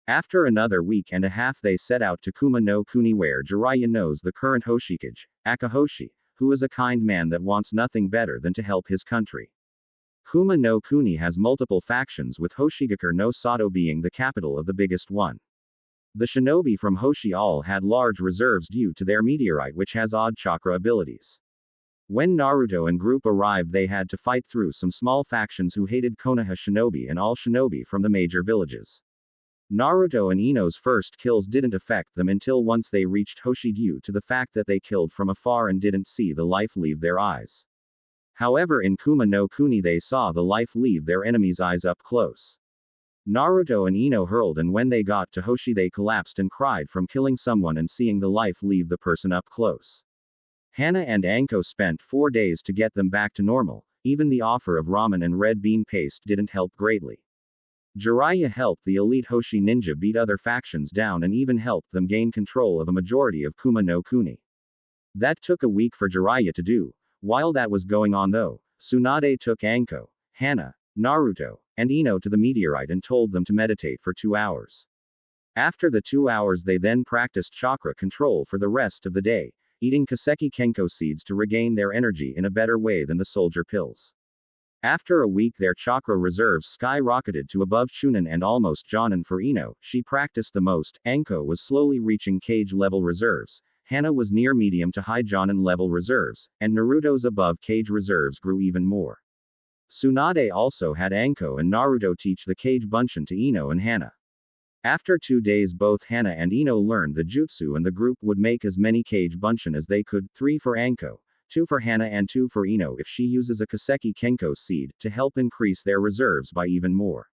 After another week and a half, they set out to Kuma no Kuni, where Jiraiya knows the current Hoshikage, Akahoshi, who is a kind man that wants nothing better than to help his country. Kuma no Kuni has multiple factions, with Hoshigakure no Sato being the capital of the biggest one. The shinobi from Hoshi all had large reserves due to their meteorite, which has odd chakra abilities. When Naruto and group arrived, they had to fight through some small factions who hated Konoha shinobi and all shinobi from the major villages. Naruto and Ino's first kills didn't affect them until once they reached Hoshi, due to the fact that they killed from afar and didn't see the life leave their eyes. However, in Kuma no Kuni they saw the life leave their enemies' eyes up close. Naruto and Ino hurled, and when they got to Hoshi they collapsed and cried from killing someone and seeing the life leave the person up close. Hana and Anko spent 4 days to get them back to normal. Even the offer of ramen and red bean paste didn't help greatly. Jiraiya helped the elite Hoshi ninja beat other factions down and even helped them gain control of a majority of Kuma no Kuni. That took a week for Jiraiya to do. While that was going on though, Tsunade took Anko, Hana, Naruto, and Ino to the meteorite and told them to meditate for 2 hours. After the 2 hours they then practiced chakra control for the rest of the day, eating Kaseki Kenko seeds to regain their energy in a better way than the soldier pills. After a week their chakra reserves skyrocketed to above Chunin and almost Jonin. For Ino, she practiced the most. Anko was slowly reaching Kage level reserves, Hana was near medium to high Jonin level reserves, and Naruto's above Kage reserves grew even more. Tsunade also had Anko and Naruto teach the Kage Bunshin to Ino and Hana. After 2 days both Hana and Ino learned the jutsu, and the group would make as many Kage Bunshin as they could, 3 for Anko, 2 for Hana and 2 for Ino if she uses a Kaseki Kenko seed to help increase their reserves by even more.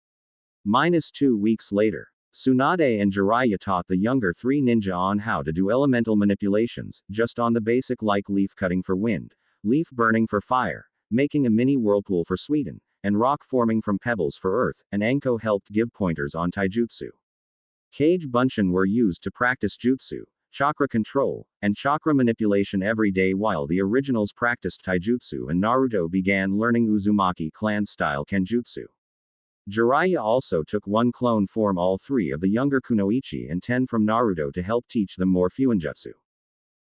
-2 weeks later, Tsunade and Jiraiya taught the younger 3 ninja on how to do elemental manipulations, just on the basic, like leaf cutting for wind, leaf burning for fire, making a mini whirlpool for Sweden, and rock forming from pebbles for earth, and Anko helped give pointers on taijutsu. Kage Bunshin were used to practice jutsu, chakra control, and chakra manipulation every day while the originals practiced taijutsu and Naruto began learning Uzumaki clan-style kenjutsu. Jiraiya also took one clone form all 3 of the younger Kunoichi and 10 from Naruto to help teach them more fuinjutsu.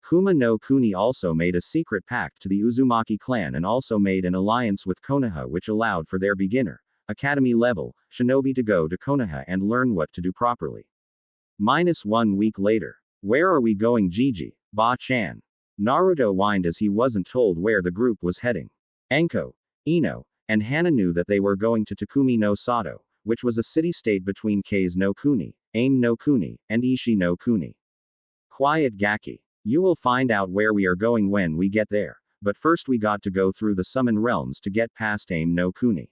Kuma no Kuni also made a secret pact to the Uzumaki clan and also made an alliance with Konoha which allowed for their beginner, academy level, shinobi to go to Konoha and learn what to do properly. -1 week later. Where are we going, Gigi? Ba-chan. Naruto whined as he wasn't told where the group was heading. Anko, Ino, and Hana knew that they were going to Takumi no Sato, which was a city-state between Kase no Kuni, Aim no Kuni, and Ishi no Kuni. Quiet, Gaki. You will find out where we are going when we get there, but first we got to go through the summon realms to get past Aim no Kuni.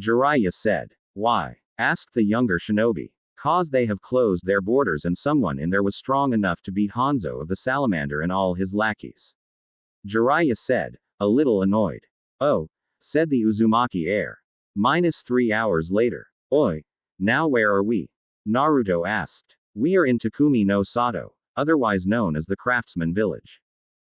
Jiraiya said. Why? Asked the younger shinobi. Cause they have closed their borders and someone in there was strong enough to beat Hanzo of the Salamander and all his lackeys. Jiraiya said, a little annoyed. Oh, said the Uzumaki heir. -3 hours later. Oi. Now where are we? Naruto asked. We are in Takumi no Sato, otherwise known as the Craftsman Village.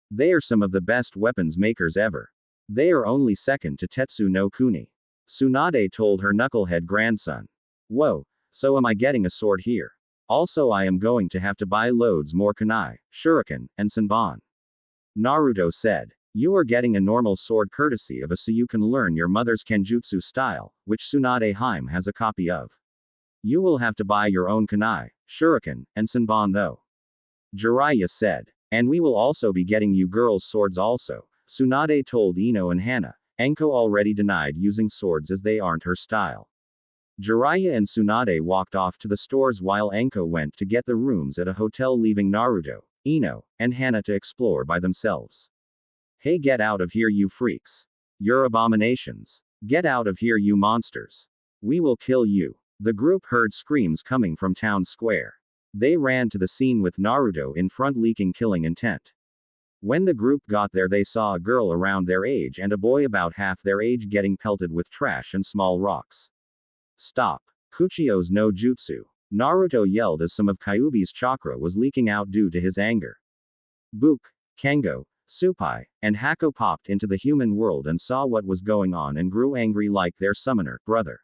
They are some of the best weapons makers ever. They are only second to Tetsu no Kuni. Tsunade told her knucklehead grandson. Whoa. So am I getting a sword here? Also I am going to have to buy loads more kunai, shuriken, and senbon. Naruto said. You are getting a normal sword courtesy of us so you can learn your mother's kenjutsu style, which Tsunade Haim has a copy of. You will have to buy your own kunai, shuriken, and senbon though. Jiraiya said. And we will also be getting you girls swords also, Tsunade told Ino and Hana. Anko already denied using swords as they aren't her style. Jiraiya and Tsunade walked off to the stores while Anko went to get the rooms at a hotel, leaving Naruto, Ino, and Hana to explore by themselves. Hey, get out of here, you freaks. You're abominations. Get out of here, you monsters. We will kill you. The group heard screams coming from town square. They ran to the scene with Naruto in front leaking killing intent. When the group got there, they saw a girl around their age and a boy about half their age getting pelted with trash and small rocks. Stop. Kuchio's no jutsu. Naruto yelled as some of Kyuubi's chakra was leaking out due to his anger. Book, Kengo, Tsupai, and Hako popped into the human world and saw what was going on and grew angry like their summoner, brother.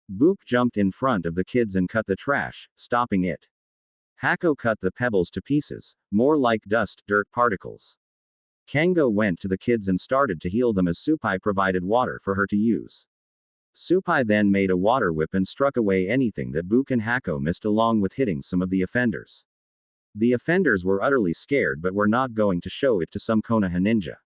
Book jumped in front of the kids and cut the trash, stopping it. Hako cut the pebbles to pieces, more like dust, dirt particles. Kengo went to the kids and started to heal them as Tsupai provided water for her to use. Tsupai then made a water whip and struck away anything that Book and Hako missed, along with hitting some of the offenders. The offenders were utterly scared but were not going to show it to some Konoha ninja.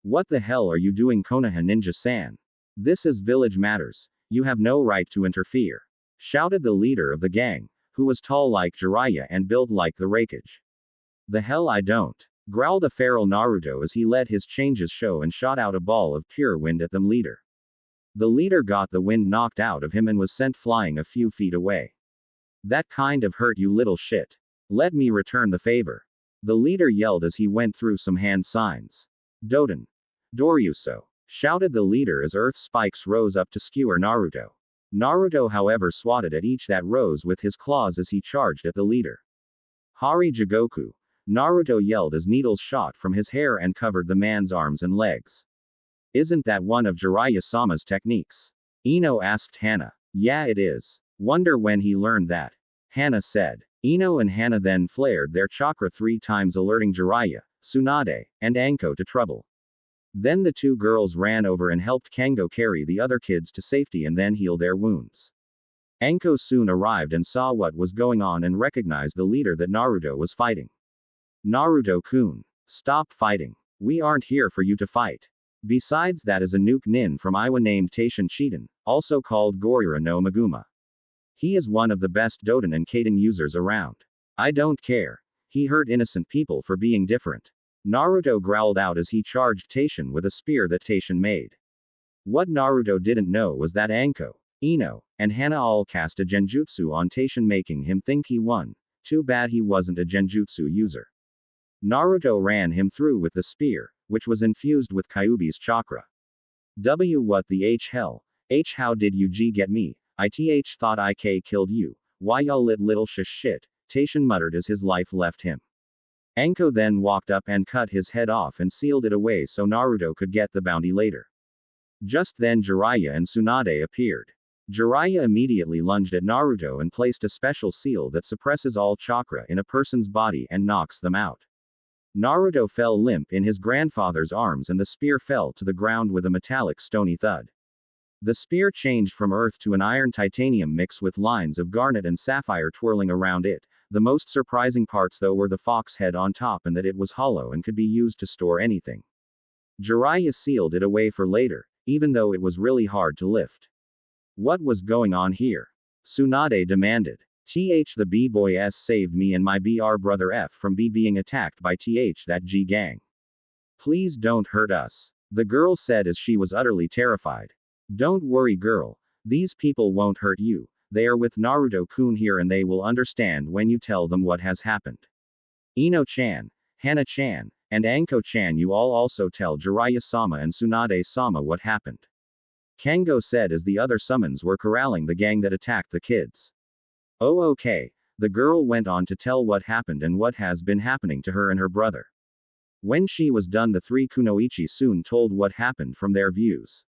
What the hell are you doing, Konoha ninja-san? This is village matters. You have no right to interfere. Shouted the leader of the gang, who was tall like Jiraiya and built like the Raikage. The hell I don't. Growled a feral Naruto as he let his changes show and shot out a ball of pure wind at them leader. The leader got the wind knocked out of him and was sent flying a few feet away. That kind of hurt, you little shit. Let me return the favor. The leader yelled as he went through some hand signs. Doden. Doryuso. Shouted the leader as earth spikes rose up to skewer Naruto. Naruto, however, swatted at each that rose with his claws as he charged at the leader. Hari Jigoku. Naruto yelled as needles shot from his hair and covered the man's arms and legs. Isn't that one of Jiraiya-sama's techniques? Ino asked Hana. Yeah, it is. Wonder when he learned that. Hana said. Ino and Hana then flared their chakra 3 times, alerting Jiraiya, Tsunade, and Anko to trouble. Then the 2 girls ran over and helped Kengo carry the other kids to safety and then heal their wounds. Anko soon arrived and saw what was going on and recognized the leader that Naruto was fighting. Naruto-kun. Stop fighting. We aren't here for you to fight. Besides, that is a nuke nin from Iwa named Taishin Chitin, also called Gorira no Maguma. He is one of the best Doden and Kaden users around. I don't care. He hurt innocent people for being different. Naruto growled out as he charged Taishin with a spear that Taishin made. What Naruto didn't know was that Anko, Ino, and Hana all cast a genjutsu on Taishin, making him think he won. Too bad he wasn't a genjutsu user. Naruto ran him through with the spear, which was infused with Kyuubi's chakra. What the hell? How did you get me? I thought I killed you. Why y'all little shit? Taishan muttered as his life left him. Anko then walked up and cut his head off and sealed it away so Naruto could get the bounty later. Just then Jiraiya and Tsunade appeared. Jiraiya immediately lunged at Naruto and placed a special seal that suppresses all chakra in a person's body and knocks them out. Naruto fell limp in his grandfather's arms and the spear fell to the ground with a metallic stony thud. The spear changed from earth to an iron titanium mix with lines of garnet and sapphire twirling around it. The most surprising parts though were the fox head on top and that it was hollow and could be used to store anything. Jiraiya sealed it away for later, even though it was really hard to lift. What was going on here? Tsunade demanded. The B-boys saved me and my BR brother F from being attacked by that G gang. Please don't hurt us, the girl said as she was utterly terrified. Don't worry girl, these people won't hurt you, they are with Naruto-kun here and they will understand when you tell them what has happened. Ino-chan, Hana-chan, and Anko-chan you all also tell Jiraiya-sama and Tsunade-sama what happened. Kango said as the other summons were corralling the gang that attacked the kids. Oh okay, the girl went on to tell what happened and what has been happening to her and her brother. When she was done the three kunoichi soon told what happened from their views.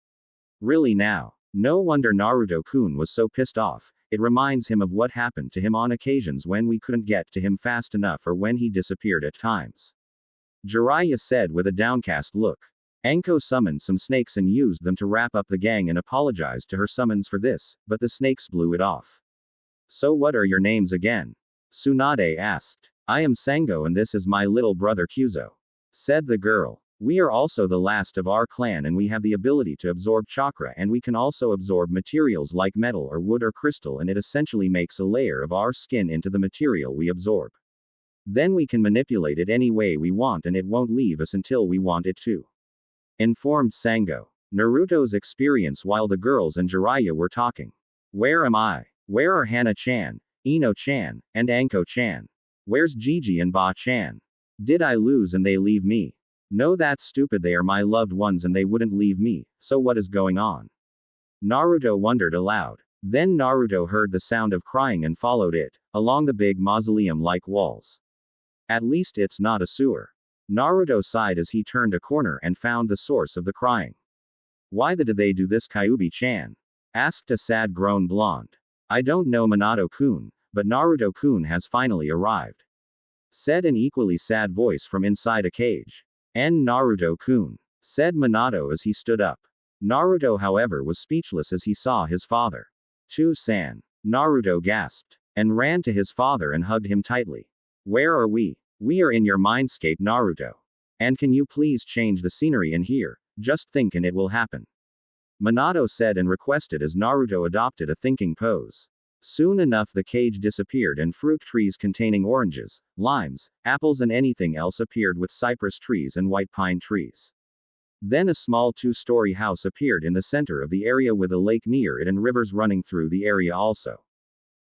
Really now? No wonder Naruto-kun was so pissed off, it reminds him of what happened to him on occasions when we couldn't get to him fast enough or when he disappeared at times. Jiraiya said with a downcast look. Anko summoned some snakes and used them to wrap up the gang and apologized to her summons for this, but the snakes blew it off. So what are your names again? Tsunade asked. I am Sango and this is my little brother Kyuzo. Said the girl. We are also the last of our clan and we have the ability to absorb chakra and we can also absorb materials like metal or wood or crystal and it essentially makes a layer of our skin into the material we absorb. Then we can manipulate it any way we want and it won't leave us until we want it to. Informed Sango. Naruto's experience while the girls and Jiraiya were talking. Where am I? Where are Hana-chan, Ino-chan, and Anko-chan? Where's Gigi and Ba-chan? Did I lose and they leave me? No, that's stupid, they are my loved ones and they wouldn't leave me, so what is going on? Naruto wondered aloud. Then Naruto heard the sound of crying and followed it, along the big mausoleum-like walls. At least it's not a sewer. Naruto sighed as he turned a corner and found the source of the crying. Why did they do this, Kyuubi-chan? Asked a sad grown blonde. I don't know Minato-kun, but Naruto-kun has finally arrived. Said an equally sad voice from inside a cage. Naruto-kun, said Minato as he stood up. Naruto however was speechless as he saw his father. To-san. Naruto gasped, and ran to his father and hugged him tightly. Where are we? We are in your mindscape Naruto. And can you please change the scenery in here, just think and it will happen. Minato said and requested as Naruto adopted a thinking pose. Soon enough the cage disappeared and fruit trees containing oranges, limes, apples and anything else appeared with cypress trees and white pine trees. Then a small two-story house appeared in the center of the area with a lake near it and rivers running through the area also.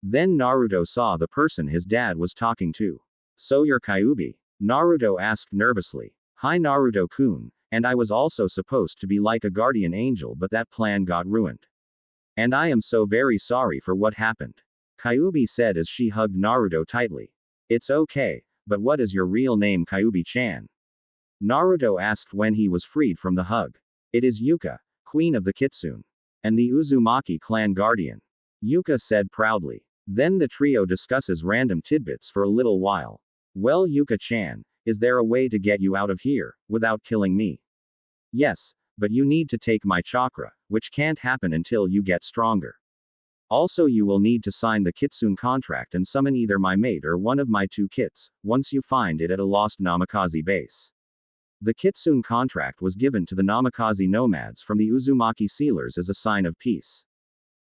Then Naruto saw the person his dad was talking to. So you're Kyuubi? Naruto asked nervously. Hi Naruto-kun, and I was also supposed to be like a guardian angel but that plan got ruined. And I am so very sorry for what happened. Kyuubi said as she hugged Naruto tightly. It's okay, but what is your real name Kyuubi-chan? Naruto asked when he was freed from the hug. It is Yuka, queen of the Kitsune. And the Uzumaki clan guardian. Yuka said proudly. Then the trio discusses random tidbits for a little while. Well Yuka-chan, is there a way to get you out of here, without killing me? Yes, but you need to take my chakra, which can't happen until you get stronger. Also you will need to sign the Kitsune contract and summon either my mate or one of my two kits, once you find it at a lost Namikaze base. The Kitsune contract was given to the Namikaze nomads from the Uzumaki sealers as a sign of peace.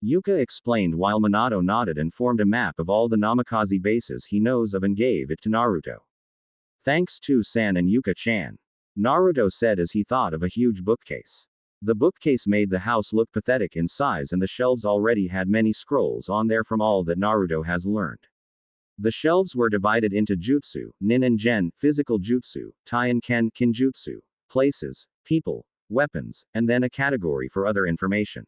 Yuka explained while Minato nodded and formed a map of all the Namikaze bases he knows of and gave it to Naruto. Thanks to San and Yuka-chan. Naruto said as he thought of a huge bookcase. The bookcase made the house look pathetic in size and the shelves already had many scrolls on there from all that Naruto has learned. The shelves were divided into jutsu, nin and gen, physical jutsu, tai and ken, kinjutsu, places, people, weapons, and then a category for other information.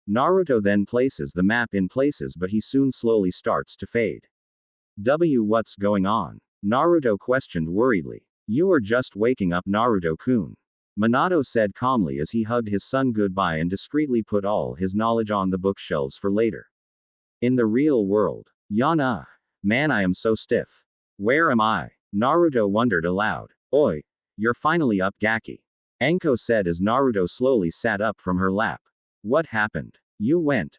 Naruto then places the map in places, but he soon slowly starts to fade. What's going on? Naruto questioned worriedly. You are just waking up, Naruto-kun. Minato said calmly as he hugged his son goodbye and discreetly put all his knowledge on the bookshelves for later. In the real world. Yana. Man, I am so stiff. Where am I? Naruto wondered aloud. Oi. You're finally up, Gaki. Anko said as Naruto slowly sat up from her lap. What happened? You went.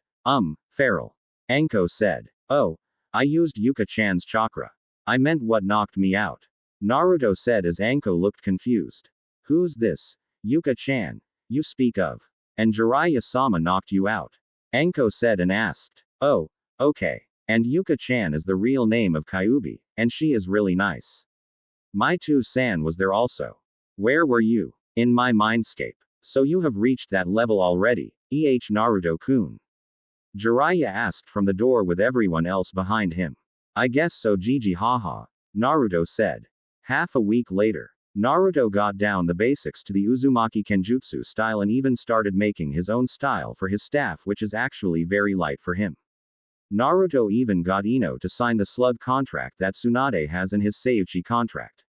Feral. Anko said. Oh. I used Yuka-chan's chakra. I meant what knocked me out. Naruto said as Anko looked confused. Who's this? Yuka-chan. You speak of. And Jiraiya-sama knocked you out. Anko said and asked. Oh. Okay. And Yuka-chan is the real name of Kyuubi, and she is really nice. My 2-san was there also. Where were you? In my mindscape. So you have reached that level already, Naruto-kun. Jiraiya asked from the door with everyone else behind him. I guess so, Gigi haha. Naruto said. Half a week later, Naruto got down the basics to the Uzumaki Kenjutsu style and even started making his own style for his staff, which is actually very light for him. Naruto even got Ino to sign the slug contract that Tsunade has in his Seiuchi contract.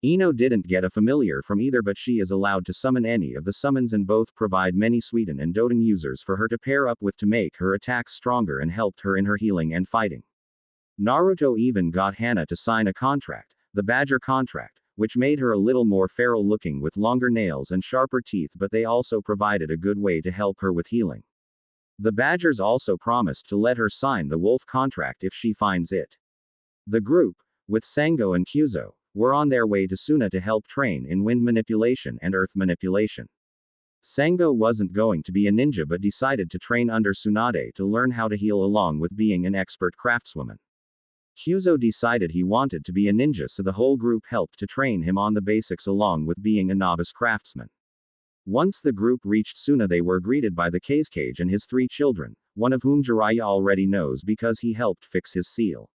Ino didn't get a familiar from either, but she is allowed to summon any of the summons, and both provide many Suiten and Doten users for her to pair up with to make her attacks stronger and helped her in her healing and fighting. Naruto even got Hana to sign a contract, the Badger contract, which made her a little more feral looking with longer nails and sharper teeth, but they also provided a good way to help her with healing. The Badgers also promised to let her sign the Wolf contract if she finds it. The group, with Sango and Kyuzo, were on their way to Suna to help train in wind manipulation and earth manipulation. Sango wasn't going to be a ninja but decided to train under Tsunade to learn how to heal along with being an expert craftswoman. Kyuzo decided he wanted to be a ninja, so the whole group helped to train him on the basics along with being a novice craftsman. Once the group reached Suna, they were greeted by the Kazekage and his 3 children, one of whom Jiraiya already knows because he helped fix his seal.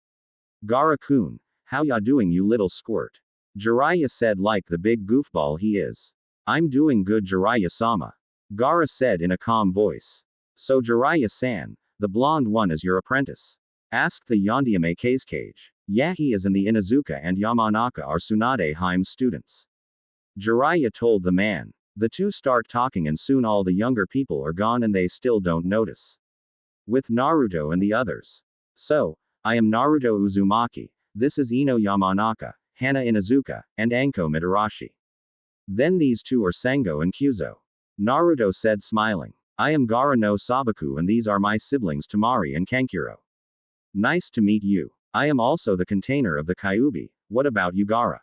Gaara-kun, how ya doing, you little squirt? Jiraiya said like the big goofball he is. I'm doing good, Jiraiya-sama. Gaara said in a calm voice. So Jiraiya-san, the blonde one is your apprentice? Asked the Yondiame Kazekage. Yeah, he is, and the Inuzuka and Yamanaka are Tsunade Heims students. Jiraiya told the man. The two start talking and soon all the younger people are gone and they still don't notice. With Naruto and the others. So, I am Naruto Uzumaki, this is Ino Yamanaka, Hana Inuzuka, and Anko Mitarashi. Then these two are Sango and Kyuzo. Naruto said smiling. I am Gaara no Sabaku and these are my siblings Temari and Kankuro. Nice to meet you. I am also the container of the Kyuubi. What about you, Gaara?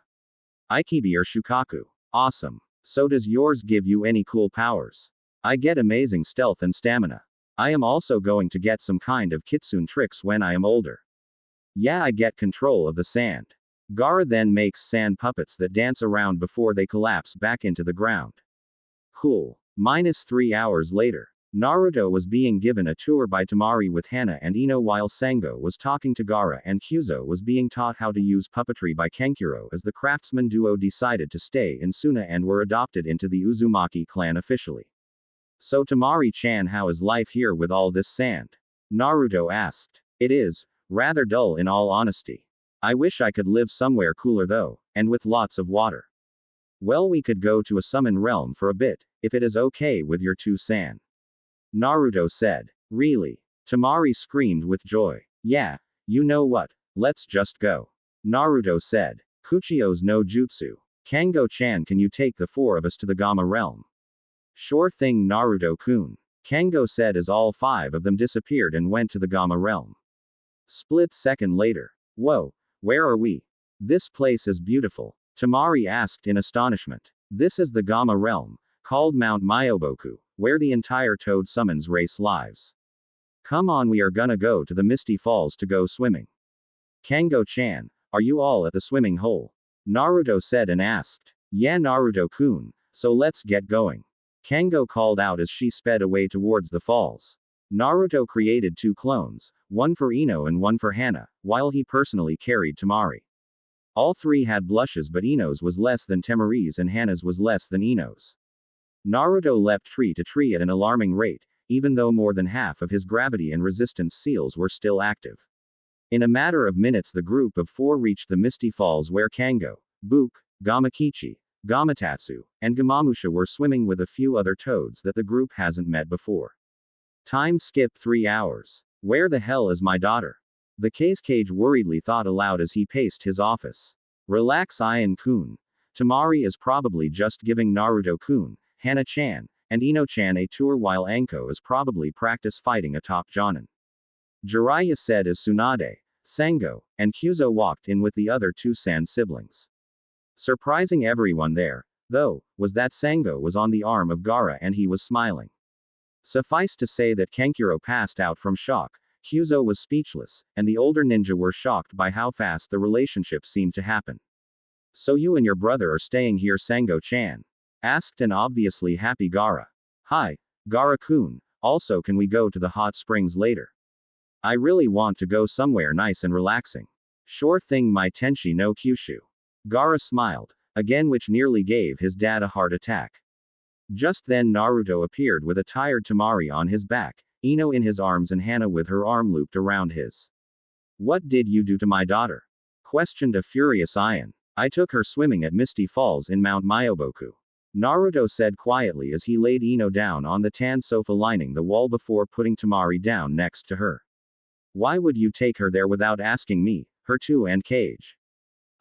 Ikibi or Shukaku? Awesome. So does yours give you any cool powers? I get amazing stealth and stamina. I am also going to get some kind of kitsune tricks when I am older. Yeah, I get control of the sand. Gaara then makes sand puppets that dance around before they collapse back into the ground. Cool. -3 hours later. Naruto was being given a tour by Temari with Hana and Ino while Sango was talking to Gaara, and Kyuzo was being taught how to use puppetry by Kankuro as the craftsman duo decided to stay in Suna and were adopted into the Uzumaki clan officially. So Temari-chan, how is life here with all this sand? Naruto asked. It is rather dull in all honesty. I wish I could live somewhere cooler though, and with lots of water. Well, we could go to a summon realm for a bit, if it is okay with your 2-san. Naruto said. Really? Temari screamed with joy. Yeah, you know what? Let's just go. Naruto said. Kuchio's no jutsu. Kango-chan, can you take the 4 of us to the Gamma realm? Sure thing, Naruto-kun. Kango said as all 5 of them disappeared and went to the Gamma realm. Split second later. Whoa, where are we? This place is beautiful. Temari asked in astonishment. This is the Gamma realm, called Mount Myoboku, where the entire Toad Summons race lives. Come on, we are gonna go to the Misty Falls to go swimming. Kango-chan, are you all at the swimming hole? Naruto said and asked. Yeah, Naruto-kun, so let's get going. Kango called out as she sped away towards the falls. Naruto created 2 clones, one for Ino and one for Hana, while he personally carried Temari. All 3 had blushes, but Ino's was less than Temari's and Hana's was less than Ino's. Naruto leapt tree to tree at an alarming rate, even though more than half of his gravity and resistance seals were still active. In a matter of minutes, the group of 4 reached the misty falls where Kango, Book, Gamakichi, Gamatatsu, and Gamamusha were swimming with a few other toads that the group hasn't met before. Time skip 3 hours. Where the hell is my daughter? The cage worriedly thought aloud as he paced his office. Relax, Ian-kun. Tamari is probably just giving Naruto-kun, Hana-chan, and Ino-chan a tour while Anko is probably practice fighting atop Jonin. Jiraiya said as Tsunade, Sango, and Kyuzo walked in with the other 2 San siblings. Surprising everyone there, though, was that Sango was on the arm of Gaara and he was smiling. Suffice to say that Kankuro passed out from shock, Kyuzo was speechless, and the older ninja were shocked by how fast the relationship seemed to happen. So you and your brother are staying here, Sango-chan? Asked an obviously happy Gaara. Hi, Gaara-kun, also can we go to the hot springs later? I really want to go somewhere nice and relaxing. Sure thing, my Tenshi no Kyushu. Gaara smiled, again, which nearly gave his dad a heart attack. Just then Naruto appeared with a tired Tamari on his back, Ino in his arms and Hana with her arm looped around his. What did you do to my daughter? Questioned a furious Ian. I took her swimming at Misty Falls in Mount Myoboku. Naruto said quietly as he laid Ino down on the tan sofa lining the wall before putting Tamari down next to her. Why would you take her there without asking me, her too, and cage?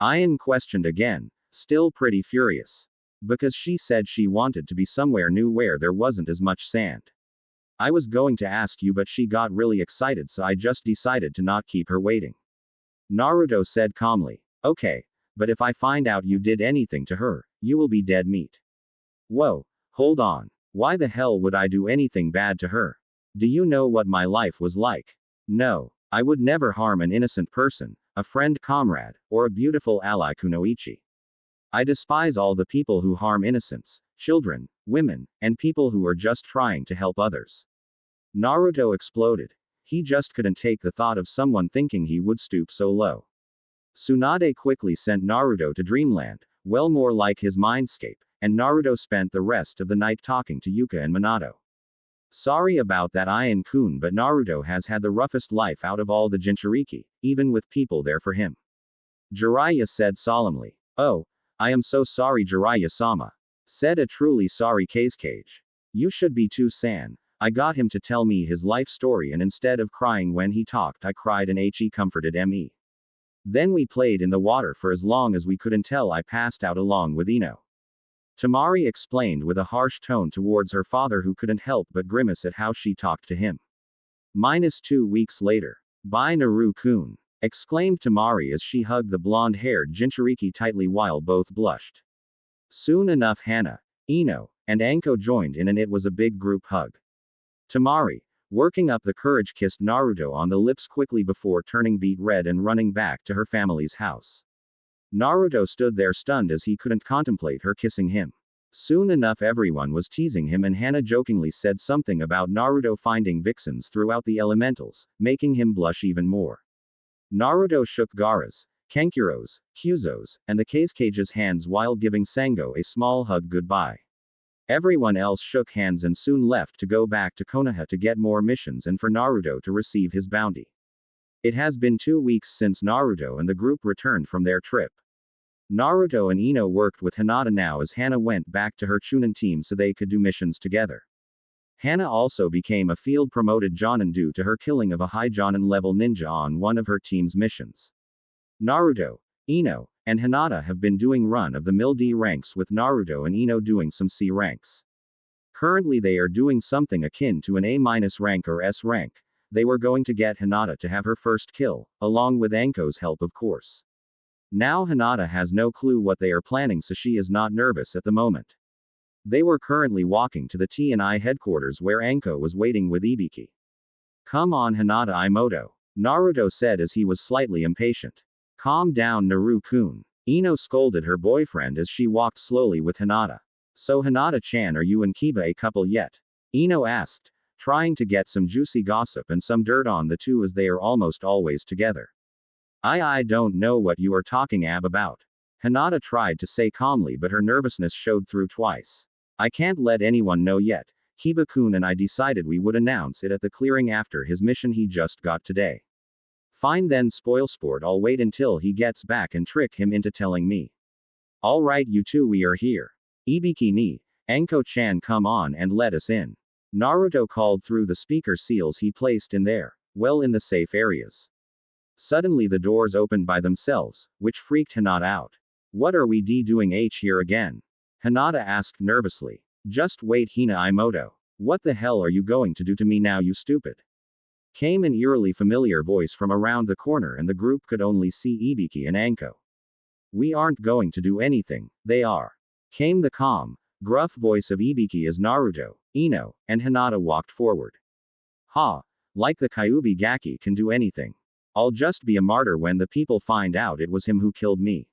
Ian questioned again, still pretty furious. Because she said she wanted to be somewhere new where there wasn't as much sand. I was going to ask you, but she got really excited, so I just decided to not keep her waiting. Naruto said calmly. Okay, but if I find out you did anything to her, you will be dead meat. Whoa, hold on. Why the hell would I do anything bad to her? Do you know what my life was like? No, I would never harm an innocent person, a friend, comrade, or a beautiful ally, kunoichi. I despise all the people who harm innocents, children, women, and people who are just trying to help others. Naruto exploded. He just couldn't take the thought of someone thinking he would stoop so low. Tsunade quickly sent Naruto to dreamland, well, more like his mindscape, and Naruto spent the rest of the night talking to Yuka and Minato. Sorry about that, Ian-kun, but Naruto has had the roughest life out of all the Jinchuriki, even with people there for him. Jiraiya said solemnly. Oh, I am so sorry, Jiraiya-sama. Said a truly sorry cage. You should be too, San. I got him to tell me his life story, and instead of crying when he talked, I cried and he comforted me. Then we played in the water for as long as we could until I passed out along with Ino. Tamari explained with a harsh tone towards her father, who couldn't help but grimace at how she talked to him. -2 weeks later. Bye, Naru-kun. Exclaimed Tamari as she hugged the blonde-haired Jinchuriki tightly while both blushed. Soon enough Hana, Ino, and Anko joined in, and it was a big group hug. Tamari, working up the courage, kissed Naruto on the lips quickly before turning beet red and running back to her family's house. Naruto stood there stunned as he couldn't contemplate her kissing him. Soon enough everyone was teasing him, and Hana jokingly said something about Naruto finding vixens throughout the elementals, making him blush even more. Naruto shook Gaara's, Kankuro's, Kyuzo's, and the cage's hands while giving Sango a small hug goodbye. Everyone else shook hands and soon left to go back to Konoha to get more missions and for Naruto to receive his bounty. It has been 2 weeks since Naruto and the group returned from their trip. Naruto and Ino worked with Hinata now as Hana went back to her Chunin team so they could do missions together. Hana also became a field-promoted Jonin due to her killing of a high Jonin level ninja on one of her team's missions. Naruto, Ino, and Hinata have been doing run-of-the-mill D ranks, with Naruto and Ino doing some C ranks. Currently they are doing something akin to an A- rank or S rank. They were going to get Hinata to have her first kill, along with Anko's help of course. Now Hinata has no clue what they are planning, so she is not nervous at the moment. They were currently walking to the T&I headquarters where Anko was waiting with Ibiki. Come on Hinata Imoto, Naruto said as he was slightly impatient. Calm down Naru-kun. Ino scolded her boyfriend as she walked slowly with Hinata. So Hinata-chan, are you and Kiba a couple yet? Ino asked, trying to get some juicy gossip and some dirt on the two as they are almost always together. I don't know what you are talking about. Hinata tried to say calmly, but her nervousness showed through twice. I can't let anyone know yet. Kiba-kun and I decided we would announce it at the clearing after his mission he just got today. Fine then, spoilsport, I'll wait until he gets back and trick him into telling me. Alright, you two, we are here. Ibiki ni, Anko-chan, come on and let us in. Naruto called through the speaker seals he placed in there, well, in the safe areas. Suddenly the doors opened by themselves, which freaked Hinata out. What are we doing here again? Hinata asked nervously. Just wait, Hina Imoto. What the hell are you going to do to me now, you stupid? Came an eerily familiar voice from around the corner, and the group could only see Ibiki and Anko. We aren't going to do anything, they are. Came the calm, gruff voice of Ibiki as Naruto, Ino, and Hinata walked forward. Ha! Like the Kyuubi Gaki can do anything. I'll just be a martyr when the people find out it was him who killed me.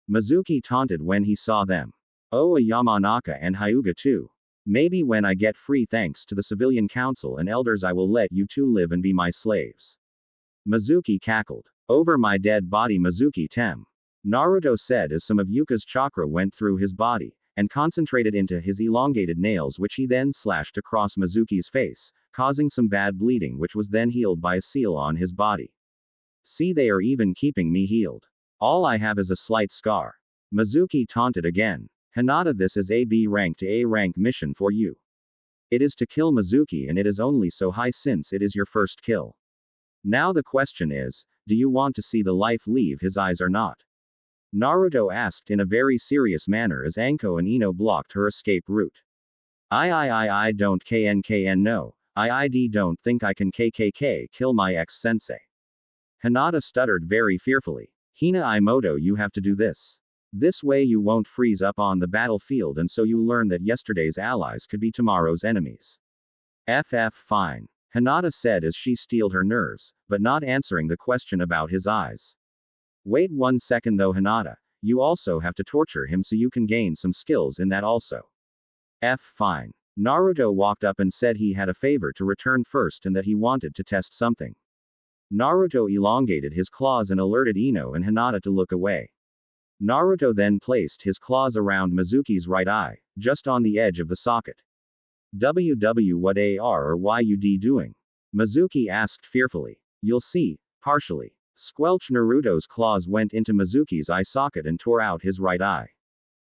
Mizuki taunted when he saw them. Oh, a Yamanaka and Hyuga too. Maybe when I get free thanks to the civilian council and elders I will let you two live and be my slaves. Mizuki cackled. Over my dead body, Mizuki tem. Naruto said as some of Yuka's chakra went through his body, and concentrated into his elongated nails, which he then slashed across Mizuki's face, causing some bad bleeding, which was then healed by a seal on his body. See, they are even keeping me healed. All I have is a slight scar. Mizuki taunted again. Hinata, this is a B rank to A rank mission for you. It is to kill Mizuki, and it is only so high since it is your first kill. Now the question is, do you want to see the life leave his eyes or not? Naruto asked in a very serious manner as Anko and Ino blocked her escape route. I don't KN no. I don't think I can KKK kill my ex-sensei. Hinata stuttered very fearfully. Hina Imoto, you have to do this. This way you won't freeze up on the battlefield, and so you learn that yesterday's allies could be tomorrow's enemies. Fine. Hinata said as she steeled her nerves, but not answering the question about his eyes. Wait 1 second though, Hinata. You also have to torture him so you can gain some skills in that also. Fine. Naruto walked up and said he had a favor to return first and that he wanted to test something. Naruto elongated his claws and alerted Ino and Hinata to look away. Naruto then placed his claws around Mizuki's right eye, just on the edge of the socket. What are or why you doing? Mizuki asked fearfully. You'll see, partially. Squelch. Naruto's claws went into Mizuki's eye socket and tore out his right eye.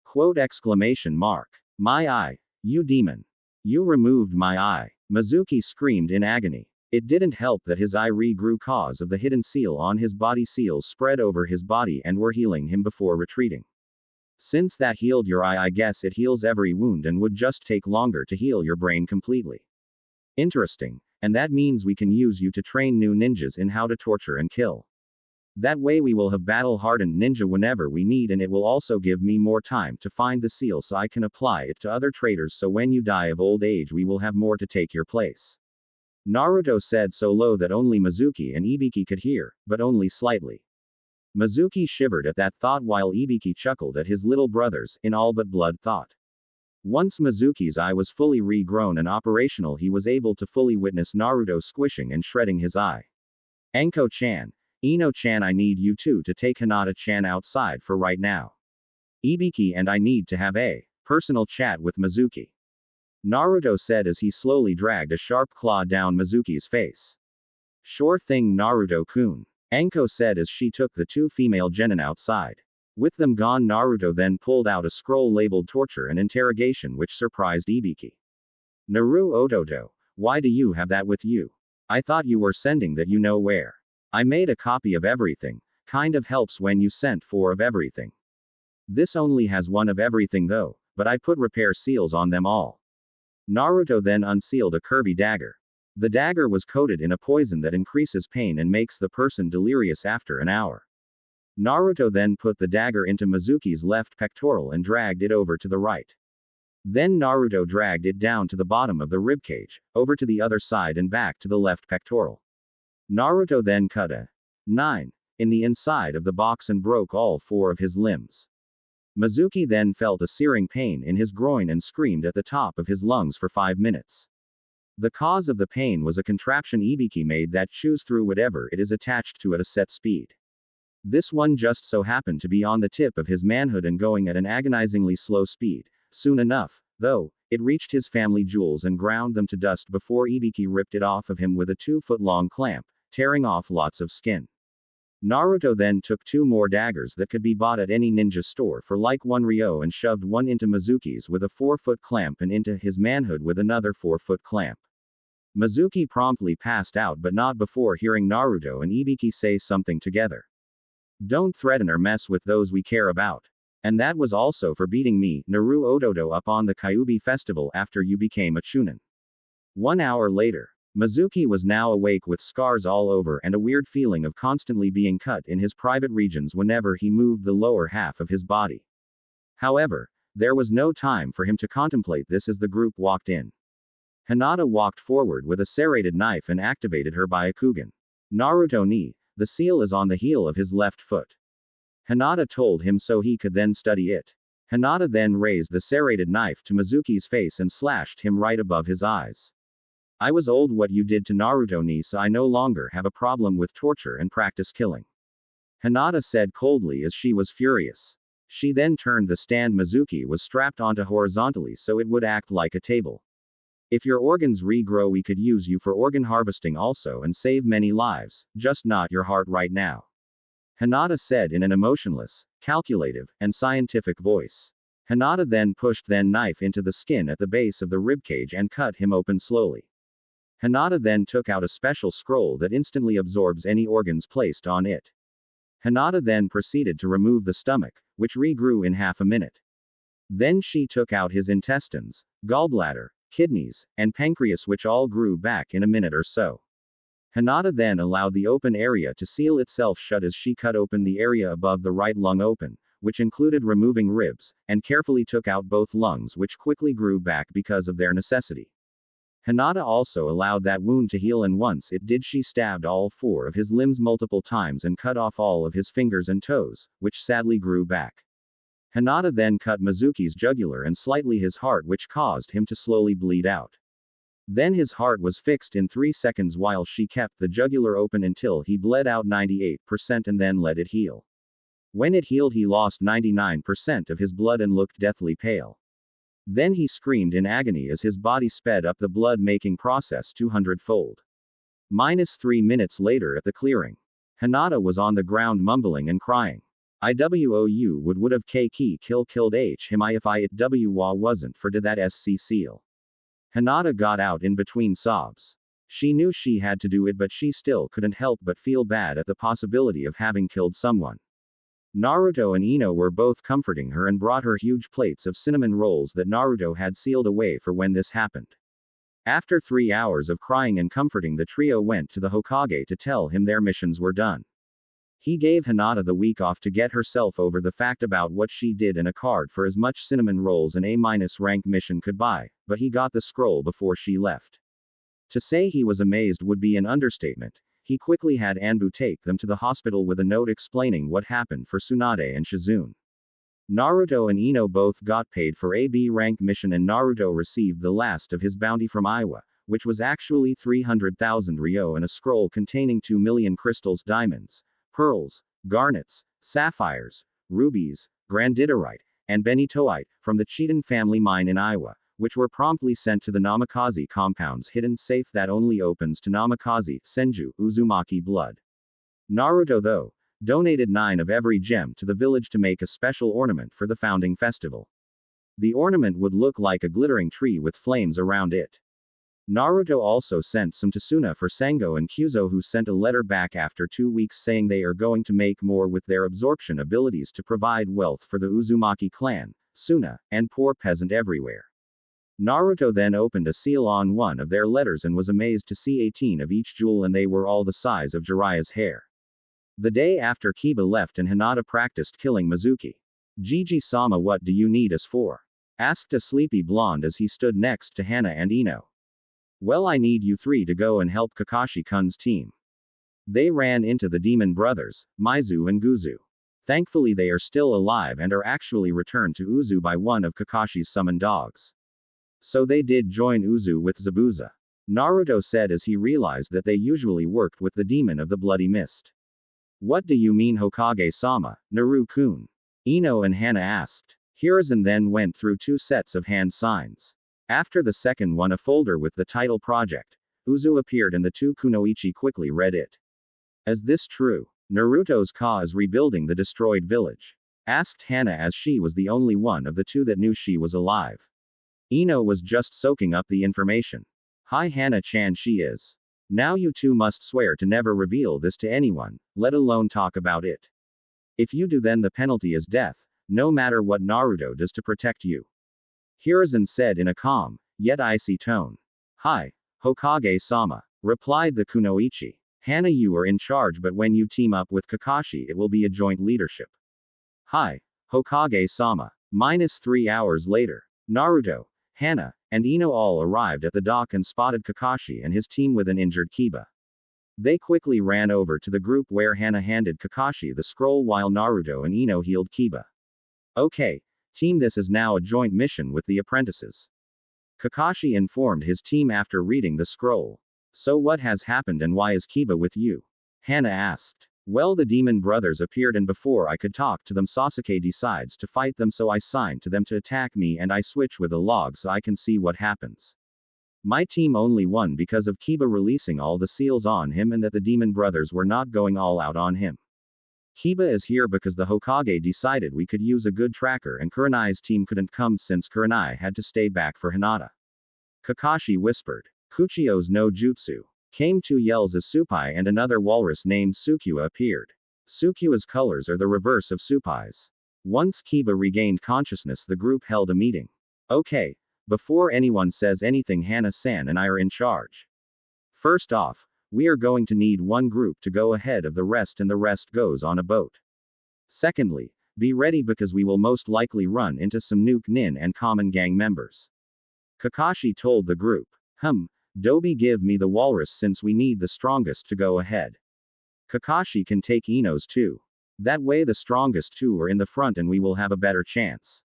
Quote exclamation mark. My eye, you demon. You removed my eye. Mizuki screamed in agony. It didn't help that his eye regrew cause of the hidden seal on his body. Seals spread over his body and were healing him before retreating. Since that healed your eye, I guess it heals every wound and would just take longer to heal your brain completely. Interesting. And that means we can use you to train new ninjas in how to torture and kill. That way we will have battle-hardened ninja whenever we need, and it will also give me more time to find the seal so I can apply it to other traitors, so when you die of old age we will have more to take your place. Naruto said so low that only Mizuki and Ibiki could hear, but only slightly. Mizuki shivered at that thought while Ibiki chuckled at his little brother's, in all but blood thought. Once Mizuki's eye was fully regrown and operational, he was able to fully witness Naruto squishing and shredding his eye. Anko-chan, Ino-chan, I need you two to take Hinata-chan outside for right now. Ibiki and I need to have a personal chat with Mizuki. Naruto said as he slowly dragged a sharp claw down Mizuki's face. Sure thing, Naruto-kun. Anko said as she took the two female genin outside. With them gone, Naruto then pulled out a scroll labeled Torture and Interrogation, which surprised Ibiki. Naru Ototo, why do you have that with you? I thought you were sending that you know where. I made a copy of everything, kind of helps when you sent 4 of everything. This only has 1 of everything though, but I put repair seals on them all. Naruto then unsealed a curvy dagger. The dagger was coated in a poison that increases pain and makes the person delirious after an hour. Naruto then put the dagger into Mizuki's left pectoral and dragged it over to the right. Then Naruto dragged it down to the bottom of the ribcage, over to the other side and back to the left pectoral. Naruto then cut a 9 in the inside of the box and broke all 4 of his limbs. Mizuki then felt a searing pain in his groin and screamed at the top of his lungs for 5 minutes. The cause of the pain was a contraption Ibiki made that chews through whatever it is attached to at a set speed. This one just so happened to be on the tip of his manhood and going at an agonizingly slow speed. Soon enough, Though, it reached his family jewels and ground them to dust before Ibiki ripped it off of him with a 2-foot-long clamp, tearing off lots of skin. Naruto then took 2 more daggers that could be bought at any ninja store for like 1 ryo and shoved one into Mizuki's with a 4-foot clamp and into his manhood with another 4-foot clamp. Mizuki promptly passed out but not before hearing Naruto and Ibiki say something together. Don't threaten or mess with those we care about. And that was also for beating me, Naru Ododo, up on the Kyuubi festival after you became a Chunin. 1 hour later. Mizuki was now awake with scars all over and a weird feeling of constantly being cut in his private regions whenever he moved the lower half of his body. However, there was no time for him to contemplate this as the group walked in. Hinata walked forward with a serrated knife and activated her Byakugan. Naruto ni, the seal is on the heel of his left foot. Hinata told him so he could then study it. Hinata then raised the serrated knife to Mizuki's face and slashed him right above his eyes. I was old what you did to Naruto ni, so I no longer have a problem with torture and practice killing. Hinata said coldly as she was furious. She then turned the stand Mizuki was strapped onto horizontally so it would act like a table. If your organs regrow, we could use you for organ harvesting also and save many lives, just not your heart right now. Hinata said in an emotionless, calculative, and scientific voice. Hinata then pushed the knife into the skin at the base of the ribcage and cut him open slowly. Hinata then took out a special scroll that instantly absorbs any organs placed on it. Hinata then proceeded to remove the stomach, which regrew in half a minute. Then she took out his intestines, gallbladder, kidneys, and pancreas, which all grew back in a minute or so. Hinata then allowed the open area to seal itself shut as she cut open the area above the right lung open, which included removing ribs, and carefully took out both lungs, which quickly grew back because of their necessity. Hinata also allowed that wound to heal, and once it did, she stabbed all 4 of his limbs multiple times and cut off all of his fingers and toes, which sadly grew back. Hinata then cut Mizuki's jugular and slightly his heart, which caused him to slowly bleed out. Then his heart was fixed in 3 seconds while she kept the jugular open until he bled out 98% and then let it heal. When it healed, he lost 99% of his blood and looked deathly pale. Then he screamed in agony as his body sped up the blood-making process 200-fold. -3 minutes later at the clearing. Hinata was on the ground mumbling and crying. IWOU would have killed him if I wasn't for that SC seal. Hinata got out in between sobs. She knew she had to do it, but she still couldn't help but feel bad at the possibility of having killed someone. Naruto and Ino were both comforting her and brought her huge plates of cinnamon rolls that Naruto had sealed away for when this happened. After 3 hours of crying and comforting, the trio went to the Hokage to tell him their missions were done. He gave Hinata the week off to get herself over the fact about what she did and a card for as much cinnamon rolls an A-rank mission could buy, but he got the scroll before she left. To say he was amazed would be an understatement. He quickly had Anbu take them to the hospital with a note explaining what happened for Tsunade and Shizune. Naruto and Ino both got paid for a B-rank mission, and Naruto received the last of his bounty from Iwa, which was actually 300,000 ryo and a scroll containing 2 million crystals, diamonds, pearls, garnets, sapphires, rubies, granditerite, and benitoite, from the Chitin family mine in Iwa, which were promptly sent to the Namikaze compound's hidden safe that only opens to Namikaze, Senju, Uzumaki blood. Naruto, though, donated 9 of every gem to the village to make a special ornament for the founding festival. The ornament would look like a glittering tree with flames around it. Naruto also sent some to Suna for Sango and Kyuzo, who sent a letter back after 2 weeks saying they are going to make more with their absorption abilities to provide wealth for the Uzumaki clan, Suna, and poor peasant everywhere. Naruto then opened a seal on one of their letters and was amazed to see 18 of each jewel, and they were all the size of Jiraiya's hair. The day after, Kiba left and Hinata practiced killing Mizuki. Gigi-sama, what do you need us for? Asked a sleepy blonde as he stood next to Hana and Ino. Well, I need you 3 to go and help Kakashi-kun's team. They ran into the demon brothers, Mizu and Guzu. Thankfully they are still alive and are actually returned to Uzu by one of Kakashi's summoned dogs. So they did join Uzu with Zabuza. Naruto said as he realized that they usually worked with the demon of the bloody mist. What do you mean, Hokage-sama, Naru-kun? Ino and Hana asked. Hiruzen then went through 2 sets of hand signs. After the second one, a folder with the title Project Uzu appeared and the 2 kunoichi quickly read it. Is this true? Naruto's Ka is rebuilding the destroyed village? Asked Hana, as she was the only one of the 2 that knew she was alive. Ino was just soaking up the information. Hi Hana-chan, she is. Now you 2 must swear to never reveal this to anyone, let alone talk about it. If you do, then the penalty is death, no matter what Naruto does to protect you. Hiruzen said in a calm, yet icy tone. Hi, Hokage-sama, replied the kunoichi. Hana, you are in charge, but when you team up with Kakashi it will be a joint leadership. Hi, Hokage-sama. -3 hours later. Naruto, Hana, and Ino all arrived at the dock and spotted Kakashi and his team with an injured Kiba. They quickly ran over to the group where Hana handed Kakashi the scroll while Naruto and Ino healed Kiba. Okay, team, this is now a joint mission with the apprentices. Kakashi informed his team after reading the scroll. So what has happened and why is Kiba with you? Hana asked. Well, the demon brothers appeared and before I could talk to them Sasuke decides to fight them, so I signed to them to attack me and I switch with a log so I can see what happens. My team only won because of Kiba releasing all the seals on him and that the demon brothers were not going all out on him. Kiba is here because the Hokage decided we could use a good tracker and Kurenai's team couldn't come since Kurenai had to stay back for Hinata. Kakashi whispered. Kuchio's no jutsu. Came 2 yells as Supai and another walrus named Sukiwa appeared. Sukiwa's colors are the reverse of Supai's. Once Kiba regained consciousness, the group held a meeting. Okay, before anyone says anything, Hana-san and I are in charge. First off, we are going to need one group to go ahead of the rest and the rest goes on a boat. Secondly, be ready because we will most likely run into some Nuke Nin and common gang members. Kakashi told the group. Dobi, give me the walrus since we need the strongest to go ahead. Kakashi can take Ino's too. That way the strongest 2 are in the front and we will have a better chance.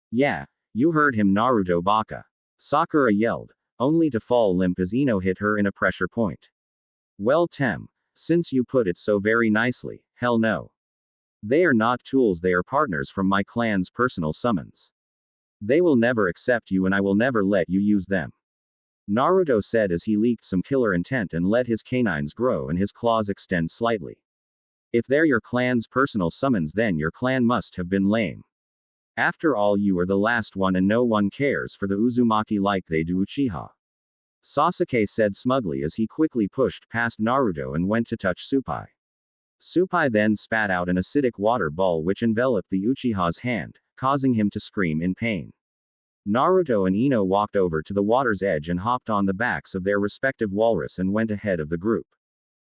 Yeah, you heard him, Naruto Baka. Sakura yelled, only to fall limp as Ino hit her in a pressure point. Well, Tem, since you put it so very nicely, hell no. They are not tools, they are partners from my clan's personal summons. They will never accept you and I will never let you use them. Naruto said as he leaked some killer intent and let his canines grow and his claws extend slightly. If they're your clan's personal summons, then your clan must have been lame. After all, you are the last one and no one cares for the Uzumaki like they do Uchiha. Sasuke said smugly as he quickly pushed past Naruto and went to touch Supai. Supai then spat out an acidic water ball which enveloped the Uchiha's hand, causing him to scream in pain. Naruto and Ino walked over to the water's edge and hopped on the backs of their respective walrus and went ahead of the group.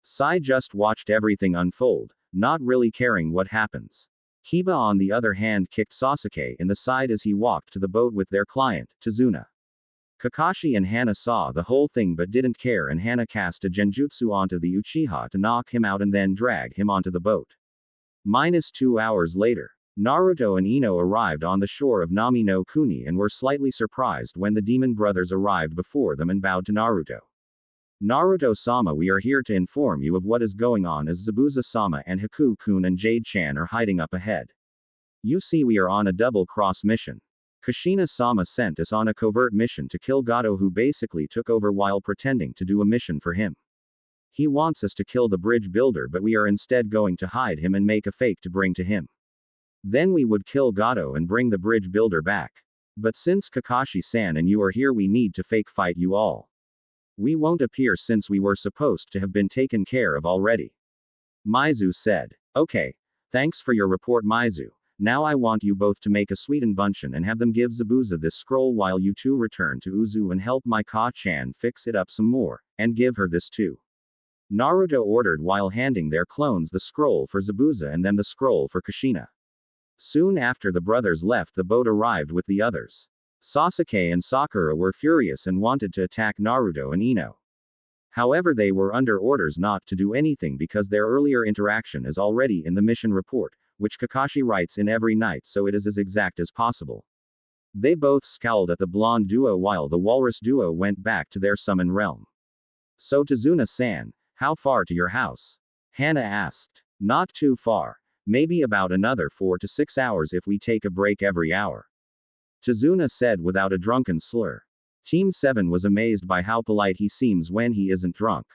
Sai just watched everything unfold, not really caring what happens. Kiba on the other hand kicked Sasuke in the side as he walked to the boat with their client, Tazuna. Kakashi and Hana saw the whole thing but didn't care and Hana cast a genjutsu onto the Uchiha to knock him out and then drag him onto the boat. -2 hours later. Naruto and Ino arrived on the shore of Nami no Kuni and were slightly surprised when the demon brothers arrived before them and bowed to Naruto. Naruto-sama, we are here to inform you of what is going on as Zabuza-sama and Haku-kun and Jade-chan are hiding up ahead. You see, we are on a double-cross mission. Kushina-sama sent us on a covert mission to kill Gato, who basically took over while pretending to do a mission for him. He wants us to kill the bridge builder, but we are instead going to hide him and make a fake to bring to him. Then we would kill Gato and bring the bridge builder back. But since Kakashi-san and you are here, we need to fake fight you all. We won't appear since we were supposed to have been taken care of already. Maizu said. Okay, thanks for your report, Maizu. Now I want you both to make a sweeten buncheon and have them give Zabuza this scroll while you 2 return to Uzu and help my Ka-chan fix it up some more, and give her this too. Naruto ordered while handing their clones the scroll for Zabuza and then the scroll for Kushina. Soon after the brothers left, the boat arrived with the others. Sasuke and Sakura were furious and wanted to attack Naruto and Ino. However, they were under orders not to do anything because their earlier interaction is already in the mission report, which Kakashi writes in every night, so it is as exact as possible. They both scowled at the blonde duo while the walrus duo went back to their summon realm. So Tazuna-san, how far to your house? Hana asked. Not too far. Maybe about another 4 to 6 hours if we take a break every hour. Tazuna said without a drunken slur. Team 7 was amazed by how polite he seems when he isn't drunk.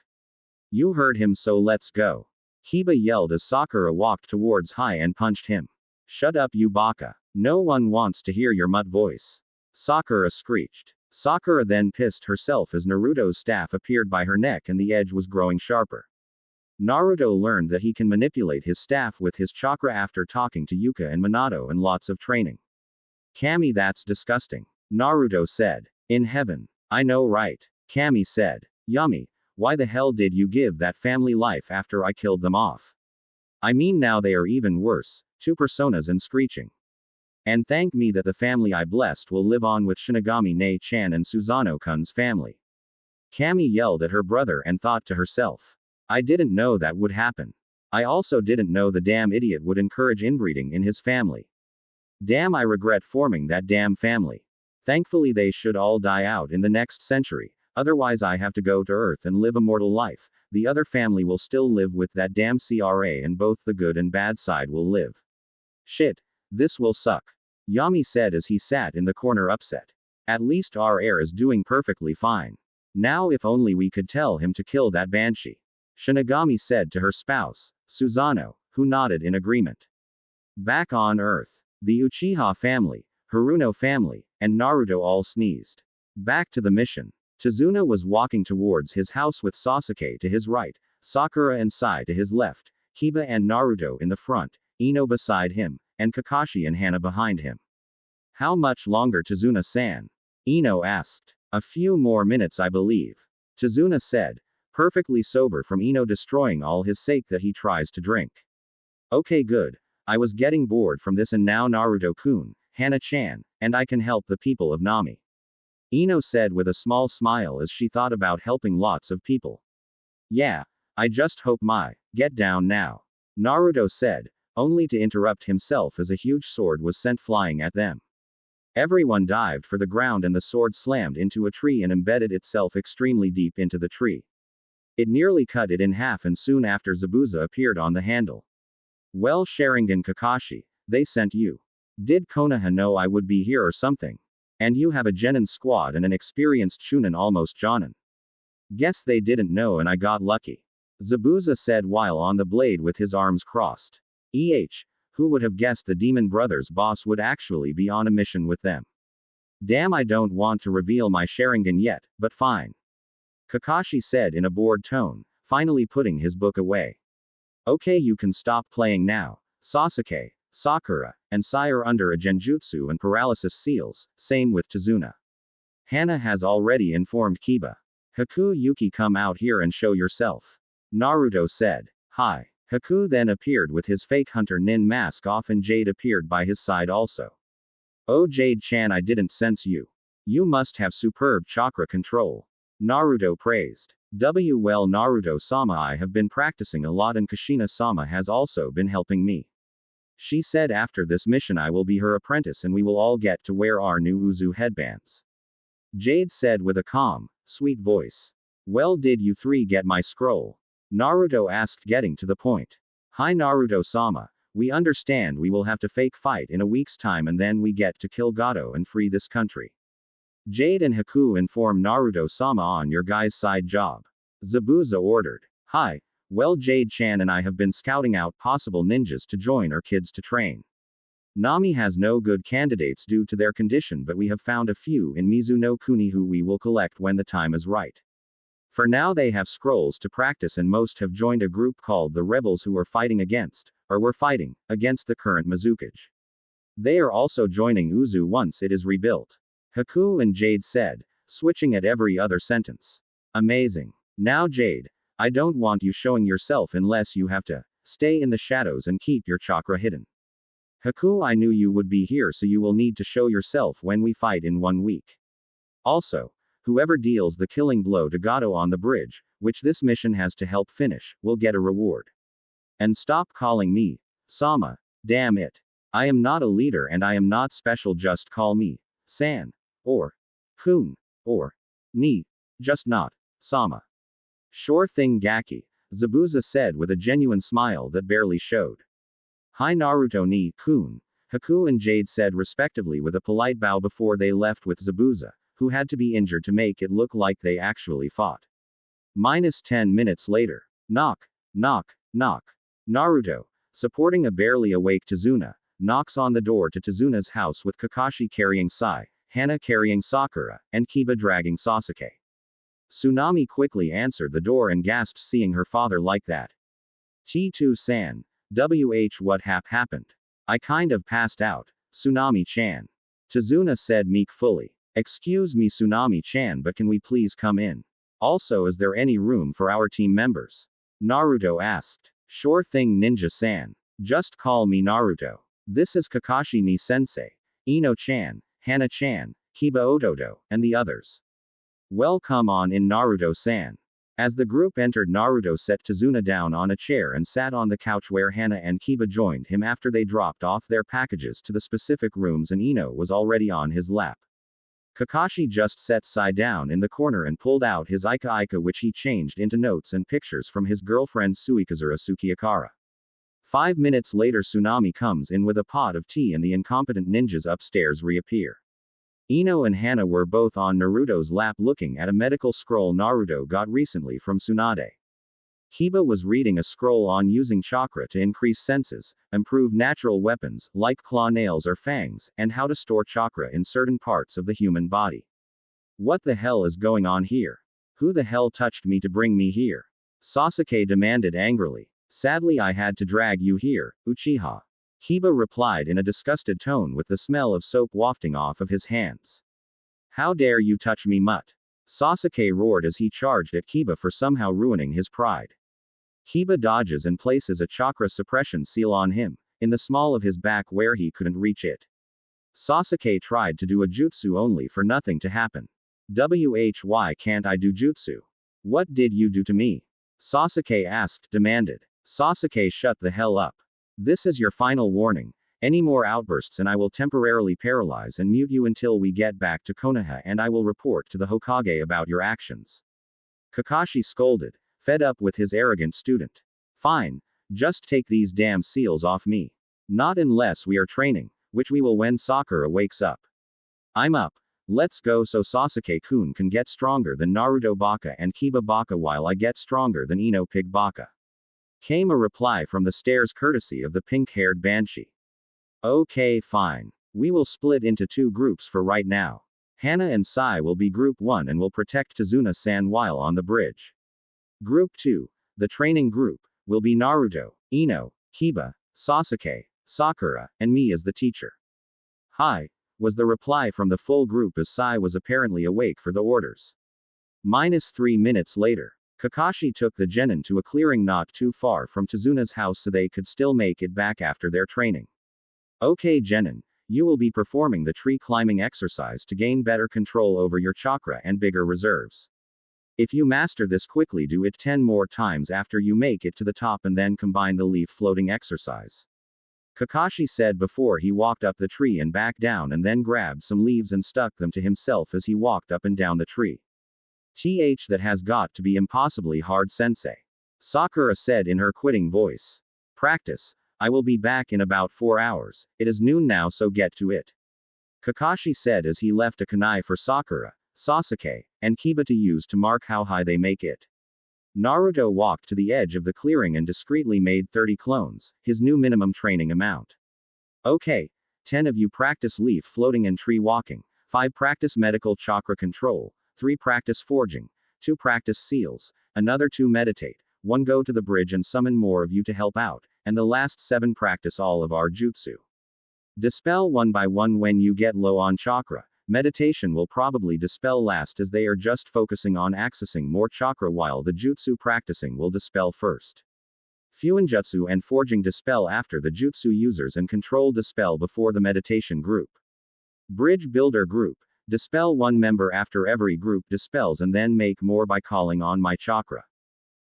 You heard him, so let's go. Kiba yelled as Sakura walked towards Hai and punched him. Shut up, you baka. No one wants to hear your mutt voice. Sakura screeched. Sakura then pissed herself as Naruto's staff appeared by her neck and the edge was growing sharper. Naruto learned that he can manipulate his staff with his chakra after talking to Yuka and Minato and lots of training. Kami, that's disgusting. Naruto said. In heaven. I know, right? Kami said. Yummy. Why the hell did you give that family life after I killed them off? I mean, now they are even worse, 2 personas and screeching. And thank me that the family I blessed will live on with Shinigami Ne-chan and Susanoo-kun's family. Kami yelled at her brother and thought to herself. I didn't know that would happen. I also didn't know the damn idiot would encourage inbreeding in his family. Damn, I regret forming that damn family. Thankfully they should all die out in the next century, otherwise I have to go to Earth and live a mortal life. The other family will still live with that damn CRA and both the good and bad side will live. Shit. This will suck. Yami said as he sat in the corner upset. At least our heir is doing perfectly fine. Now if only we could tell him to kill that banshee. Shinigami said to her spouse, Susanoo, who nodded in agreement. Back on Earth. The Uchiha family, Haruno family, and Naruto all sneezed. Back to the mission. Tazuna was walking towards his house with Sasuke to his right, Sakura and Sai to his left, Kiba and Naruto in the front, Ino beside him, and Kakashi and Hana behind him. How much longer, Tazuna-san? Ino asked. A few more minutes, I believe. Tazuna said, perfectly sober from Ino destroying all his sake that he tries to drink. Okay, good. I was getting bored from this, and now Naruto-kun, Hana-chan, and I can help the people of Nami. Ino said with a small smile as she thought about helping lots of people. Yeah. I just hope my get down now. Naruto said, only to interrupt himself as a huge sword was sent flying at them. Everyone dived for the ground and the sword slammed into a tree and embedded itself extremely deep into the tree. It nearly cut it in half, and soon after Zabuza appeared on the handle. Well, Sharingan Kakashi, they sent you. Did Konoha know I would be here or something? And you have a Genin squad and an experienced Chunin almost Jonin. Guess they didn't know and I got lucky. Zabuza said while on the blade with his arms crossed. Who would have guessed the Demon Brothers boss would actually be on a mission with them? Damn, I don't want to reveal my Sharingan yet, but fine. Kakashi said in a bored tone, finally putting his book away. Okay, you can stop playing now. Sasuke, Sakura, and Sai are under a genjutsu and paralysis seals, same with Tazuna. Hana has already informed Kiba. Haku, Yuki, come out here and show yourself. Naruto said. Hi. Haku then appeared with his fake Hunter Nin mask off and Jade appeared by his side also. Oh Jade-chan, I didn't sense you. You must have superb chakra control. Naruto praised. Well, Naruto-sama, I have been practicing a lot and Kushina-sama has also been helping me. She said after this mission I will be her apprentice and we will all get to wear our new Uzu headbands. Jade said with a calm, sweet voice. Well, did you three get my scroll? Naruto asked, getting to the point. Hi Naruto-sama, we understand we will have to fake fight in a week's time and then we get to kill Gato and free this country. Jade and Haku inform Naruto-sama on your guys' side job. Zabuza ordered. Hi. Well, Jade-chan and I have been scouting out possible ninjas to join our kids to train. Nami has no good candidates due to their condition, but we have found a few in Mizuno Kuni who we will collect when the time is right. For now they have scrolls to practice and most have joined a group called the Rebels who are fighting against, or were fighting, against the current Mizukage. They are also joining Uzu once it is rebuilt. Haku and Jade said, switching at every other sentence. Amazing. Now Jade, I don't want you showing yourself unless you have to. Stay in the shadows and keep your chakra hidden. Haku, I knew you would be here, so you will need to show yourself when we fight in 1 week. Also, whoever deals the killing blow to Gato on the bridge, which this mission has to help finish, will get a reward. And stop calling me Sama. Damn it. I am not a leader and I am not special, just call me San. Or Kun. Or Ni. Just not Sama. Sure thing Gaki, Zabuza said with a genuine smile that barely showed. Hi Naruto ni kun, Haku and Jade said respectively with a polite bow before they left with Zabuza, who had to be injured to make it look like they actually fought. -10 minutes later. Knock, knock, knock. Naruto, supporting a barely awake Tazuna, knocks on the door to Tazuna's house with Kakashi carrying Sai, Hana carrying Sakura, and Kiba dragging Sasuke. Tsunami quickly answered the door and gasped seeing her father like that. T2-san. What happened? I kind of passed out, Tsunami-chan. Tazuna said meekly. Excuse me Tsunami-chan, but can we please come in? Also, is there any room for our team members? Naruto asked. Sure thing Ninja-san. Just call me Naruto. This is Kakashi ni sensei, Ino-chan, Hana-chan, Kiba Ototo, and the others. Well, come on in Naruto-san. As the group entered, Naruto set Tazuna down on a chair and sat on the couch where Hana and Kiba joined him after they dropped off their packages to the specific rooms and Ino was already on his lap. Kakashi just set Sai down in the corner and pulled out his Ika which he changed into notes and pictures from his girlfriend Suikazura Sukiakara. 5 minutes later Tsunami comes in with a pot of tea and the incompetent ninjas upstairs reappear. Ino and Hana were both on Naruto's lap looking at a medical scroll Naruto got recently from Tsunade. Kiba was reading a scroll on using chakra to increase senses, improve natural weapons, like claw nails or fangs, and how to store chakra in certain parts of the human body. What the hell is going on here? Who the hell touched me to bring me here? Sasuke demanded angrily. Sadly I had to drag you here, Uchiha. Kiba replied in a disgusted tone with the smell of soap wafting off of his hands. How dare you touch me mutt? Sasuke roared as he charged at Kiba for somehow ruining his pride. Kiba dodges and places a chakra suppression seal on him, in the small of his back where he couldn't reach it. Sasuke tried to do a jutsu only for nothing to happen. Why can't I do jutsu? What did you do to me? Sasuke demanded. Sasuke shut the hell up. This is your final warning. Any more outbursts and I will temporarily paralyze and mute you until we get back to Konoha and I will report to the Hokage about your actions. Kakashi scolded, fed up with his arrogant student. Fine. Just take these damn seals off me. Not unless we are training, which we will when Sakura wakes up. I'm up. Let's go so Sasuke-kun can get stronger than Naruto Baka and Kiba Baka while I get stronger than Ino Pig Baka. Came a reply from the stairs courtesy of the pink-haired Banshee. Okay fine. We will split into 2 groups for right now. Hana and Sai will be Group 1 and will protect Tazuna-san while on the bridge. Group 2, the training group, will be Naruto, Ino, Kiba, Sasuke, Sakura, and me as the teacher. Hi, was the reply from the full group as Sai was apparently awake for the orders. -3 minutes later. Kakashi took the genin to a clearing not too far from Tazuna's house so they could still make it back after their training. Okay genin, you will be performing the tree climbing exercise to gain better control over your chakra and bigger reserves. If you master this quickly, do it 10 more times after you make it to the top and then combine the leaf floating exercise. Kakashi said before he walked up the tree and back down and then grabbed some leaves and stuck them to himself as he walked up and down the tree. That has got to be impossibly hard sensei. Sakura said in her quitting voice. Practice. I will be back in about 4 hours. It is noon now so get to it. Kakashi said as he left a kunai for Sakura, Sasuke, and Kiba to use to mark how high they make it. Naruto walked to the edge of the clearing and discreetly made 30 clones, his new minimum training amount. Okay. 10 of you practice leaf floating and tree walking, 5 practice medical chakra control, 3 practice forging, 2 practice seals, another 2 meditate, 1 go to the bridge and summon more of you to help out, and the last 7 practice all of our jutsu. Dispel one by one when you get low on chakra. Meditation will probably dispel last as they are just focusing on accessing more chakra while the jutsu practicing will dispel first. Fuinjutsu and forging dispel after the jutsu users and control dispel before the meditation group. Bridge builder group. Dispel 1 member after every group dispels and then make more by calling on my chakra.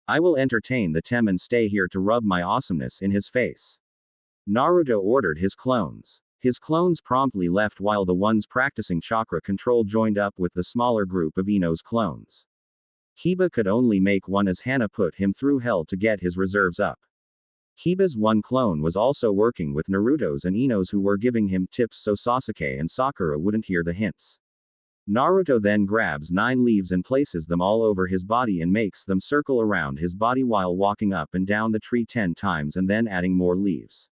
I will entertain the Tem and stay here to rub my awesomeness in his face. Naruto ordered his clones. His clones promptly left while the ones practicing chakra control joined up with the smaller group of Ino's clones. Kiba could only make 1 as Hana put him through hell to get his reserves up. Kiba's one clone was also working with Naruto's and Ino's, who were giving him tips so Sasuke and Sakura wouldn't hear the hints. Naruto then grabs 9 leaves and places them all over his body and makes them circle around his body while walking up and down the tree 10 times and then adding more leaves.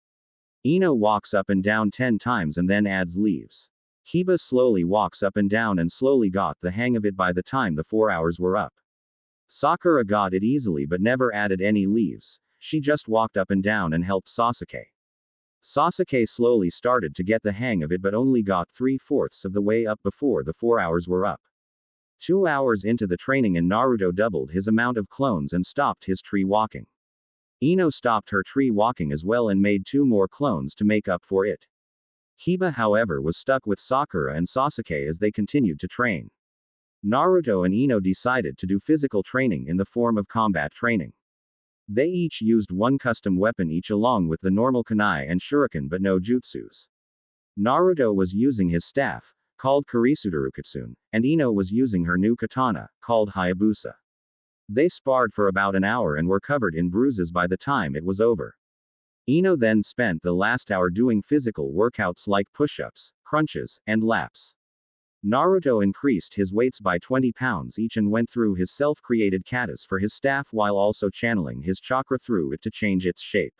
Ino walks up and down 10 times and then adds leaves. Kiba slowly walks up and down and slowly got the hang of it by the time the 4 hours were up. Sakura got it easily but never added any leaves. She just walked up and down and helped Sasuke. Sasuke slowly started to get the hang of it but only got 3/4 of the way up before the 4 hours were up. 2 hours into the training and Naruto doubled his amount of clones and stopped his tree walking. Ino stopped her tree walking as well and made 2 more clones to make up for it. Kiba, however, was stuck with Sakura and Sasuke as they continued to train. Naruto and Ino decided to do physical training in the form of combat training. They each used one custom weapon each along with the normal kunai and shuriken but no jutsus. Naruto was using his staff, called Kurisudarukatsun, and Ino was using her new katana, called Hayabusa. They sparred for about an hour and were covered in bruises by the time it was over. Ino then spent the last hour doing physical workouts like push-ups, crunches, and laps. Naruto increased his weights by 20 pounds each and went through his self-created katas for his staff while also channeling his chakra through it to change its shape.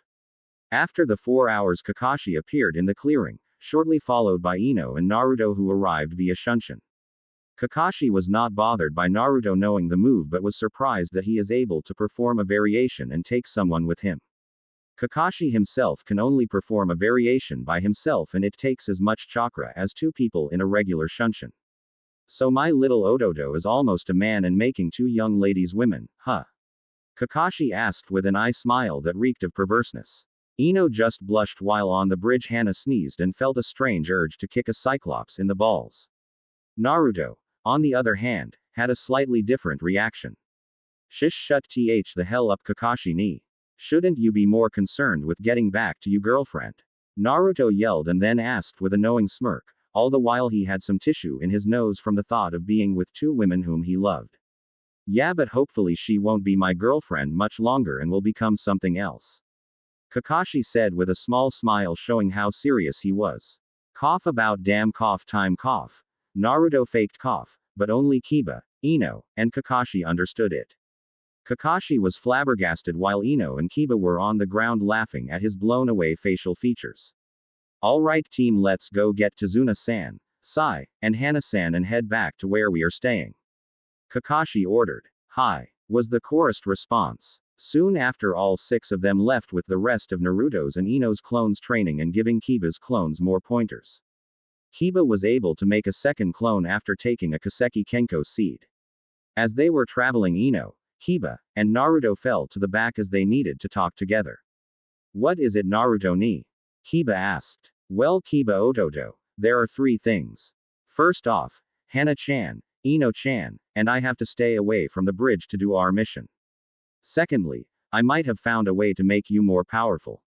After the 4 hours, Kakashi appeared in the clearing, shortly followed by Ino and Naruto, who arrived via Shunshin. Kakashi was not bothered by Naruto knowing the move but was surprised that he is able to perform a variation and take someone with him. Kakashi himself can only perform a variation by himself and it takes as much chakra as 2 people in a regular Shunshin. So my little Ododo is almost a man and making 2 young ladies women, huh? Kakashi asked with an eye smile that reeked of perverseness. Ino just blushed while on the bridge Hana sneezed and felt a strange urge to kick a Cyclops in the balls. Naruto, on the other hand, had a slightly different reaction. Shish, shut the hell up, Kakashi ni. Shouldn't you be more concerned with getting back to your girlfriend? Naruto yelled and then asked with a knowing smirk, all the while he had some tissue in his nose from the thought of being with 2 women whom he loved. Yeah, but hopefully she won't be my girlfriend much longer and will become something else. Kakashi said with a small smile showing how serious he was. Cough about damn cough time cough. Naruto faked cough, but only Kiba, Ino, and Kakashi understood it. Kakashi was flabbergasted while Ino and Kiba were on the ground laughing at his blown-away facial features. Alright team, let's go get Tazuna-san, Sai, and Hana-san and head back to where we are staying. Kakashi ordered. Hi, was the chorused response. Soon after, all 6 of them left with the rest of Naruto's and Ino's clones training and giving Kiba's clones more pointers. Kiba was able to make a second clone after taking a Kaseki Kenko seed. As they were traveling, Ino, Kiba, and Naruto fell to the back as they needed to talk together. What is it, Naruto ni? Kiba asked. Well, Kiba Ototo, there are 3 things. First off, Hana-chan, Ino-chan, and I have to stay away from the bridge to do our mission. Secondly, I might have found a way to make you more powerful.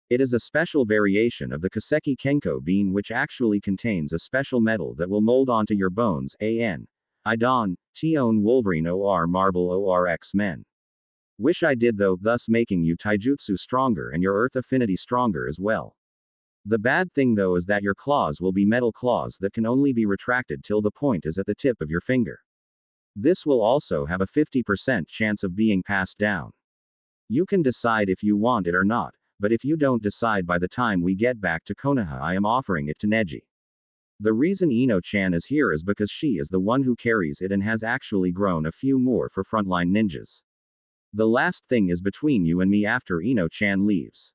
It is a special variation of the Kaseki Kenko bean which actually contains a special metal that will mold onto your bones, Idon, Tion Wolverine or Marvel or X-Men. Wish I did though, thus making you taijutsu stronger and your earth affinity stronger as well. The bad thing though is that your claws will be metal claws that can only be retracted till the point is at the tip of your finger. This will also have a 50% chance of being passed down. You can decide if you want it or not, but if you don't decide by the time we get back to Konoha, I am offering it to Neji. The reason Ino-chan is here is because she is the one who carries it and has actually grown a few more for frontline ninjas. The last thing is between you and me after Ino-chan leaves.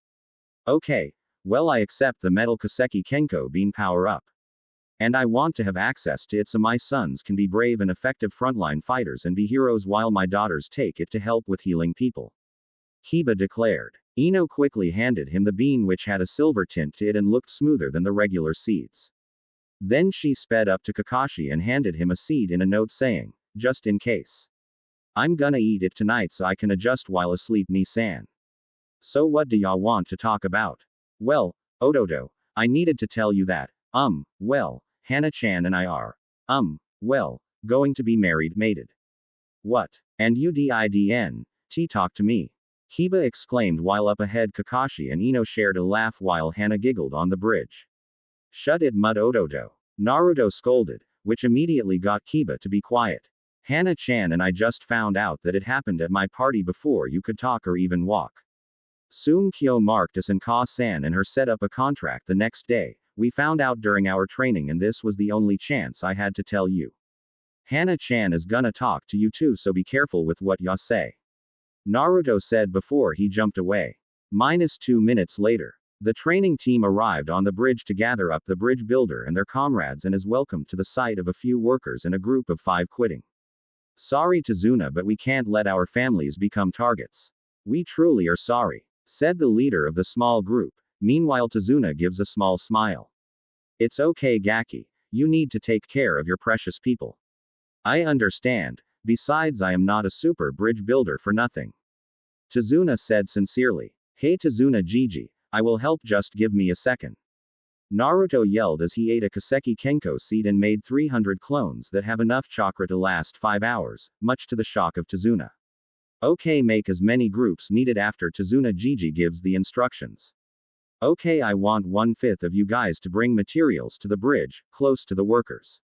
Okay, well, I accept the metal Kaseki Kenko bean power up. And I want to have access to it so my sons can be brave and effective frontline fighters and be heroes while my daughters take it to help with healing people. Kiba declared. Ino quickly handed him the bean which had a silver tint to it and looked smoother than the regular seeds. Then she sped up to Kakashi and handed him a seed in a note saying, just in case. I'm gonna eat it tonight so I can adjust while asleep, Ni-san. So what do y'all want to talk about? Well, Ododo, I needed to tell you that, well, Hana-chan and I are, going to be married, mated. What? And you didn't talk to me. Kiba exclaimed while up ahead Kakashi and Ino shared a laugh while Hana giggled on the bridge. Shut it Mud Ododo. Naruto scolded, which immediately got Kiba to be quiet. Hana-chan and I just found out that it happened at my party before you could talk or even walk. Soon Kyo marked us and Ka-san and her set up a contract the next day. We found out during our training and this was the only chance I had to tell you. Hana-chan is gonna talk to you too, so be careful with what ya say. Naruto said before he jumped away. -2 minutes later. The training team arrived on the bridge to gather up the bridge builder and their comrades and is welcomed to the sight of a few workers and a group of 5 quitting. Sorry Tazuna, but we can't let our families become targets. We truly are sorry, said the leader of the small group. Meanwhile Tazuna gives a small smile. It's okay Gaki, you need to take care of your precious people. I understand, besides I am not a super bridge builder for nothing. Tazuna said sincerely. Hey Tazuna Gigi, I will help, just give me a second. Naruto yelled as he ate a Kaseki Kenko seed and made 300 clones that have enough chakra to last 5 hours, much to the shock of Tazuna. Okay, make as many groups needed after Tazuna Gigi gives the instructions. Okay, I want 1/5 of you guys to bring materials to the bridge, close to the workers.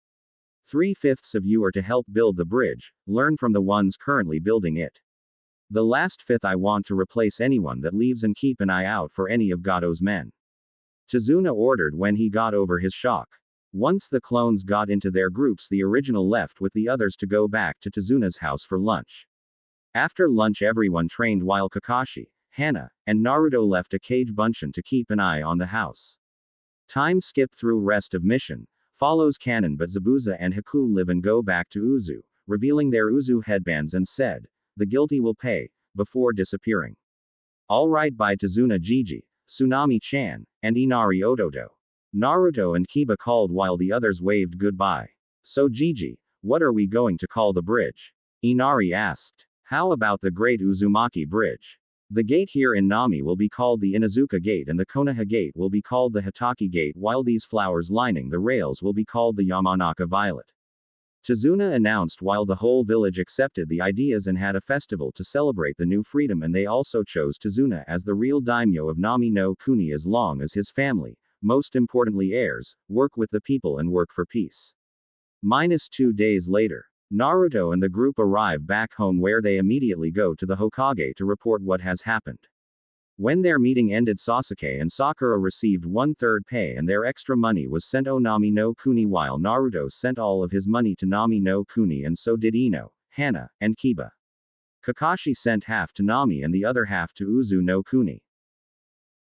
3/5 of you are to help build the bridge, learn from the ones currently building it. The last 1/5 I want to replace anyone that leaves and keep an eye out for any of Gato's men. Tazuna ordered when he got over his shock. Once the clones got into their groups, the original left with the others to go back to Tazuna's house for lunch. After lunch everyone trained while Kakashi, Hana, and Naruto left a Kage Bunshin to keep an eye on the house. Time skip through rest of mission, follows canon, but Zabuza and Haku live and go back to Uzu, revealing their Uzu headbands and said, the guilty will pay, before disappearing. Alright, by Tazuna Gigi, Tsunami-chan, and Inari Ododo. Naruto and Kiba called while the others waved goodbye. So Gigi, what are we going to call the bridge? Inari asked. How about the Great Uzumaki Bridge? The gate here in Nami will be called the Inazuka Gate and the Konoha Gate will be called the Hitaki Gate, while these flowers lining the rails will be called the Yamanaka Violet. Tazuna announced while the whole village accepted the ideas and had a festival to celebrate the new freedom, and they also chose Tazuna as the real daimyo of Nami no Kuni as long as his family, most importantly heirs, work with the people and work for peace. -2 days later. Naruto and the group arrive back home where they immediately go to the Hokage to report what has happened. When their meeting ended, Sasuke and Sakura received 1/3 pay and their extra money was sent to Nami no Kuni, while Naruto sent all of his money to Nami no Kuni, and so did Ino, Hana, and Kiba. Kakashi sent half to Nami and the other half to Uzu no Kuni.